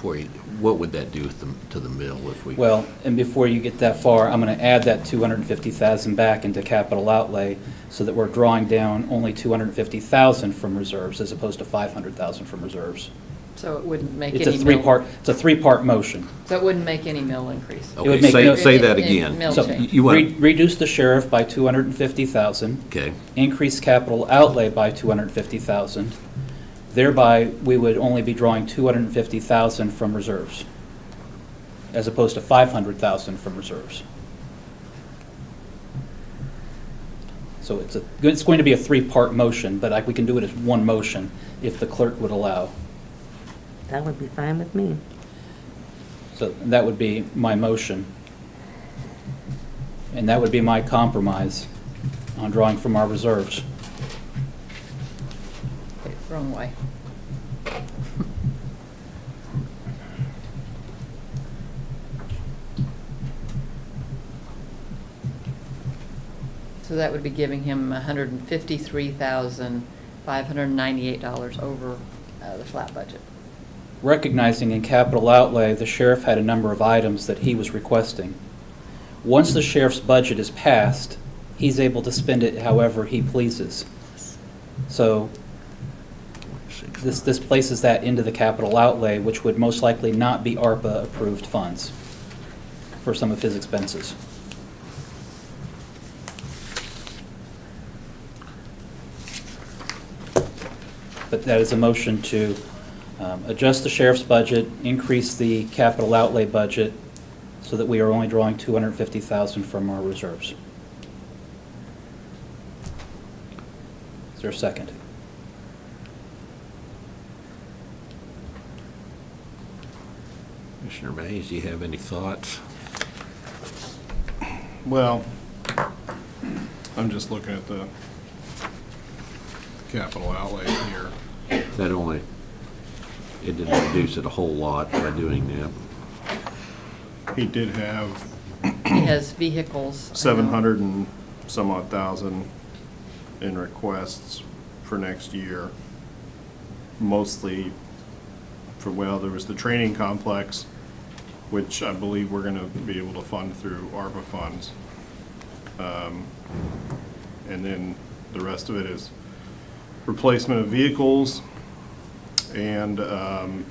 What would that do to the mill if we? Well, and before you get that far, I'm going to add that 250,000 back into capital outlay so that we're drawing down only 250,000 from reserves as opposed to 500,000 from reserves. So it wouldn't make It's any a mill. it's a three-part motion. So it wouldn't make any mill increase. It would Okay, make no- say that again. Mill So change. You want, reduce the sheriff by 250,000. okay, Increase capital outlay by 250,000. Thereby, we would only be drawing 250,000 from reserves, as opposed to 500,000 from reserves. So it's going to be a three-part motion, but we can do it as one motion if the clerk would allow. That would be fine with me. So that would be my motion. And that would be my compromise on drawing from our reserves. Okay, wrong way. So that would be giving him $153,598 over the flat budget. Recognizing in capital outlay, the sheriff had a number of items that he was requesting. Once the sheriff's budget is passed, he's able to spend it however he pleases. So this places that into the capital outlay, which would most likely not be ARPA-approved funds for some of his expenses. But that is a motion to adjust the sheriff's budget, increase the capital outlay budget, so that we are only drawing $250,000 from our reserves. Is there a second? Commissioner Mays, do you have any thoughts? Well, I'm just looking at the capital outlay here. That only, it didn't reduce it a whole lot by doing that. He did have He has vehicles. 700 and some odd thousand in requests for next year. Mostly for, well, there was the training complex, which I believe we're gonna be able to fund through ARPA funds. And then the rest of it is replacement of vehicles and the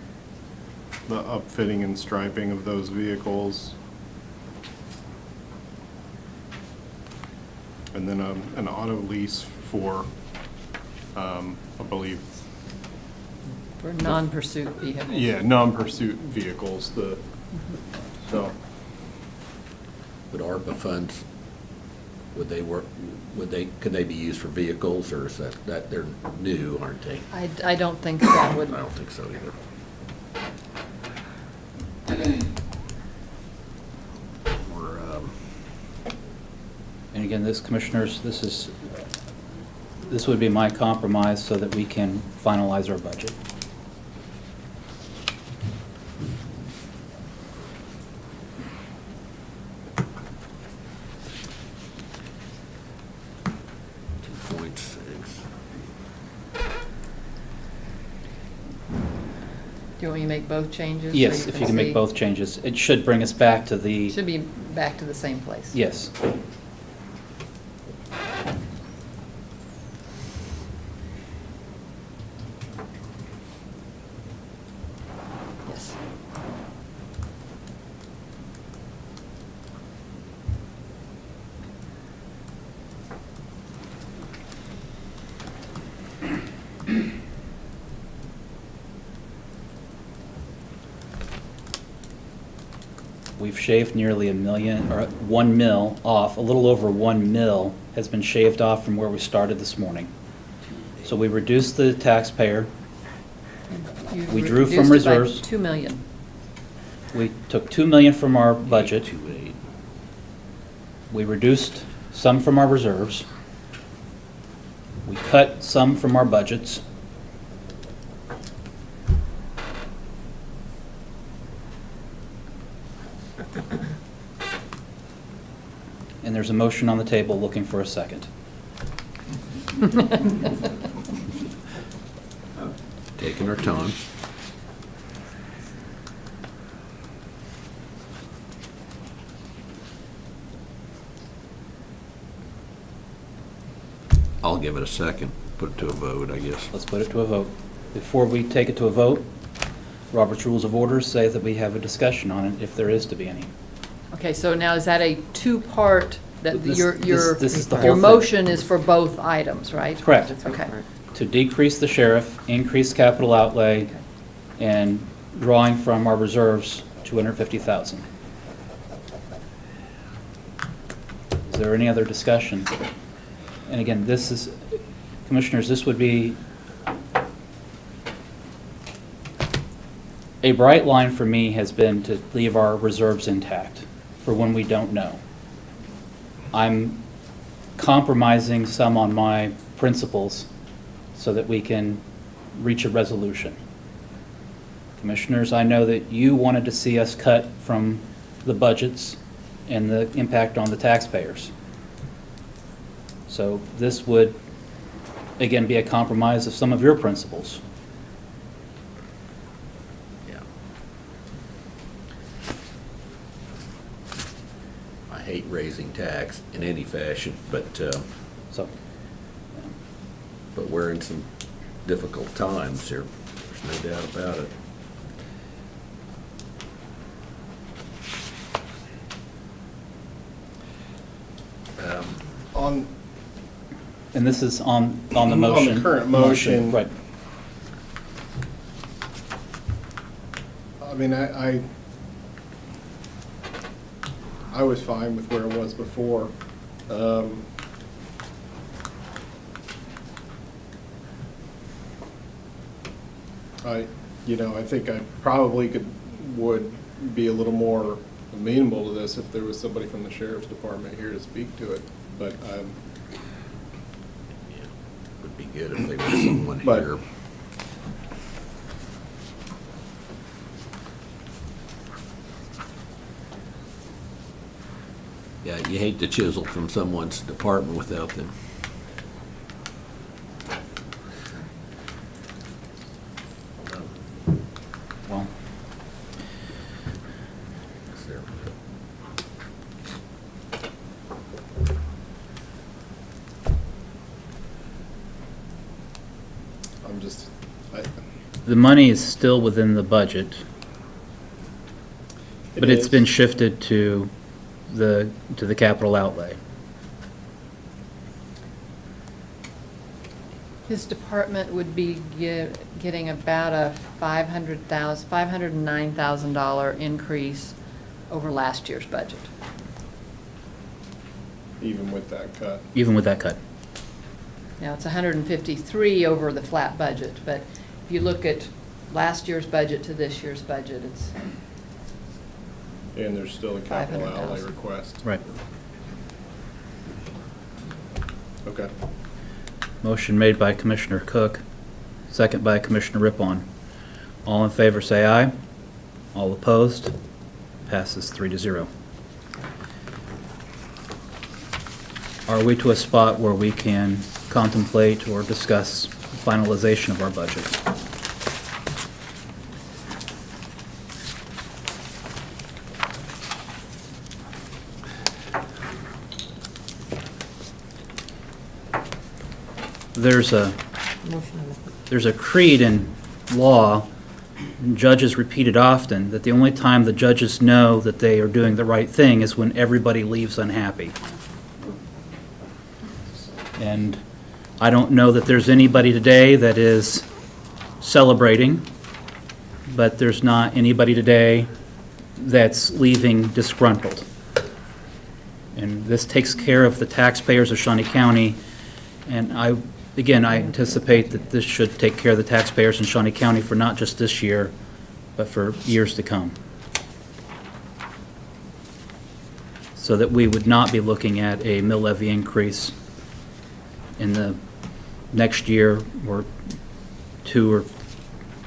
upfitting and striping of those vehicles. And then an auto lease for, I believe. For non-pursuit vehicles. Yeah, non-pursuit vehicles, so. Would ARPA funds, could they be used for vehicles, or is that they're new, aren't they? I don't think that would. I don't think so either. And again, commissioners, this would be my compromise so that we can finalize our budget. Do you want me to make both changes? so Yes, if you can make see? both changes. It should bring us back to the, Should be back to the same place. yes. Yes. We've shaved nearly $1 million, or $1 mil off, a little over $1 mil has been shaved off from where we started this morning. So we reduced the taxpayer. You We drew reduced from it by reserves. 2 million. We took $2 million from our budget. We reduced some from our reserves. We cut some from our budgets. And there's a motion on the table looking for a second. Taking our time. I'll give it a second, put it to a vote, I guess. Let's put it to a vote. Before we take it to a vote, Robert's Rules of Order say that we have a discussion on it, if there is to be any. Okay, so now is that a two-part, that This- your, this is the your whole thing. motion is for both items, right? Correct. Okay. To decrease the sheriff, increase capital outlay, and drawing from our reserves, $250,000. Is there any other discussion? And again, this is, Commissioners, this would be a bright line for me has been to leave our reserves intact for when we don't know. I'm compromising some on my principles so that we can reach a resolution. Commissioners, I know that you wanted to see us cut from the budgets and the impact on the taxpayers. So this would, again, be a compromise of some of your principles. Yeah. I hate raising tax in any fashion, but but we're in some difficult times here. There's no doubt about it. On, And this is on the motion. On the current motion. Right. I mean, I was fine with where it was before. I think I probably would be a little more amenable to this if there was somebody from the sheriff's department here to speak to it, but, Would be good if there was someone But- here. Yeah, you hate to chisel from someone's department without them. Well, There. I'm just, the money is still within the budget, but it's been shifted to the capital outlay. His department would be getting about a $509,000 increase over last year's budget. even with that cut. Even with that cut. Now, it's 153 over the flat budget, but if you look at last year's budget to this year's budget, it's And there's still a capital outlay 500,000. request. Right. Okay. Motion made by Commissioner Cook, second by Commissioner Rippon. All in favor, say aye. All opposed? Passes 3-0. Are we to a spot where we can contemplate or discuss finalization of our budget? There's a creed in law, and judges repeat it often, that the only time the judges know that they are doing the right thing is when everybody leaves unhappy. And I don't know that there's anybody today that is celebrating, but there's not anybody today that's leaving disgruntled. And this takes care of the taxpayers of Shawnee County, and again, I anticipate that this should take care of the taxpayers in Shawnee County for not just this year, but for years to come. So that we would not be looking at a mill levy increase in the next year or 2 or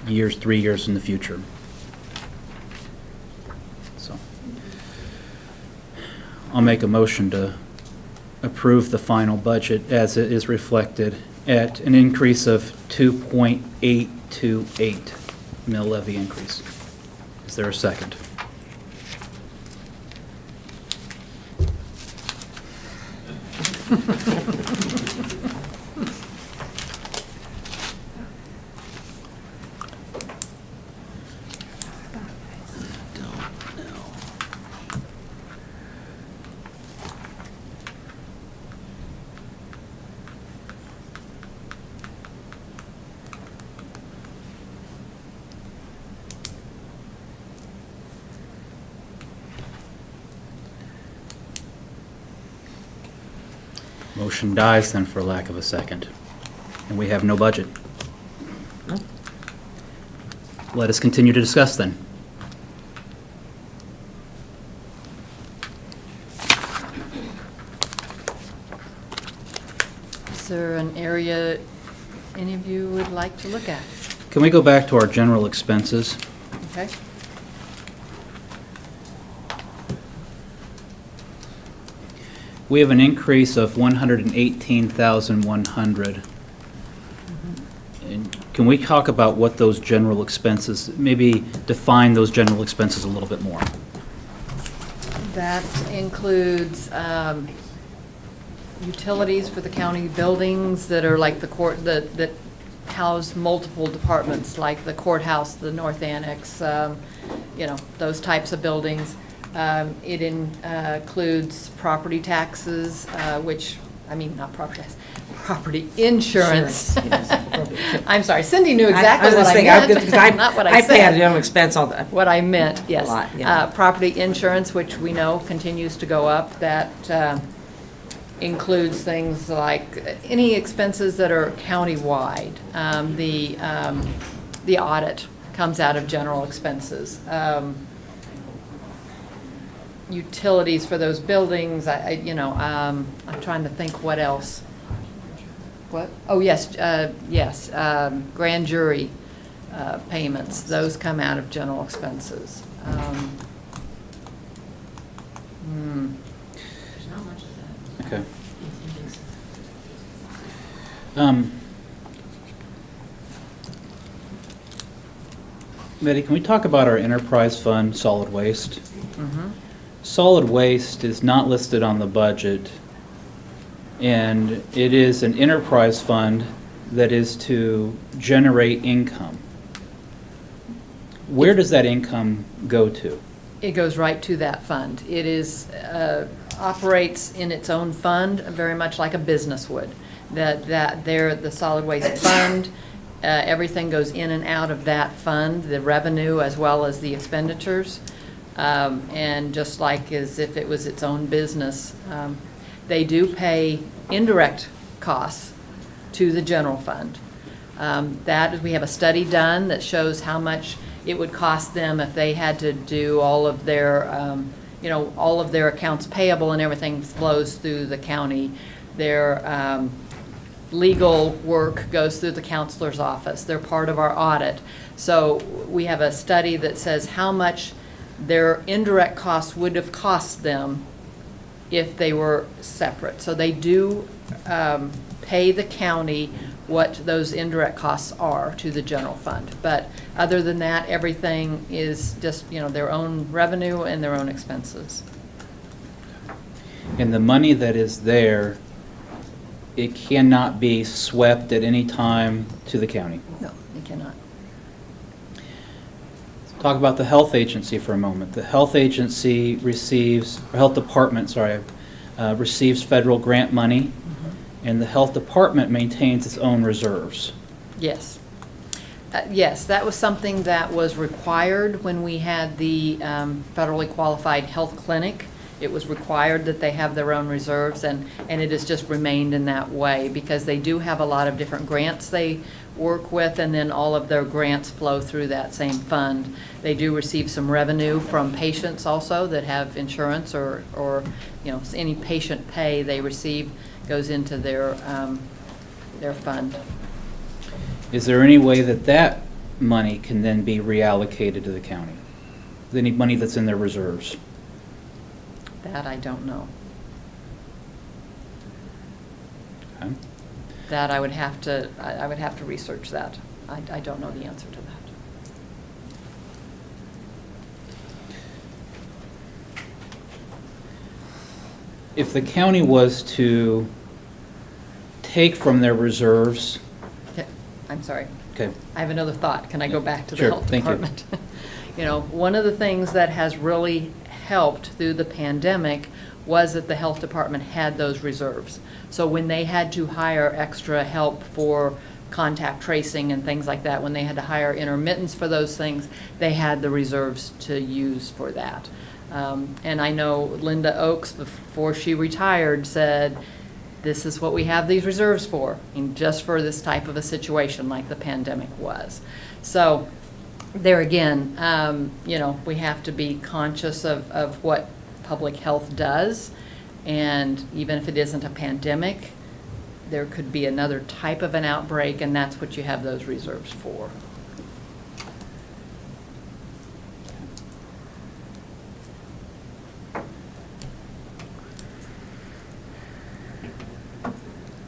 3 years in the future. So I'll make a motion to approve the final budget as it is reflected at an increase of 2.828 mill levy increase. Is there a second? Motion dies then for lack of a second. And we have no budget. Let us continue to discuss then. Is there an area any of you would like to look at? Can we go back to our general expenses? Okay. We have an increase of 118,100. And can we talk about what those general expenses, maybe define those general expenses a little bit more? That includes utilities for the county buildings that are like the court, that house multiple departments, like the courthouse, the North Annex, you know, those types of buildings. It includes property taxes, which, I mean, not property tax, property insurance. I'm sorry, Cindy knew exactly what I meant, not what I said. I pay a general expense all the. What I meant, yes. A lot, yeah. Property insurance, which we know continues to go up, that includes things like any expenses that are countywide. The audit comes out of general expenses. Utilities for those buildings, I'm trying to think what else. What? Oh, yes, grand jury payments, those come out of general expenses. There's not much of that. Okay. Betty, can we talk about our enterprise fund, solid waste? Mm-hmm. Solid waste is not listed on the budget, and it is an enterprise fund that is to generate income. Where does that income go to? It goes right to that fund. It is, operates in its own fund, very much like a business would. The solid waste fund, everything goes in and out of that fund, the revenue as well as the expenditures. And just like as if it was its own business, they do pay indirect costs to the general fund. We have a study done that shows how much it would cost them if they had to do all of their, all of their accounts payable and everything flows through the county. Their legal work goes through the counselor's office. They're part of our audit. So we have a study that says how much their indirect costs would have cost them if they were separate. So they do pay the county what those indirect costs are to the general fund. But other than that, everything is just, their own revenue and their own expenses. And the money that is there, it cannot be swept at any time to the county. No, it cannot. Talk about the health agency for a moment. The health agency receives federal grant money, and the health department maintains its own reserves. Yes. Yes, that was something that was required when we had the federally qualified health clinic It was required that they have their own reserves, and it has just remained in that way because they do have a lot of different grants they work with, and then all of their grants flow through that same fund. They do receive some revenue from patients also that have insurance or any patient pay they receive goes into their fund. Is there any way that that money can then be reallocated to the county? Any money that's in their reserves? That I don't know. Okay. That I would have to research that. I don't know the answer to that. If the county was to take from their reserves, Okay, I'm sorry. okay, I have another thought. Can I go back to the Sure, health thank you. department? One of the things that has really helped through the pandemic was that the health department had those reserves. So when they had to hire extra help for contact tracing and things like that, when they had to hire intermittents for those things, they had the reserves to use for that. And I know Linda Oakes, before she retired, said, this is what we have these reserves for, and just for this type of a situation like the pandemic was. So there again, we have to be conscious of what public health does, and even if it isn't a pandemic, there could be another type of an outbreak, and that's what you have those reserves for.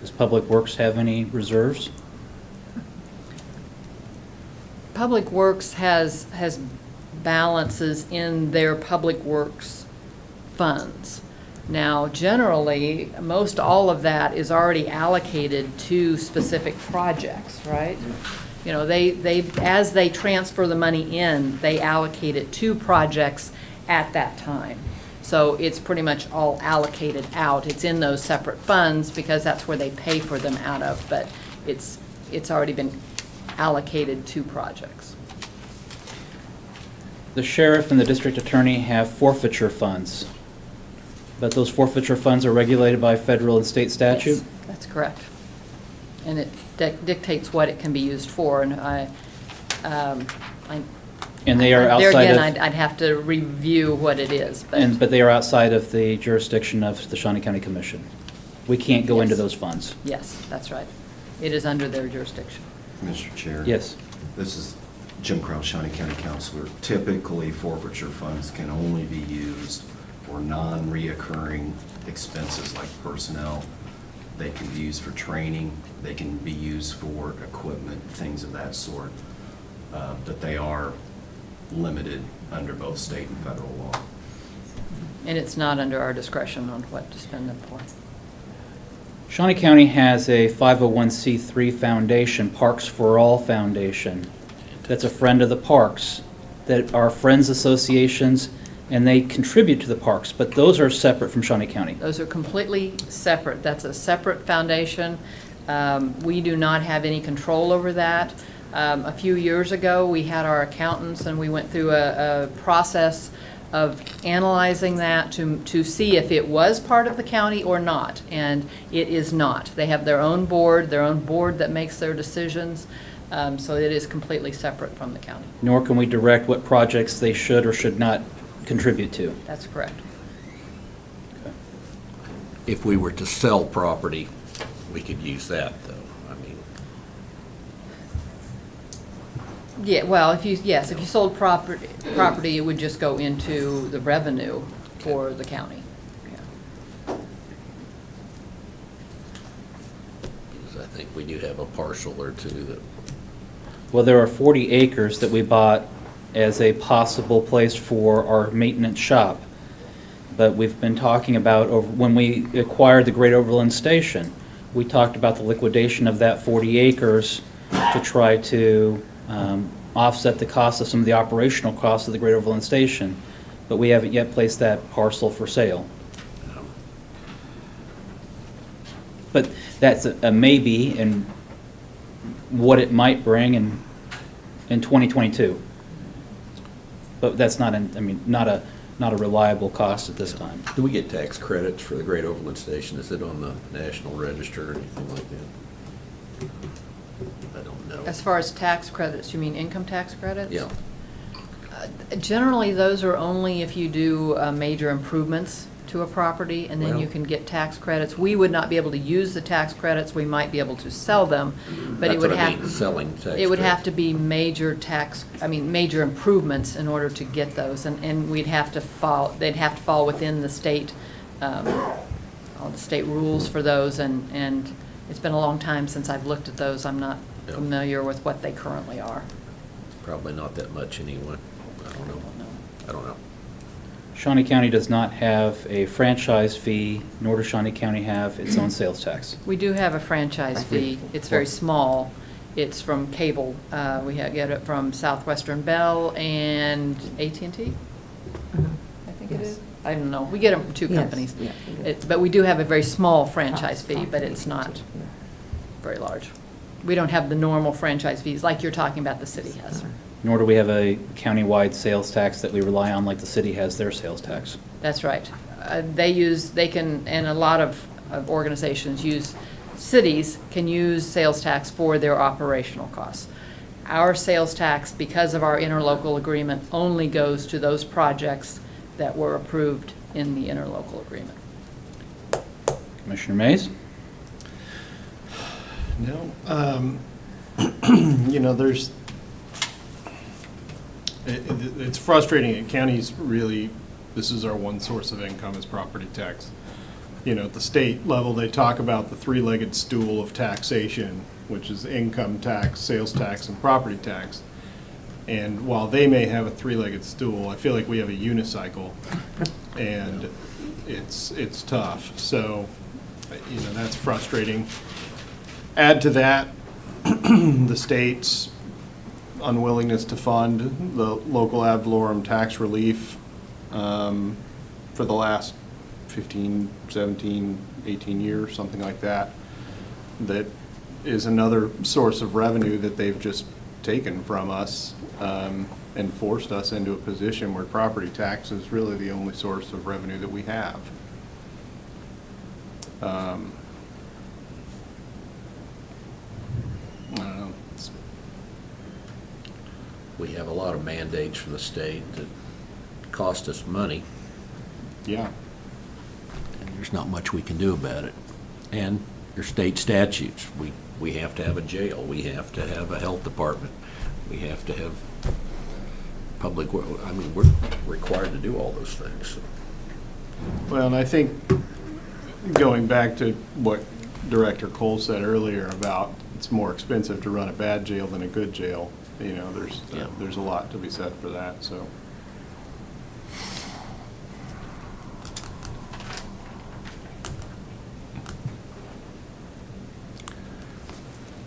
does Public Works have any reserves? Public Works has balances in their Public Works funds. Now, generally, most all of that is already allocated to specific projects, right? As they transfer the money in, they allocate it to projects at that time. So it's pretty much all allocated out. It's in those separate funds because that's where they pay for them out of, but it's already been allocated to projects. The sheriff and the district attorney have forfeiture funds, but those forfeiture funds are regulated by federal and state statute? Yes, that's correct. And it dictates what it can be used for, and And they are there outside again, of... I'd have to review what it is, but. But they are outside of the jurisdiction of the Shawnee County Commission. We can't go into Yes. those funds. Yes, that's right. It is under their jurisdiction. Mr. Chair? Yes. This is Jim Krause, Shawnee County Counselor. Typically, forfeiture funds can only be used for non-reoccurring expenses like personnel. They can be used for training. They can be used for equipment, things of that sort. But they are limited under both state and federal law. And it's not under our discretion on what to spend them for. Shawnee County has a 501c3 foundation, Parks for All Foundation, that's a friend of the parks, that are friends associations, and they contribute to the parks, but those are separate from Shawnee County. Those are completely separate. That's a separate foundation. We do not have any control over that. A few years ago, we had our accountants and we went through a process of analyzing that to see if it was part of the county or not, and it is not. They have their own board that makes their decisions, so it is completely separate from the county. Nor can we direct what projects they should or should not contribute to. That's correct. If we were to sell property, we could use that, though. I mean, Yeah, well, if you sold property, it would just go into the revenue for the county. because I think we do have a parcel or two that, Well, there are 40 acres that we bought as a possible place for our maintenance shop. But we've been talking about, when we acquired the Great Overland Station, we talked about the liquidation of that 40 acres to try to offset the cost of some of the operational costs of the Great Overland Station. But we haven't yet placed that parcel for sale. But that's a maybe and what it might bring in 2022. But that's not, not a not a reliable cost at this time. Do we get tax credits for the Great Overland Station? Is it on the National Register or anything like that? I don't know. As far as tax credits, you mean income tax credits? Yeah. Generally, those are only if you do major improvements to a property, and then Well- you can get tax credits. We would not be able to use the tax credits. We might be able to sell them, but it That's would what I have. mean, selling tax It would have credits. to be major improvements in order to get those, and we'd have to fall, they'd have to fall within the state, all the state rules for those, and it's been a long time since I've looked at those. I'm not Yeah. familiar with what they currently are. Probably not that much anyway. I don't know. Shawnee County does not have a franchise fee, nor does Shawnee County have its own sales tax. We do have a franchise fee. It's very small. It's from cable. Get it from Southwestern Bell and AT&T? I think it is. I don't know. We get them from two Yes, companies. yeah, we do. But we do have a very small franchise fee, but it's not very large. We don't have the normal franchise fees like you're talking about the city has. Nor do we have a countywide sales tax that we rely on like the city has their sales tax. That's right. And a lot of organizations cities can use sales tax for their operational costs. Our sales tax, because of our interlocal agreement, only goes to those projects that were approved in the interlocal agreement. Commissioner Mays? No, it's frustrating. Counties really, this is our one source of income is property tax. At the state level, they talk about the three-legged stool of taxation, which is income tax, sales tax, and property tax. And while they may have a three-legged stool, I feel like we have a unicycle, and it's tough. So, that's frustrating. Add to that the state's unwillingness to fund the local ad valorem tax relief for the last 15, 17, 18 years, something like that. That is another source of revenue that they've just taken from us and forced us into a position where property tax is really the only source of revenue that we have. I don't know. We have a lot of mandates from the state that cost us money. Yeah. And there's not much we can do about it. And your state statutes, we have to have a jail, we have to have a health department, we have to have public, we're required to do all those things. Well, and I think going back to what Director Cole said earlier about it's more expensive to run a bad jail than a good jail, there's a lot to be said for that, so.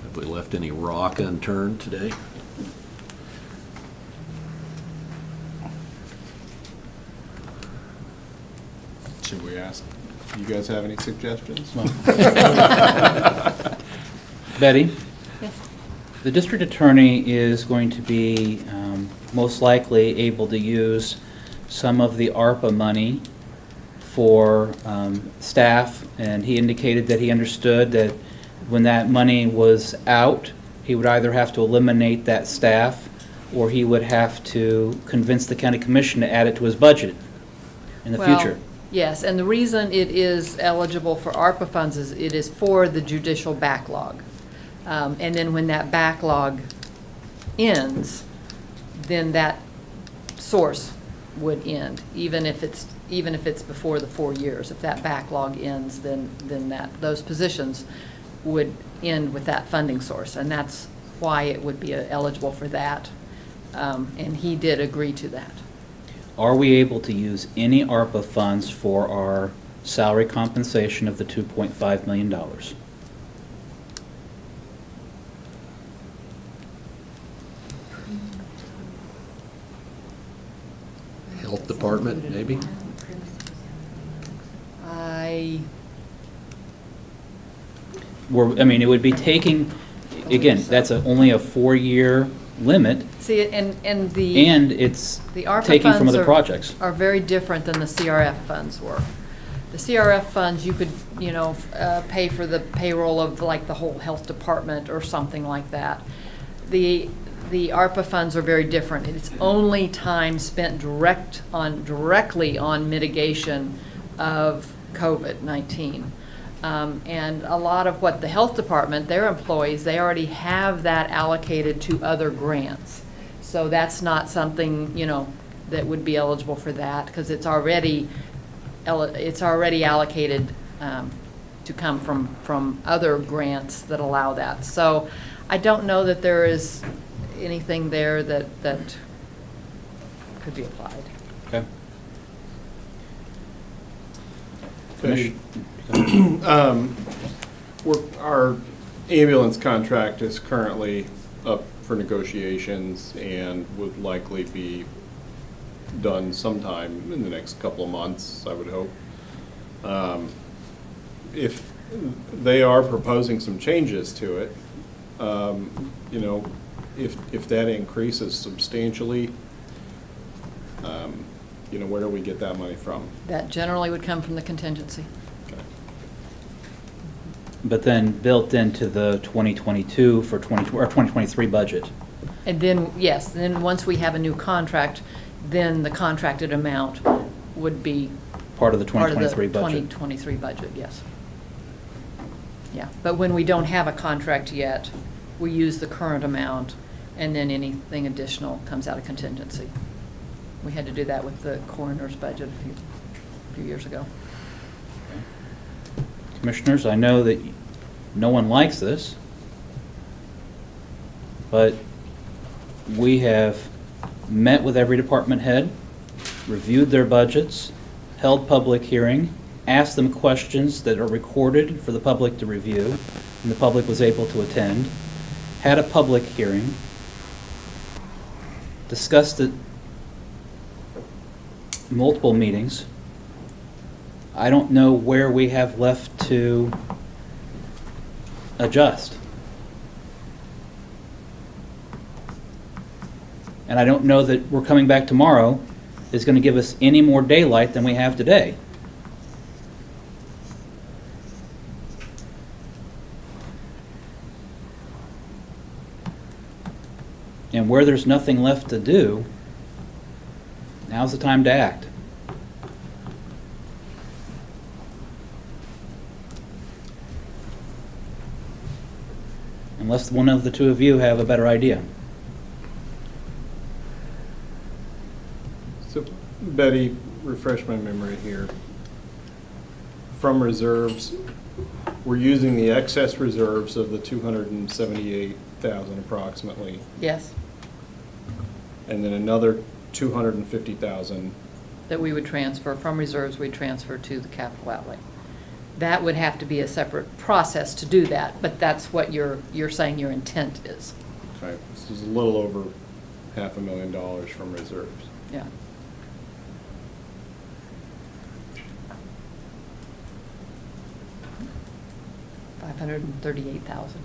Have we left any rock unturned today? Should we ask, you guys have any suggestions? Betty? The district attorney is going to be most likely able to use some of the ARPA money for staff, and he indicated that he understood that when that money was out, he would either have to eliminate that staff or he would have to convince the county commission to add it to his budget in the future. Yes, and the reason it is eligible for ARPA funds is it is for the judicial backlog. And then when that backlog ends, then that source would end, even if it's before the 4 years. If that backlog ends, then those positions would end with that funding source, and that's why it would be eligible for that. And he did agree to that. Are we able to use any ARPA funds for our salary compensation of the $2.5 million? Health department, maybe? It would be taking, again, that's only a 4-year limit, See, and and it's the ARPA taking from funds other are- projects. are very different than the CRF funds were. The CRF funds, you could, pay for the payroll of like the whole health department or something like that. The ARPA funds are very different. It's only time spent directly on mitigation of COVID-19. And a lot of what the health department, their employees, they already have that allocated to other grants. So that's not something, that would be eligible for that, because it's already allocated to come from other grants that allow that. So I don't know that there is anything there that could be applied. Okay. Our ambulance contract is currently up for negotiations and would likely be done sometime in the next couple of months, I would hope. If they are proposing some changes to it, if that increases substantially, where do we get that money from? That generally would come from the contingency. But then built into the 2022 or 2023 budget. And then, yes, then once we have a new contract, then the contracted amount would be Part of the 2023 budget. 2023 budget, yes. Yeah, but when we don't have a contract yet, we use the current amount, and then anything additional comes out of contingency. We had to do that with the coroner's budget a few years ago. Commissioners, I know that no one likes this, but we have met with every department head, reviewed their budgets, held public hearing, asked them questions that are recorded for the public to review, and the public was able to attend, had a public hearing, discussed it multiple meetings. I don't know where we have left to adjust. And I don't know that we're coming back tomorrow is going to give us any more daylight than we have today. And where there's nothing left to do, now's the time to act. Unless one of the two of you have a better idea. So, Betty, refresh my memory here. From reserves, we're using the excess reserves of the 278,000 approximately, Yes, and then another 250,000. that we would transfer, from reserves, we'd transfer to the capital outlay. That would have to be a separate process to do that, but that's what you're saying your intent is. Okay, this is a little over $500,000 from reserves. Yeah. $538,000.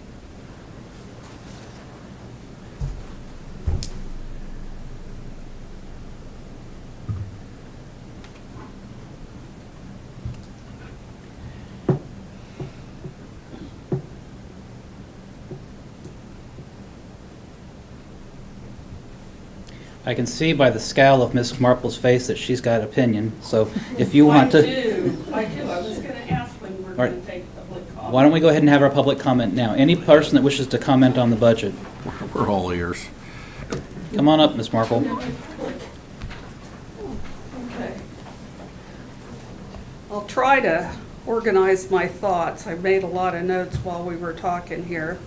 I can see by the scowl of Miss Marple's face that she's got opinion, so if you want to... I do. I was going to ask when we're All going right. to take public comment. Why don't we go ahead and have our public comment now? Any person that wishes to comment on the budget. We're all ears. Come on up, Miss Marple. Okay. I'll try to organize my thoughts. I made a lot of notes while we were talking here.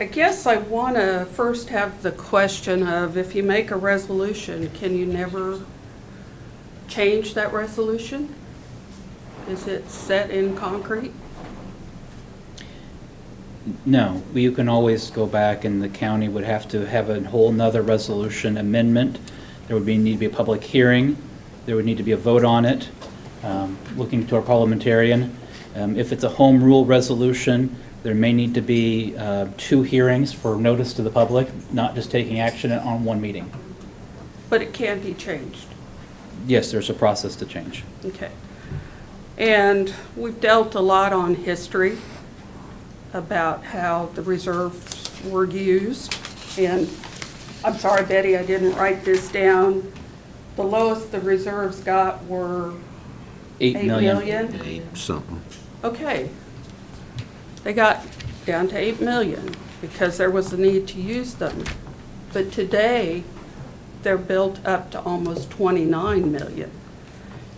I guess I want to first have the question of, if you make a resolution, can you never change that resolution? Is it set in concrete? No, you can always go back and the county would have to have a whole nother resolution amendment. There would need to be a public hearing. There would need to be a vote on it, looking to our parliamentarian. If it's a home rule resolution, There may need to be 2 hearings for notice to the public, not just taking action on one meeting. But it can be changed. Yes, there's a process to change. Okay. And we've dealt a lot on history about how the reserves were used. And I'm sorry, Betty, I didn't write this down. The lowest the reserves got were 8 million. 8 something. Okay. They got down to 8 million because there was a need to use them. But today, they're built up to almost 29 million.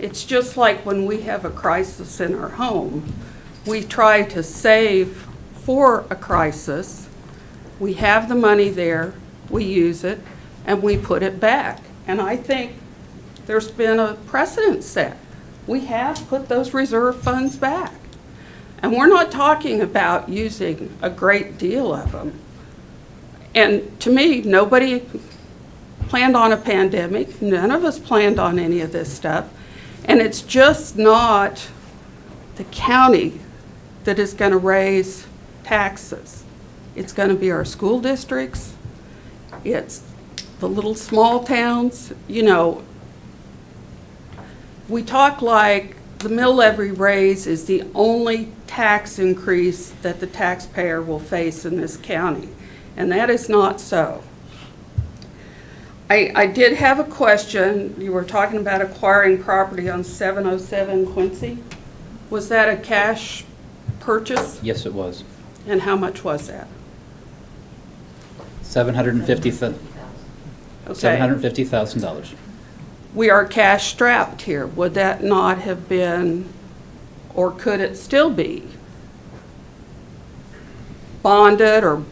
It's just like when we have a crisis in our home, we try to save for a crisis. We have the money there, we use it, and we put it back. And I think there's been a precedent set. We have put those reserve funds back. And we're not talking about using a great deal of them. And to me, nobody planned on a pandemic. None of us planned on any of this stuff. And it's just not the county that is going to raise taxes. It's going to be our school districts. It's the little small towns. You know, we talk like the mill levy raise is the only tax increase that the taxpayer will face in this county. And that is not so. I did have a question. You were talking about acquiring property on 707 Quincy. Was that a cash purchase? Yes, it was. And how much was that? $750,000. We are cash strapped here. Would that not have been, or could it still be, bonded, or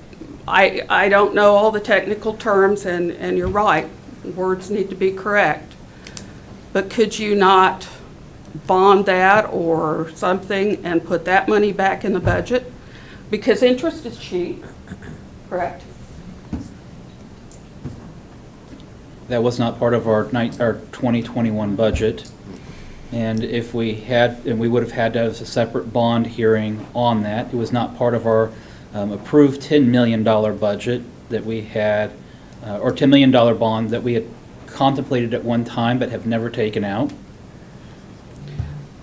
I don't know all the technical terms, and you're right, words need to be correct. But could you not bond that or something and put that money back in the budget? Because interest is cheap, correct? That was not part of our 2021 budget. And if we had, and we would have had to have a separate bond hearing on that. It was not part of our approved $10 million budget that we had, or $10 million bond that we had contemplated at one time but have never taken out.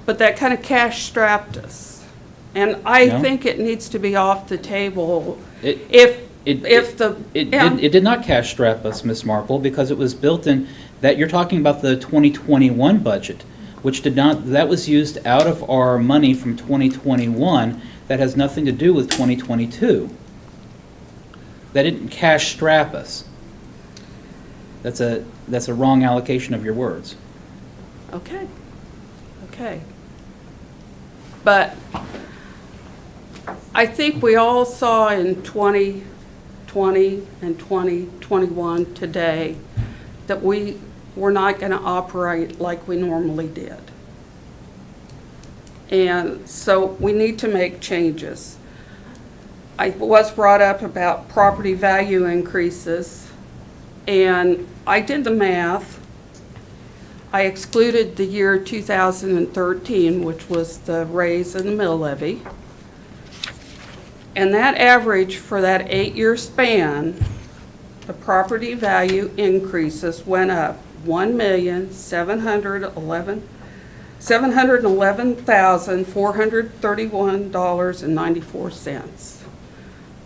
But that kind of cash strapped us. And I think it needs to be off the table. It did not cash strap us, Ms. Marple, because it was built in, that you're talking about the 2021 budget, which did not, that was used out of our money from 2021. That has nothing to do with 2022. That didn't cash strap us. That's a wrong allocation of your words. Okay. Okay. But I think we all saw in 2020 and 2021 today that we were not going to operate like we normally did. And so we need to make changes. I was brought up about property value increases, and I did the math. I excluded the year 2013, which was the raise in the mill levy. And that average for that 8-year span, the property value increases went up $1,711,431.94.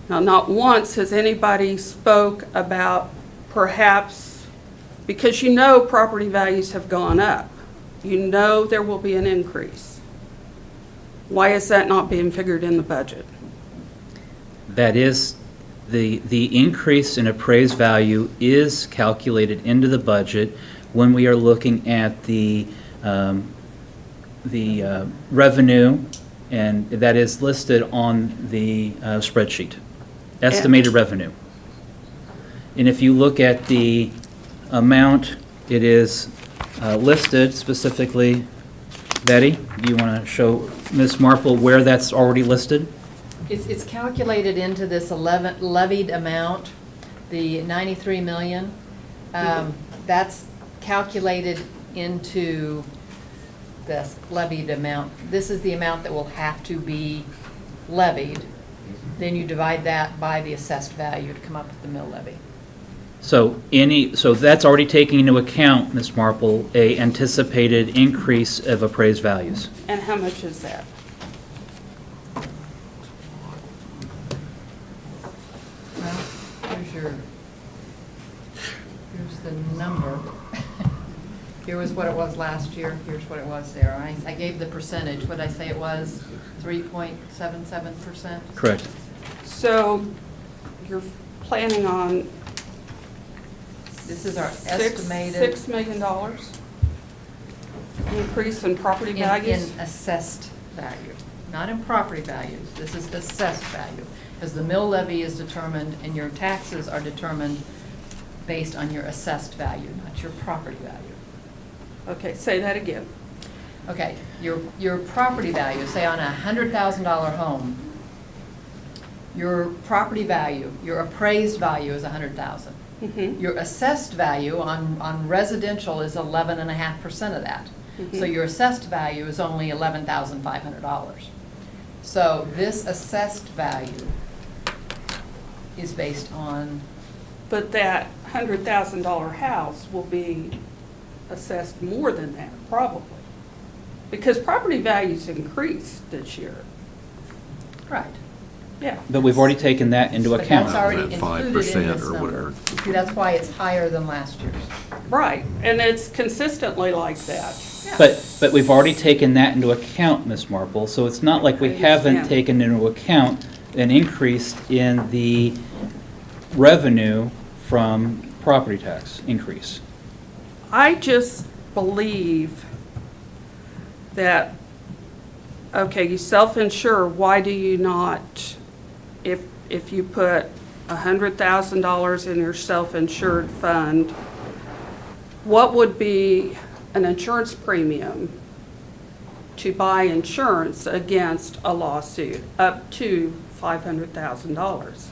Now, not once has anybody spoke about perhaps, because you know property values have gone up, you know there will be an increase. Why is that not being figured in the budget? That is, the increase in appraised value is calculated into the budget when we are looking at the revenue, and that is listed on the spreadsheet, estimated revenue. And if you look at the amount, it is listed specifically. Betty, do you want to show Ms. Marple where that's already listed? It's calculated into this levied amount, the 93 million. That's calculated into this levied amount. This is the amount that will have to be levied Then you divide that by the assessed value to come up with the mill levy. So that's already taking into account, Ms. Marple, a anticipated increase of appraised values. And how much is that? Well, here's the number. Here was what it was last year, here's what it was there. I gave the percentage, what did I say it was? 3.77%? Correct. So you're planning on This is our estimated. $6 million increase in property values? In assessed value, not in property values. This is assessed value. Because the mill levy is determined and your taxes are determined based on your assessed value, not your property value. Okay, say that again. Okay, your property value, say on a $100,000 home, your property value, your appraised value is $100,000. Your assessed value on residential is 11.5% of that. So your assessed value is only $11,500. So this assessed value is based on. But that $100,000 house will be assessed more than that, probably. Because property values increased this year. Right. Yeah. But we've already taken that into But account. that's already included in this 5% or number. whatever. See, that's why it's higher than last year's. Right, and it's consistently like that. But we've already taken that into account, Ms. Marple, so it's not like we haven't understand. taken into account an increase in the revenue from property tax increase. I just believe that, okay, you self-insure, why do you not, if you put $100,000 in your self-insured fund, what would be an insurance premium to buy insurance against a lawsuit up to $500,000?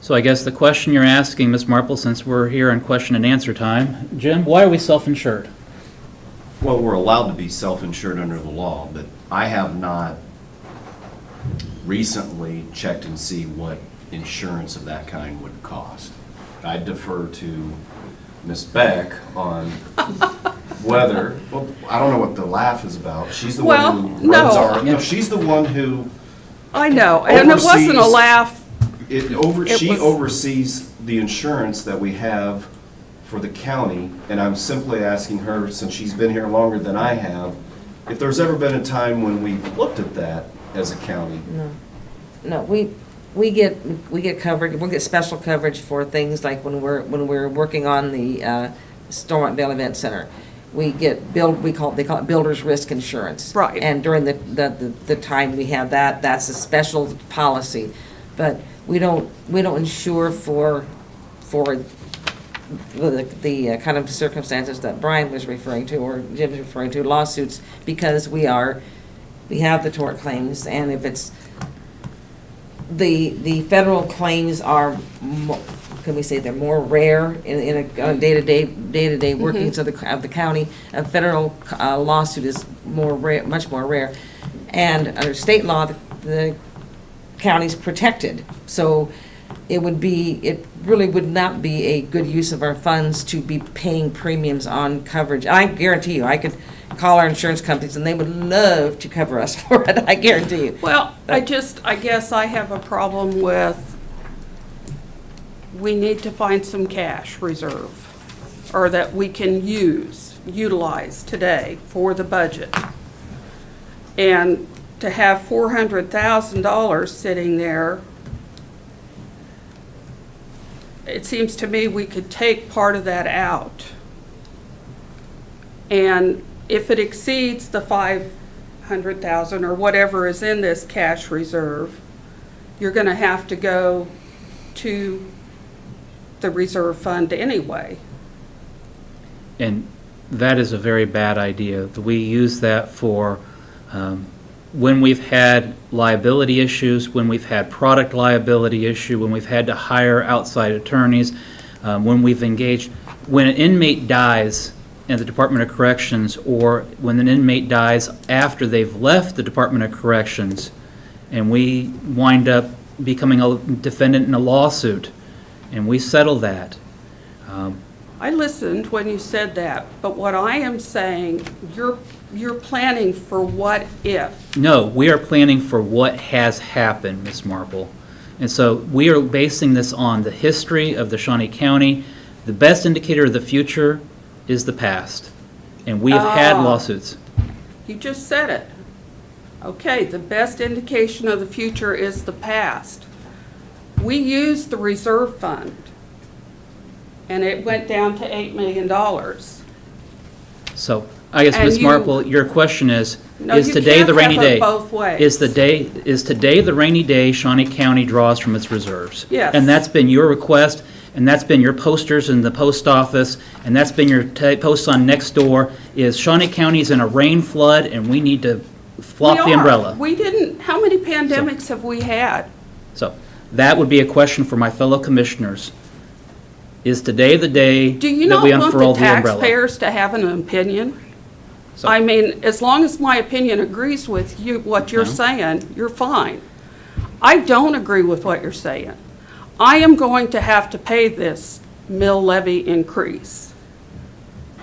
So I guess the question you're asking, Ms. Marple, since we're here in question and answer time, Jim, why are we self-insured? Well, we're allowed to be self-insured under the law, but I have not recently checked and see what insurance of that kind would cost. I defer to Ms. Beck on whether, well, I don't know what the laugh is about. She's the Well, one who runs no. our, no, she's the one who I know, and it wasn't a oversees- laugh. She was- oversees the insurance that we have for the county, and I'm simply asking her, since she's been here longer than I have, if there's ever been a time when we've looked at that as a county. No, we get coverage, we'll get special coverage for things like when we're working on the Stormont Vale Event Center. We get they call it builder's risk insurance. Right. And during the time we have that, that's a special policy. But we don't insure for the kind of circumstances that Brian was referring to, or Jim's referring to, lawsuits, because we have the tort claims, and if it's, the federal claims are, can we say they're more rare in a day-to-day workings of the county. A federal lawsuit is more rare, much more rare. And under state law, the county's protected. So it really would not be a good use of our funds to be paying premiums on coverage. I guarantee you, I could call our insurance companies and they would love to cover us for it, I guarantee you. Well, I guess I have a problem with, we need to find some cash reserve, or that we can utilize today for the budget. And to have $400,000 sitting there, it seems to me we could take part of that out. And if it exceeds the $500,000 or whatever is in this cash reserve, you're going to have to go to the reserve fund anyway. And that is a very bad idea. We use that for when we've had liability issues, when we've had product liability issue, when we've had to hire outside attorneys, when we've engaged, when an inmate dies in the Department of Corrections, or when an inmate dies after they've left the Department of Corrections, and we wind up becoming a defendant in a lawsuit, and we settled that. I listened when you said that, but what I am saying, you're planning for what if. No, we are planning for what has happened, Ms. Marple. And so we are basing this on the history of the Shawnee County. The best indicator of the future is the past, and we have had lawsuits. You just said it. Okay, the best indication of the future is the past. We used the reserve fund, and it went down to $8 million. So I guess, And Ms. you- Marple, your question is No, you today can't the rainy have it day? both ways. Is today the rainy day Shawnee County draws from its reserves? Yes. And that's been your request, and that's been your posters in the post office, and that's been your posts on Nextdoor, is Shawnee County's in a rain flood, and we need to flop We the are. umbrella. We didn't, how many pandemics have we had? So that would be a question for my fellow commissioners. Is today the day Do you that not we want unfurl the the umbrella? taxpayers to have an opinion? So- I mean, as long as my opinion agrees with you, what you're No. saying, you're fine. I don't agree with what you're saying. I am going to have to pay this mill levy increase.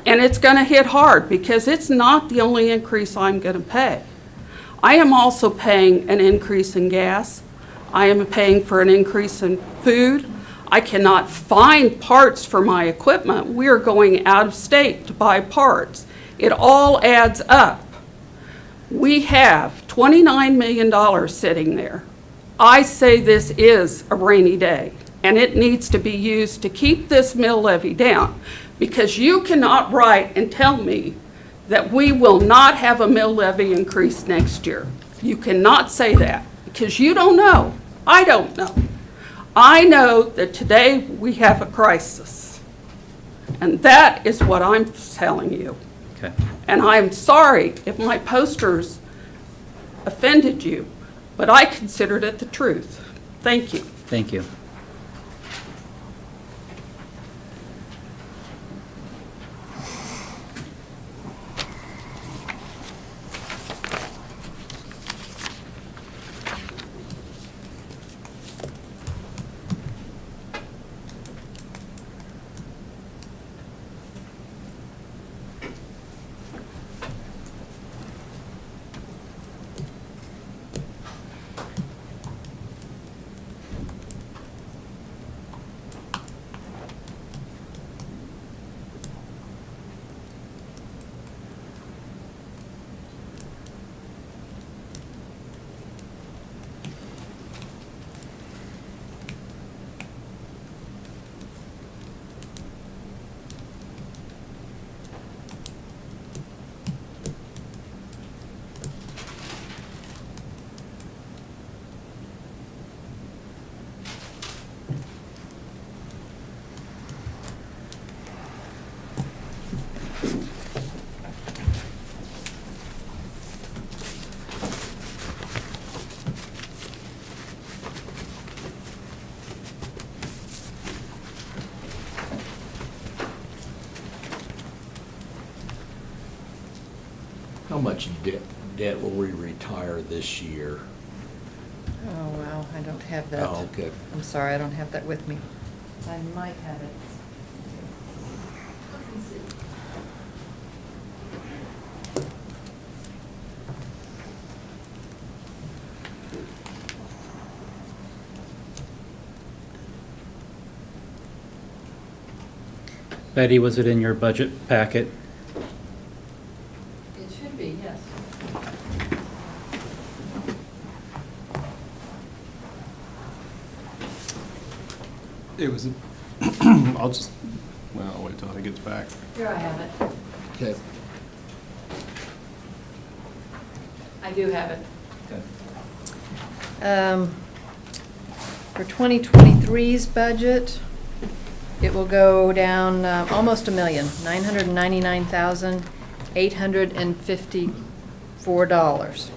And it's going to hit hard because it's not the only increase I'm going to pay. I am also paying an increase in gas. I am paying for an increase in food. I cannot find parts for my equipment. We are going out of state to buy parts. It all adds up. We have $29 million sitting there. I say this is a rainy day, and it needs to be used to keep this mill levy down, because you cannot write and tell me that we will not have a mill levy increase next year. You cannot say that, because you don't know. I don't know. I know that today we have a crisis, and that is what I'm telling you. Okay. And I'm sorry if my posters offended you, but I considered it the truth. Thank you. Thank you. How much debt will we retire this year? Oh, wow, I don't have that. Oh, okay. I'm sorry, I don't have that with me. I might have it. Betty, was it in your budget packet? It should be, yes. It was, I'll just, well, I'll wait till he gets back. Here, I have it. Okay. I do have it. For 2023's budget, it will go down almost $1 million, $999,854.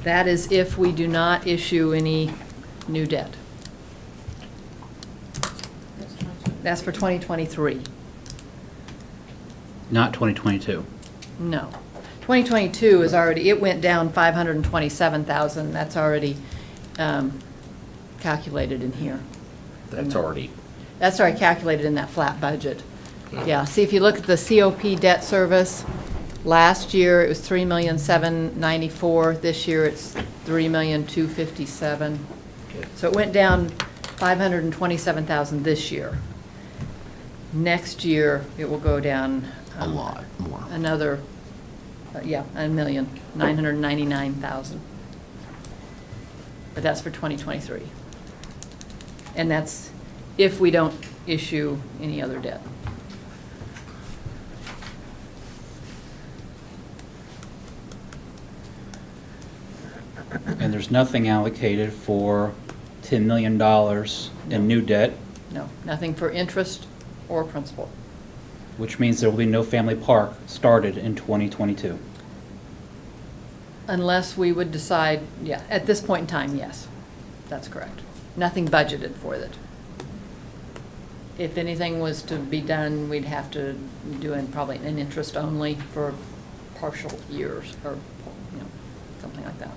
That is if we do not issue any new debt. That's for 2023. Not 2022. No. 2022 is already, it went down 527,000. That's already calculated in here. That's already, That's already calculated in that flat budget. Yeah, see, if you look at the COP debt service, last year it was $3,794,000. This year it's $3,257,000. So it went down $527,000 this year. Next year, it will go down a lot more. another, $1,999,000. But that's for 2023. And that's if we don't issue any other debt. And there's nothing allocated for $10 million in new debt, No, nothing for interest or principal. which means there will be no family park started in 2022. Unless we would decide, yeah, at this point in time, yes, that's correct. Nothing budgeted for it. If anything was to be done, we'd have to do it probably an interest only for partial years or, something like that.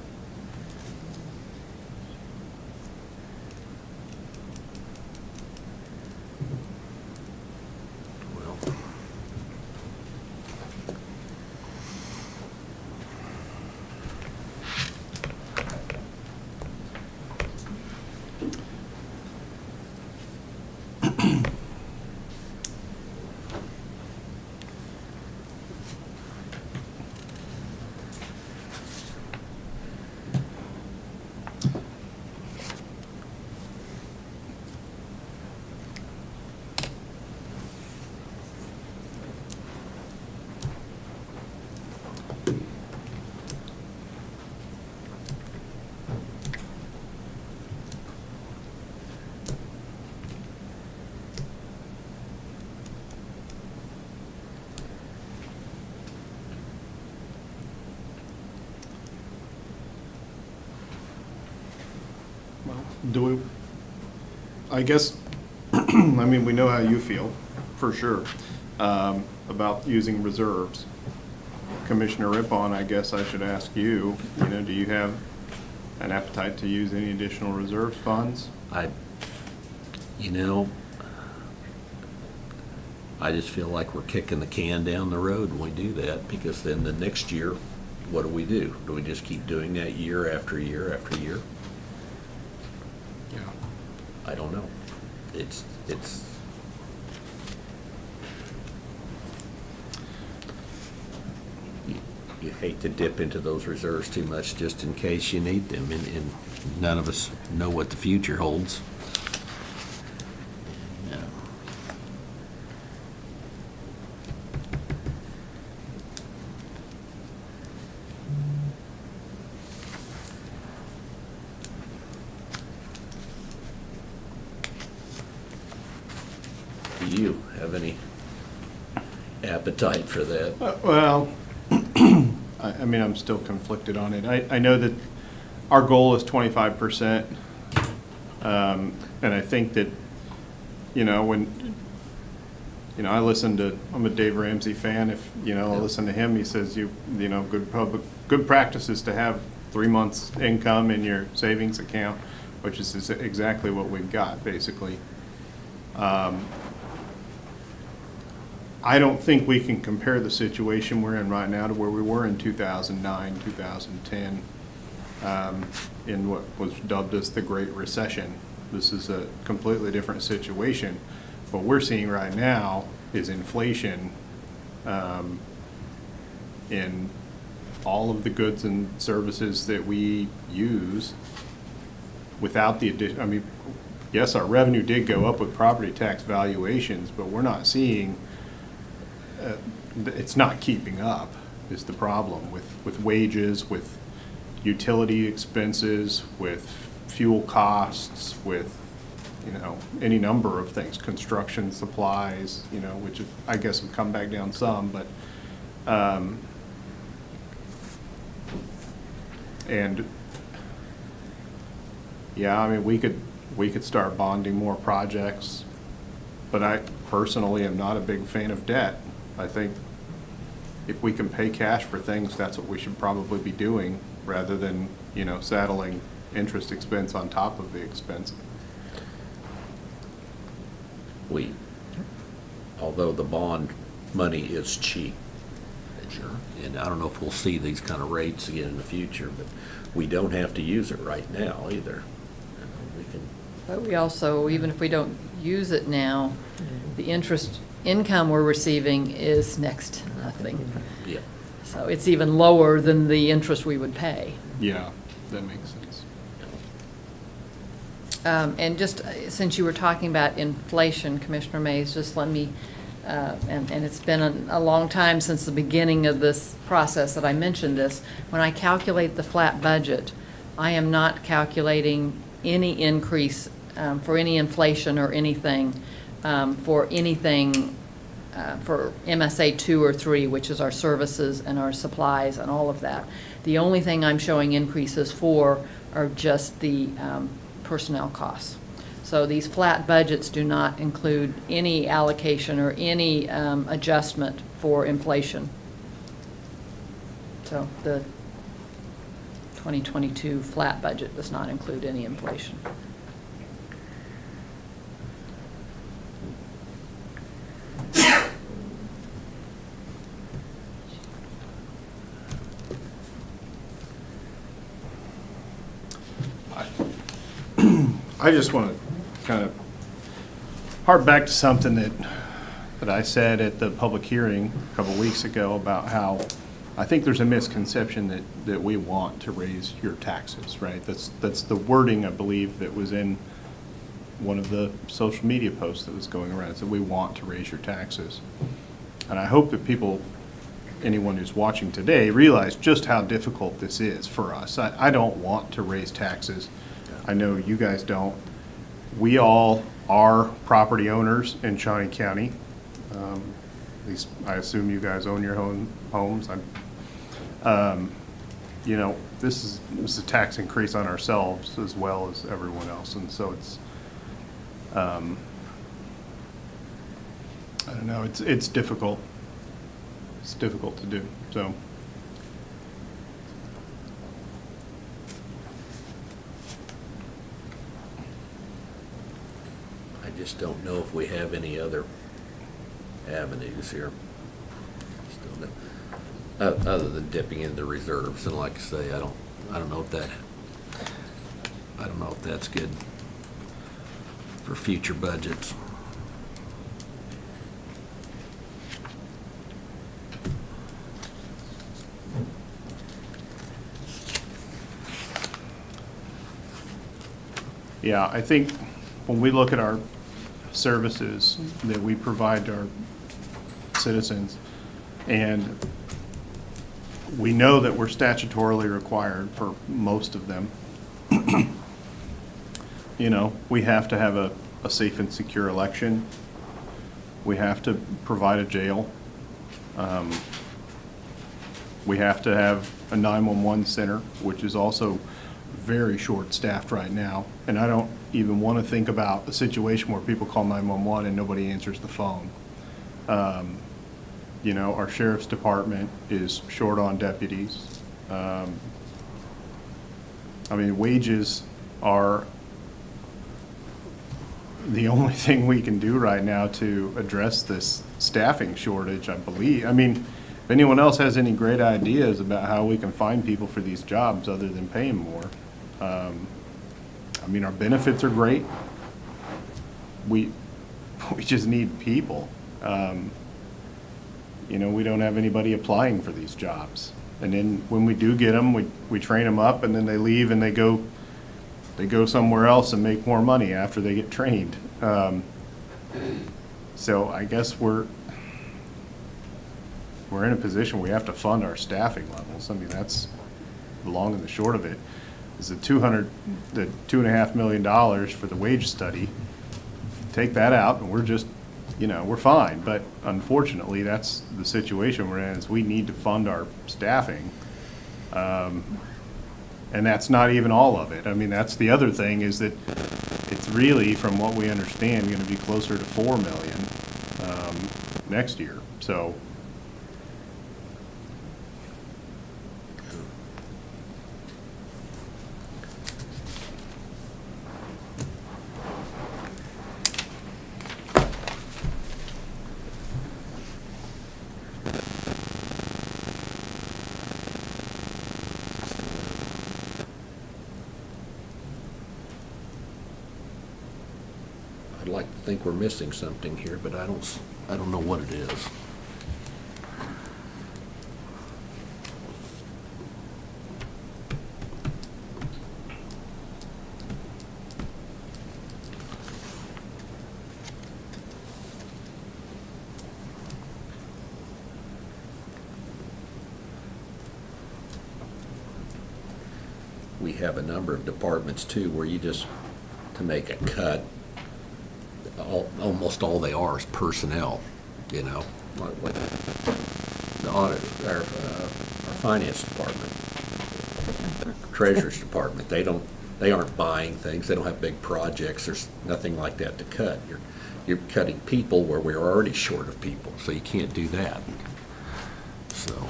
Do we, I guess, I mean, we know how you feel, for sure, about using reserves. Commissioner Rippon, I guess I should ask you, do you have an appetite to use any additional reserve funds? I just feel like we're kicking the can down the road when we do that, because then the next year, what do we do? Do we just keep doing that year after year after year? Yeah. I don't know. It's you hate to dip into those reserves too much just in case you need them, and none of us know what the future holds. Yeah. Do you have any appetite for that? Well, I mean, I'm still conflicted on it. I know that our goal is 25%. And I think that, when, I listen to, I'm a Dave Ramsey fan. If, I listen to him, he says, good practice is to have 3 months income in your savings account, which is exactly what we've got, basically. I don't think we can compare the situation we're in right now to where we were in 2009, 2010, in what was dubbed as the Great Recession. This is a completely different situation. What we're seeing right now is inflation in all of the goods and services that we use without the addition. Yes, our revenue did go up with property tax valuations, but we're not seeing it's not keeping up is the problem with wages, with utility expenses, with fuel costs, with, any number of things, construction supplies, which I guess have come back down some, but, and yeah, we could start bonding more projects, but I personally am not a big fan of debt. I think if we can pay cash for things, that's what we should probably be doing, rather than, saddling interest expense on top of the expense. Although the bond money is cheap, and I don't know if we'll see these kind of rates again in the future, but we don't have to use it right now either. We can. But we also, even if we don't use it now, the interest income we're receiving is next to nothing. Yeah. So it's even lower than the interest we would pay. Yeah, that makes sense. And just since you were talking about inflation, Commissioner Mays, just let me, and it's been a long time since the beginning of this process that I mentioned this. When I calculate the flat budget, I am not calculating any increase for any inflation or anything for MSA 2 or 3, which is our services and our supplies and all of that. The only thing I'm showing increases for are just the personnel costs. So these flat budgets do not include any allocation or any adjustment for inflation. So the 2022 flat budget does not include any inflation. I just want to kind of hark back to something that I said at the public hearing a couple weeks ago about how I think there's a misconception that we want to raise your taxes, right? That's the wording, I believe, that was in one of the social media posts that was going around, is that we want to raise your taxes. And I hope that people, anyone who's watching today, realize just how difficult this is for us. I don't want to raise taxes. I know you guys don't. We all are property owners in Shawnee County. At least I assume you guys own your own homes. You know, this is a tax increase on ourselves as well as everyone else, and so it's, I don't know, it's difficult. It's difficult to do, so. I just don't know if we have any other avenues here. Still don't. Other than dipping into reserves, and like I say, I don't know if that's good for future budgets. Yeah, I think when we look at our services that we provide to our citizens, and we know that we're statutorily required for most of them, you know, we have to have a safe and secure election. We have to provide a jail. We have to have a 911 center, which is also very short-staffed right now. And I don't even want to think about a situation where people call 911 and nobody answers the phone. You know, our sheriff's department is short on deputies. I mean, wages are the only thing we can do right now to address this staffing shortage, I believe. I mean, if anyone else has any great ideas about how we can find people for these jobs other than pay them more. I mean, our benefits are great. We just need people. You know, we don't have anybody applying for these jobs. And then when we do get them, we train them up, and then they leave and they go somewhere else and make more money after they get trained. So I guess we're in a position where we have to fund our staffing levels. I mean, that's the long and the short of it. Is the $2.5 million for the wage study. Take that out, and we're just, you know, we're fine. But unfortunately, that's the situation we're in. Is we need to fund our staffing, and that's not even all of it. I mean, that's the other thing, is that it's really, from what we understand, going to be closer to $4 million next year. So. think we're missing something here, but I don't know what it is. We have a number of departments too where you just, to make a cut, almost all they are is personnel, you know? Like the audit, our finance department, treasurer's department, they aren't buying things, they don't have big projects, there's nothing like that to cut. You're cutting people where we're already short of people, so you can't do that. So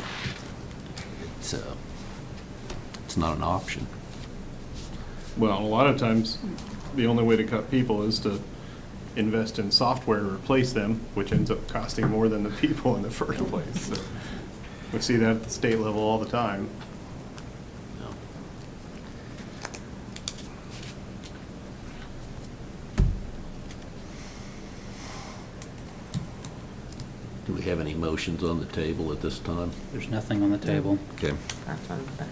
it's not an option. Well, a lot of times, the only way to cut people is to invest in software to replace them, which ends up costing more than the people in the first place. So we see that at the state level all the time. Do we have any motions on the table at this time? There's nothing on the table. Okay. That's on the back.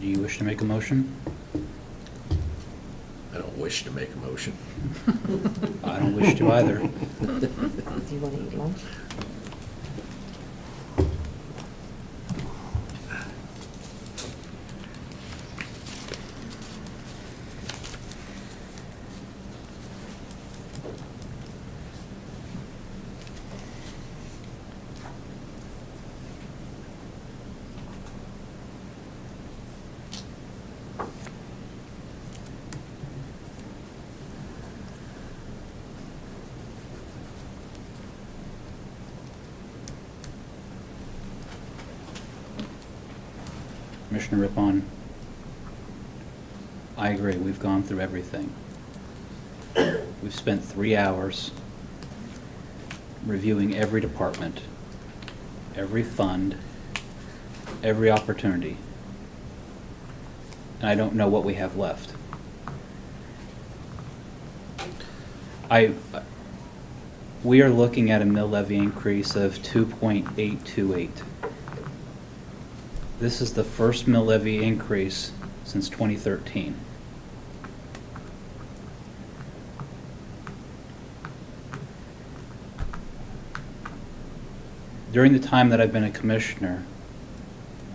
Do you wish to make a motion? I don't wish to make a motion. I don't wish to either. Do you want to eat lunch? Commissioner Rippon, I agree, we've gone through everything. We've spent 3 hours reviewing every department, every fund, every opportunity. And I don't know what we have left. We are looking at a mill levy increase of 2.828. This is the first mill levy increase since 2013. During the time that I've been a commissioner,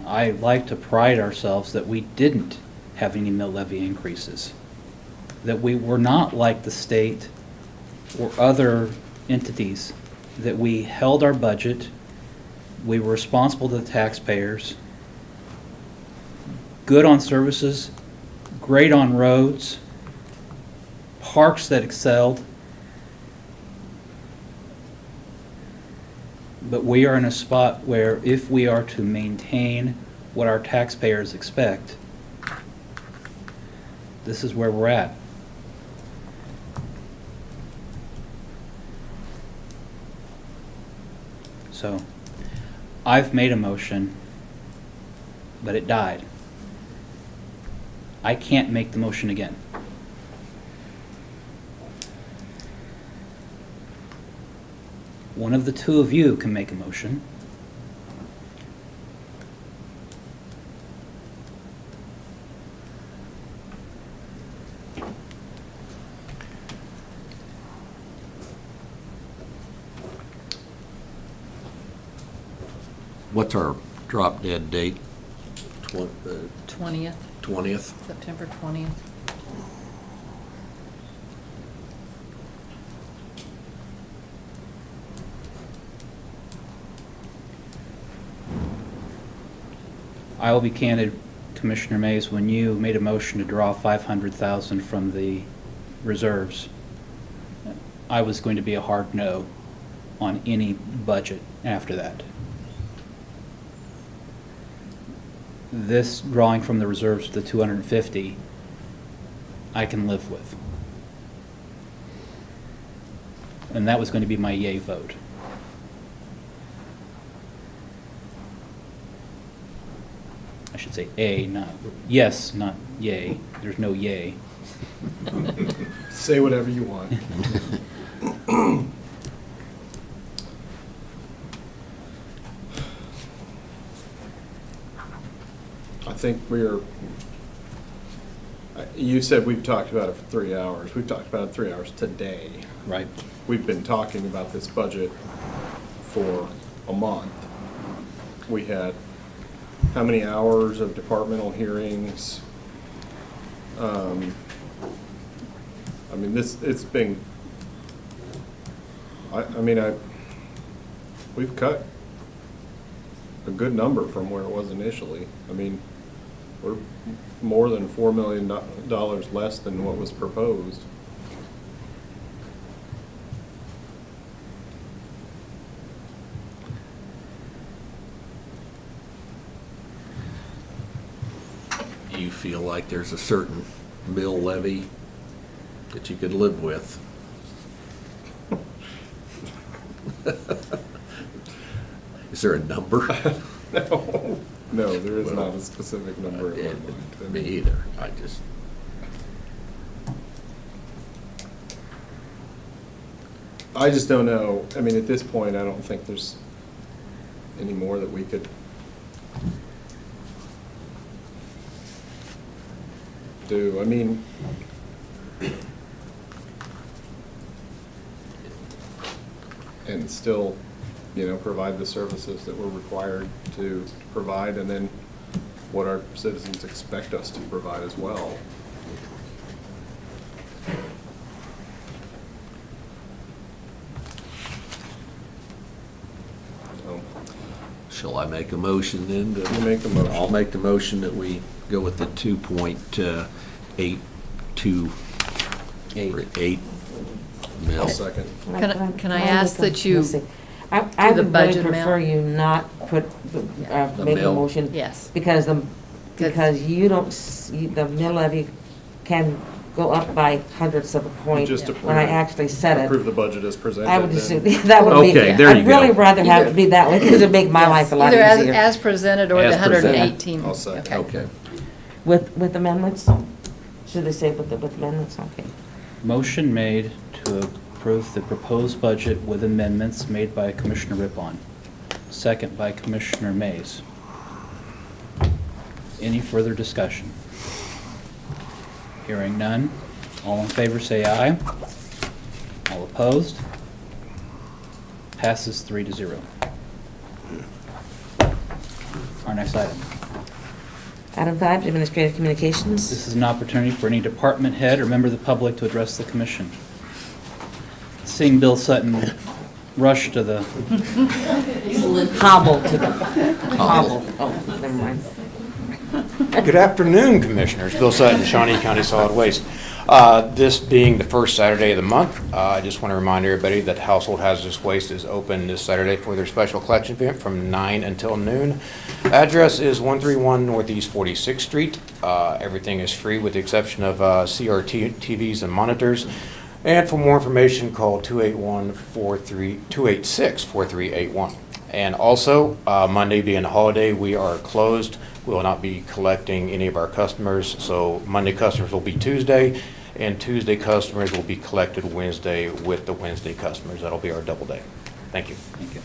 I like to pride ourselves that we didn't have any mill levy increases. That we were not like the state or other entities, that we held our budget, we were responsible to the taxpayers, good on services, great on roads, parks that excelled. But we are in a spot where if we are to maintain what our taxpayers expect, this is where we're at. So, I've made a motion, but it died. I can't make the motion again. One of the two of you can make a motion. What's our drop dead date? 20th, 20th? September 20th. I will be candid, Commissioner Mays, when you made a motion to draw $500,000 from the reserves, I was going to be a hard no on any budget after that. This drawing from the reserves to the 250, I can live with. And that was going to be my yay vote. I should say A, not, yes, not yay. There's no yay. Say whatever you want. I think you said we've talked about it for 3 hours. We've talked about it 3 hours today. Right. We've been talking about this budget for a month. We had how many hours of departmental hearings? I mean, it's been, we've cut a good number from where it was initially. I mean, we're more than $4 million less than what was proposed. Do you feel like there's a certain mill levy that you could live with? Is there a number? No, there is not a specific number. Me either. I just don't know. I mean, at this point, I don't think there's any more that we could do. I mean, and still, provide the services that we're required to provide, and then what our citizens expect us to provide as well. Shall I make a motion then? You make the motion. I'll make the motion that we go with the 2.828 mil. I'll second. Can I ask that you I do would the really budget prefer mail? you not put, make a mill? motion. Yes. Because you don't, the mill levy can go up by hundredths of a point Just when I actually said it. Approve the budget as presented. I would just, then. that would be, Okay, there you I'd really go. rather have it be that way, because it'd make my life a lot Either easier. as presented or the As presented. 118. I'll second. Okay. With amendments? Should they say with amendments? Okay. Motion made to approve the proposed budget with amendments made by Commissioner Rippon. Second by Commissioner Mays. Any further discussion? Hearing none. All in favor say aye. All opposed? Passes 3-0. Our next item. Item 5, Administrative Communications. This is an opportunity for any department head or member of the public to address the commission. Seeing Bill Sutton rush to the... Hobble to the, hobble. Oh, never mind. Good afternoon, Commissioners. Bill Sutton, Shawnee County Solid Waste. This being the first Saturday of the month, I just want to remind everybody that Household Hazardous Waste is open this Saturday for their special collection event from 9 until noon. Address is 131 Northeast 46th Street. Everything is free with the exception of CRT TVs and monitors. And for more information, call 286-4381. And also, Monday being a holiday, we are closed. We will not be collecting any of our customers. So Monday customers will be Tuesday, and Tuesday customers will be collected Wednesday with the Wednesday customers. That'll be our double day. Thank you. Thank you.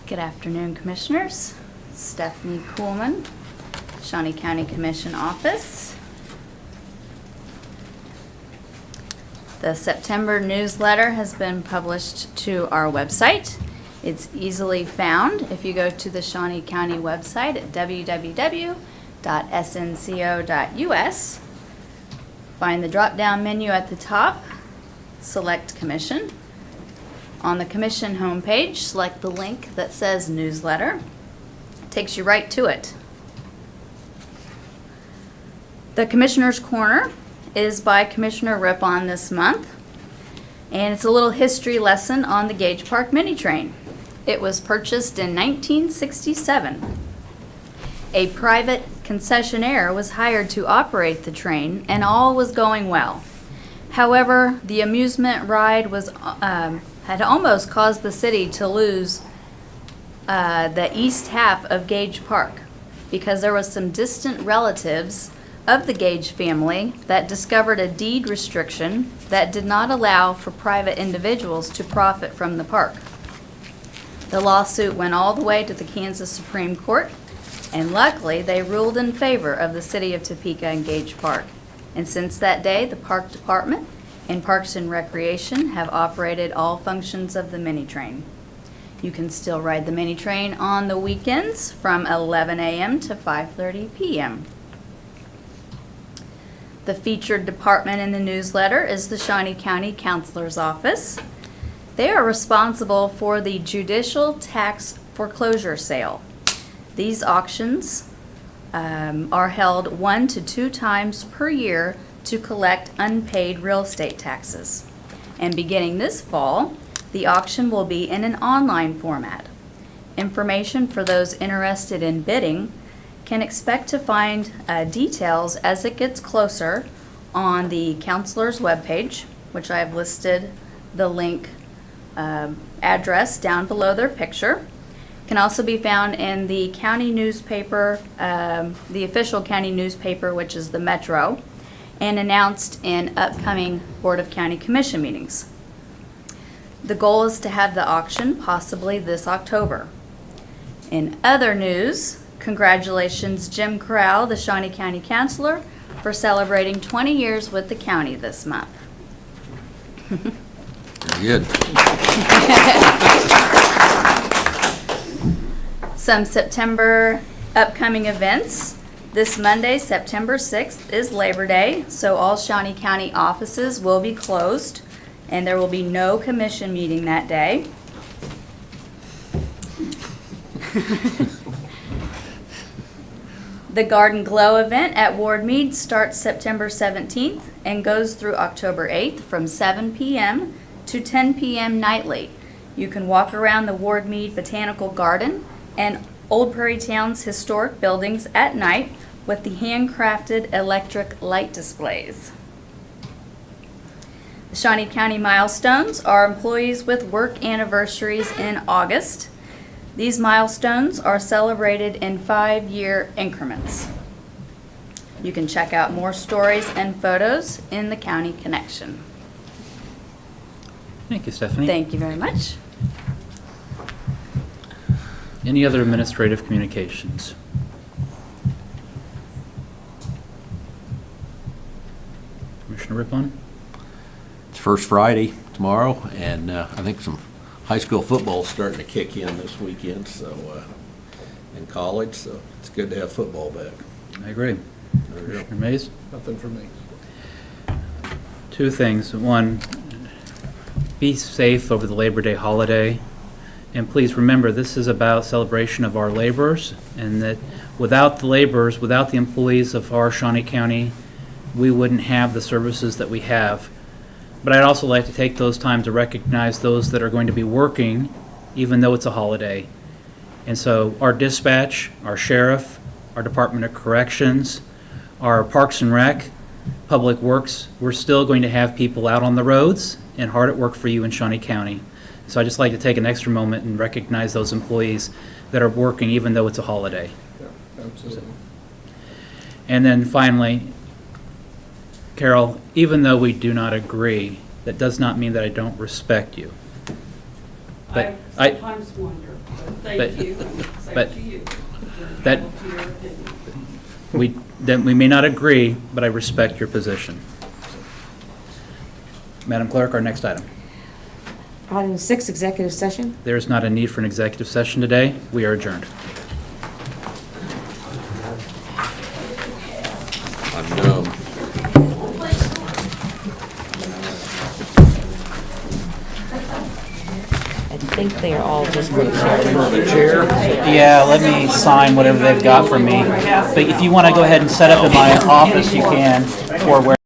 Good afternoon, Commissioners. Stephanie Kuhlman, Shawnee County Commission Office. The September newsletter has been published to our website. It's easily found if you go to the Shawnee County website at www.snco.us. Find the drop-down menu at the top, select Commission. On the Commission homepage, select the link that says Newsletter. It takes you right to it. The Commissioner's Corner is by Commissioner Rippon this month, and it's a little history lesson on the Gage Park Mini Train. It was purchased in 1967. A private concessionaire was hired to operate the train, and all was going well. However, the amusement ride was had almost caused the city to lose the east half of Gage Park because there was some distant relatives of the Gage family that discovered a deed restriction that did not allow for private individuals to profit from the park. The lawsuit went all the way to the Kansas Supreme Court, and luckily they ruled in favor of the city of Topeka and Gage Park. And since that day, the Park Department and Parks and Recreation have operated all functions of the mini train. You can still ride the mini train on the weekends from 11 a.m. to 5:30 p.m. The featured department in the newsletter is the Shawnee County Counselor's Office. They are responsible for the judicial tax foreclosure sale. These auctions are held 1 to 2 times per year to collect unpaid real estate taxes. And beginning this fall, the auction will be in an online format. Information for those interested in bidding can expect to find details as it gets closer on the counselor's webpage, which I have listed the link address down below their picture. Can also be found in the county newspaper, the official county newspaper, which is the Metro, and announced in upcoming Board of County Commission meetings. The goal is to have the auction possibly this October. In other news, congratulations Jim Corral, the Shawnee County Councilor, for celebrating 20 years with the county this month. Very good. Some September upcoming events. This Monday, September 6th, is Labor Day, so all Shawnee County offices will be closed, and there will be no commission meeting that day. The Garden Glow event at Ward Mead starts September 17th and goes through October 8th from 7 p.m. to 10 p.m. nightly. You can walk around the Ward Mead Botanical Garden and Old Prairie Town's historic buildings at night with the handcrafted electric light displays. The Shawnee County milestones are employees with work anniversaries in August. These milestones are celebrated in 5-year increments. You can check out more stories and photos in the County Connection. Thank you, Stephanie. Thank you very much. Any other administrative communications? Commissioner Rippon? It's First Friday tomorrow, and I think some high school football is starting to kick in this weekend, so, in college, so it's good to have football back. I agree. Commissioner Mays? Nothing from me. 2 things. 1, be safe over the Labor Day holiday. And please remember, this is about celebration of our laborers, and that without the laborers, without the employees of our Shawnee County, we wouldn't have the services that we have. But I'd also like to take those time to recognize those that are going to be working, even though it's a holiday. And so our dispatch, our sheriff, our Department of Corrections, our Parks and Rec, Public Works, we're still going to have people out on the roads and hard at work for you in Shawnee County. So I'd just like to take an extra moment and recognize those employees that are working even though it's a holiday. Yeah, absolutely. And then finally, Carol, even though we do not agree, that does not mean that I don't respect you. But I sometimes wonder, but thank you, and same to you. That we may not agree, but I respect your position. Madam Clerk, our next item. Item 6, executive session. There is not a need for an executive session today. We are adjourned. I'm dumb. I think they are all just going to share. Yeah, let me sign whatever they've got for me. But if you want to go ahead and set up in my office, you can, or where.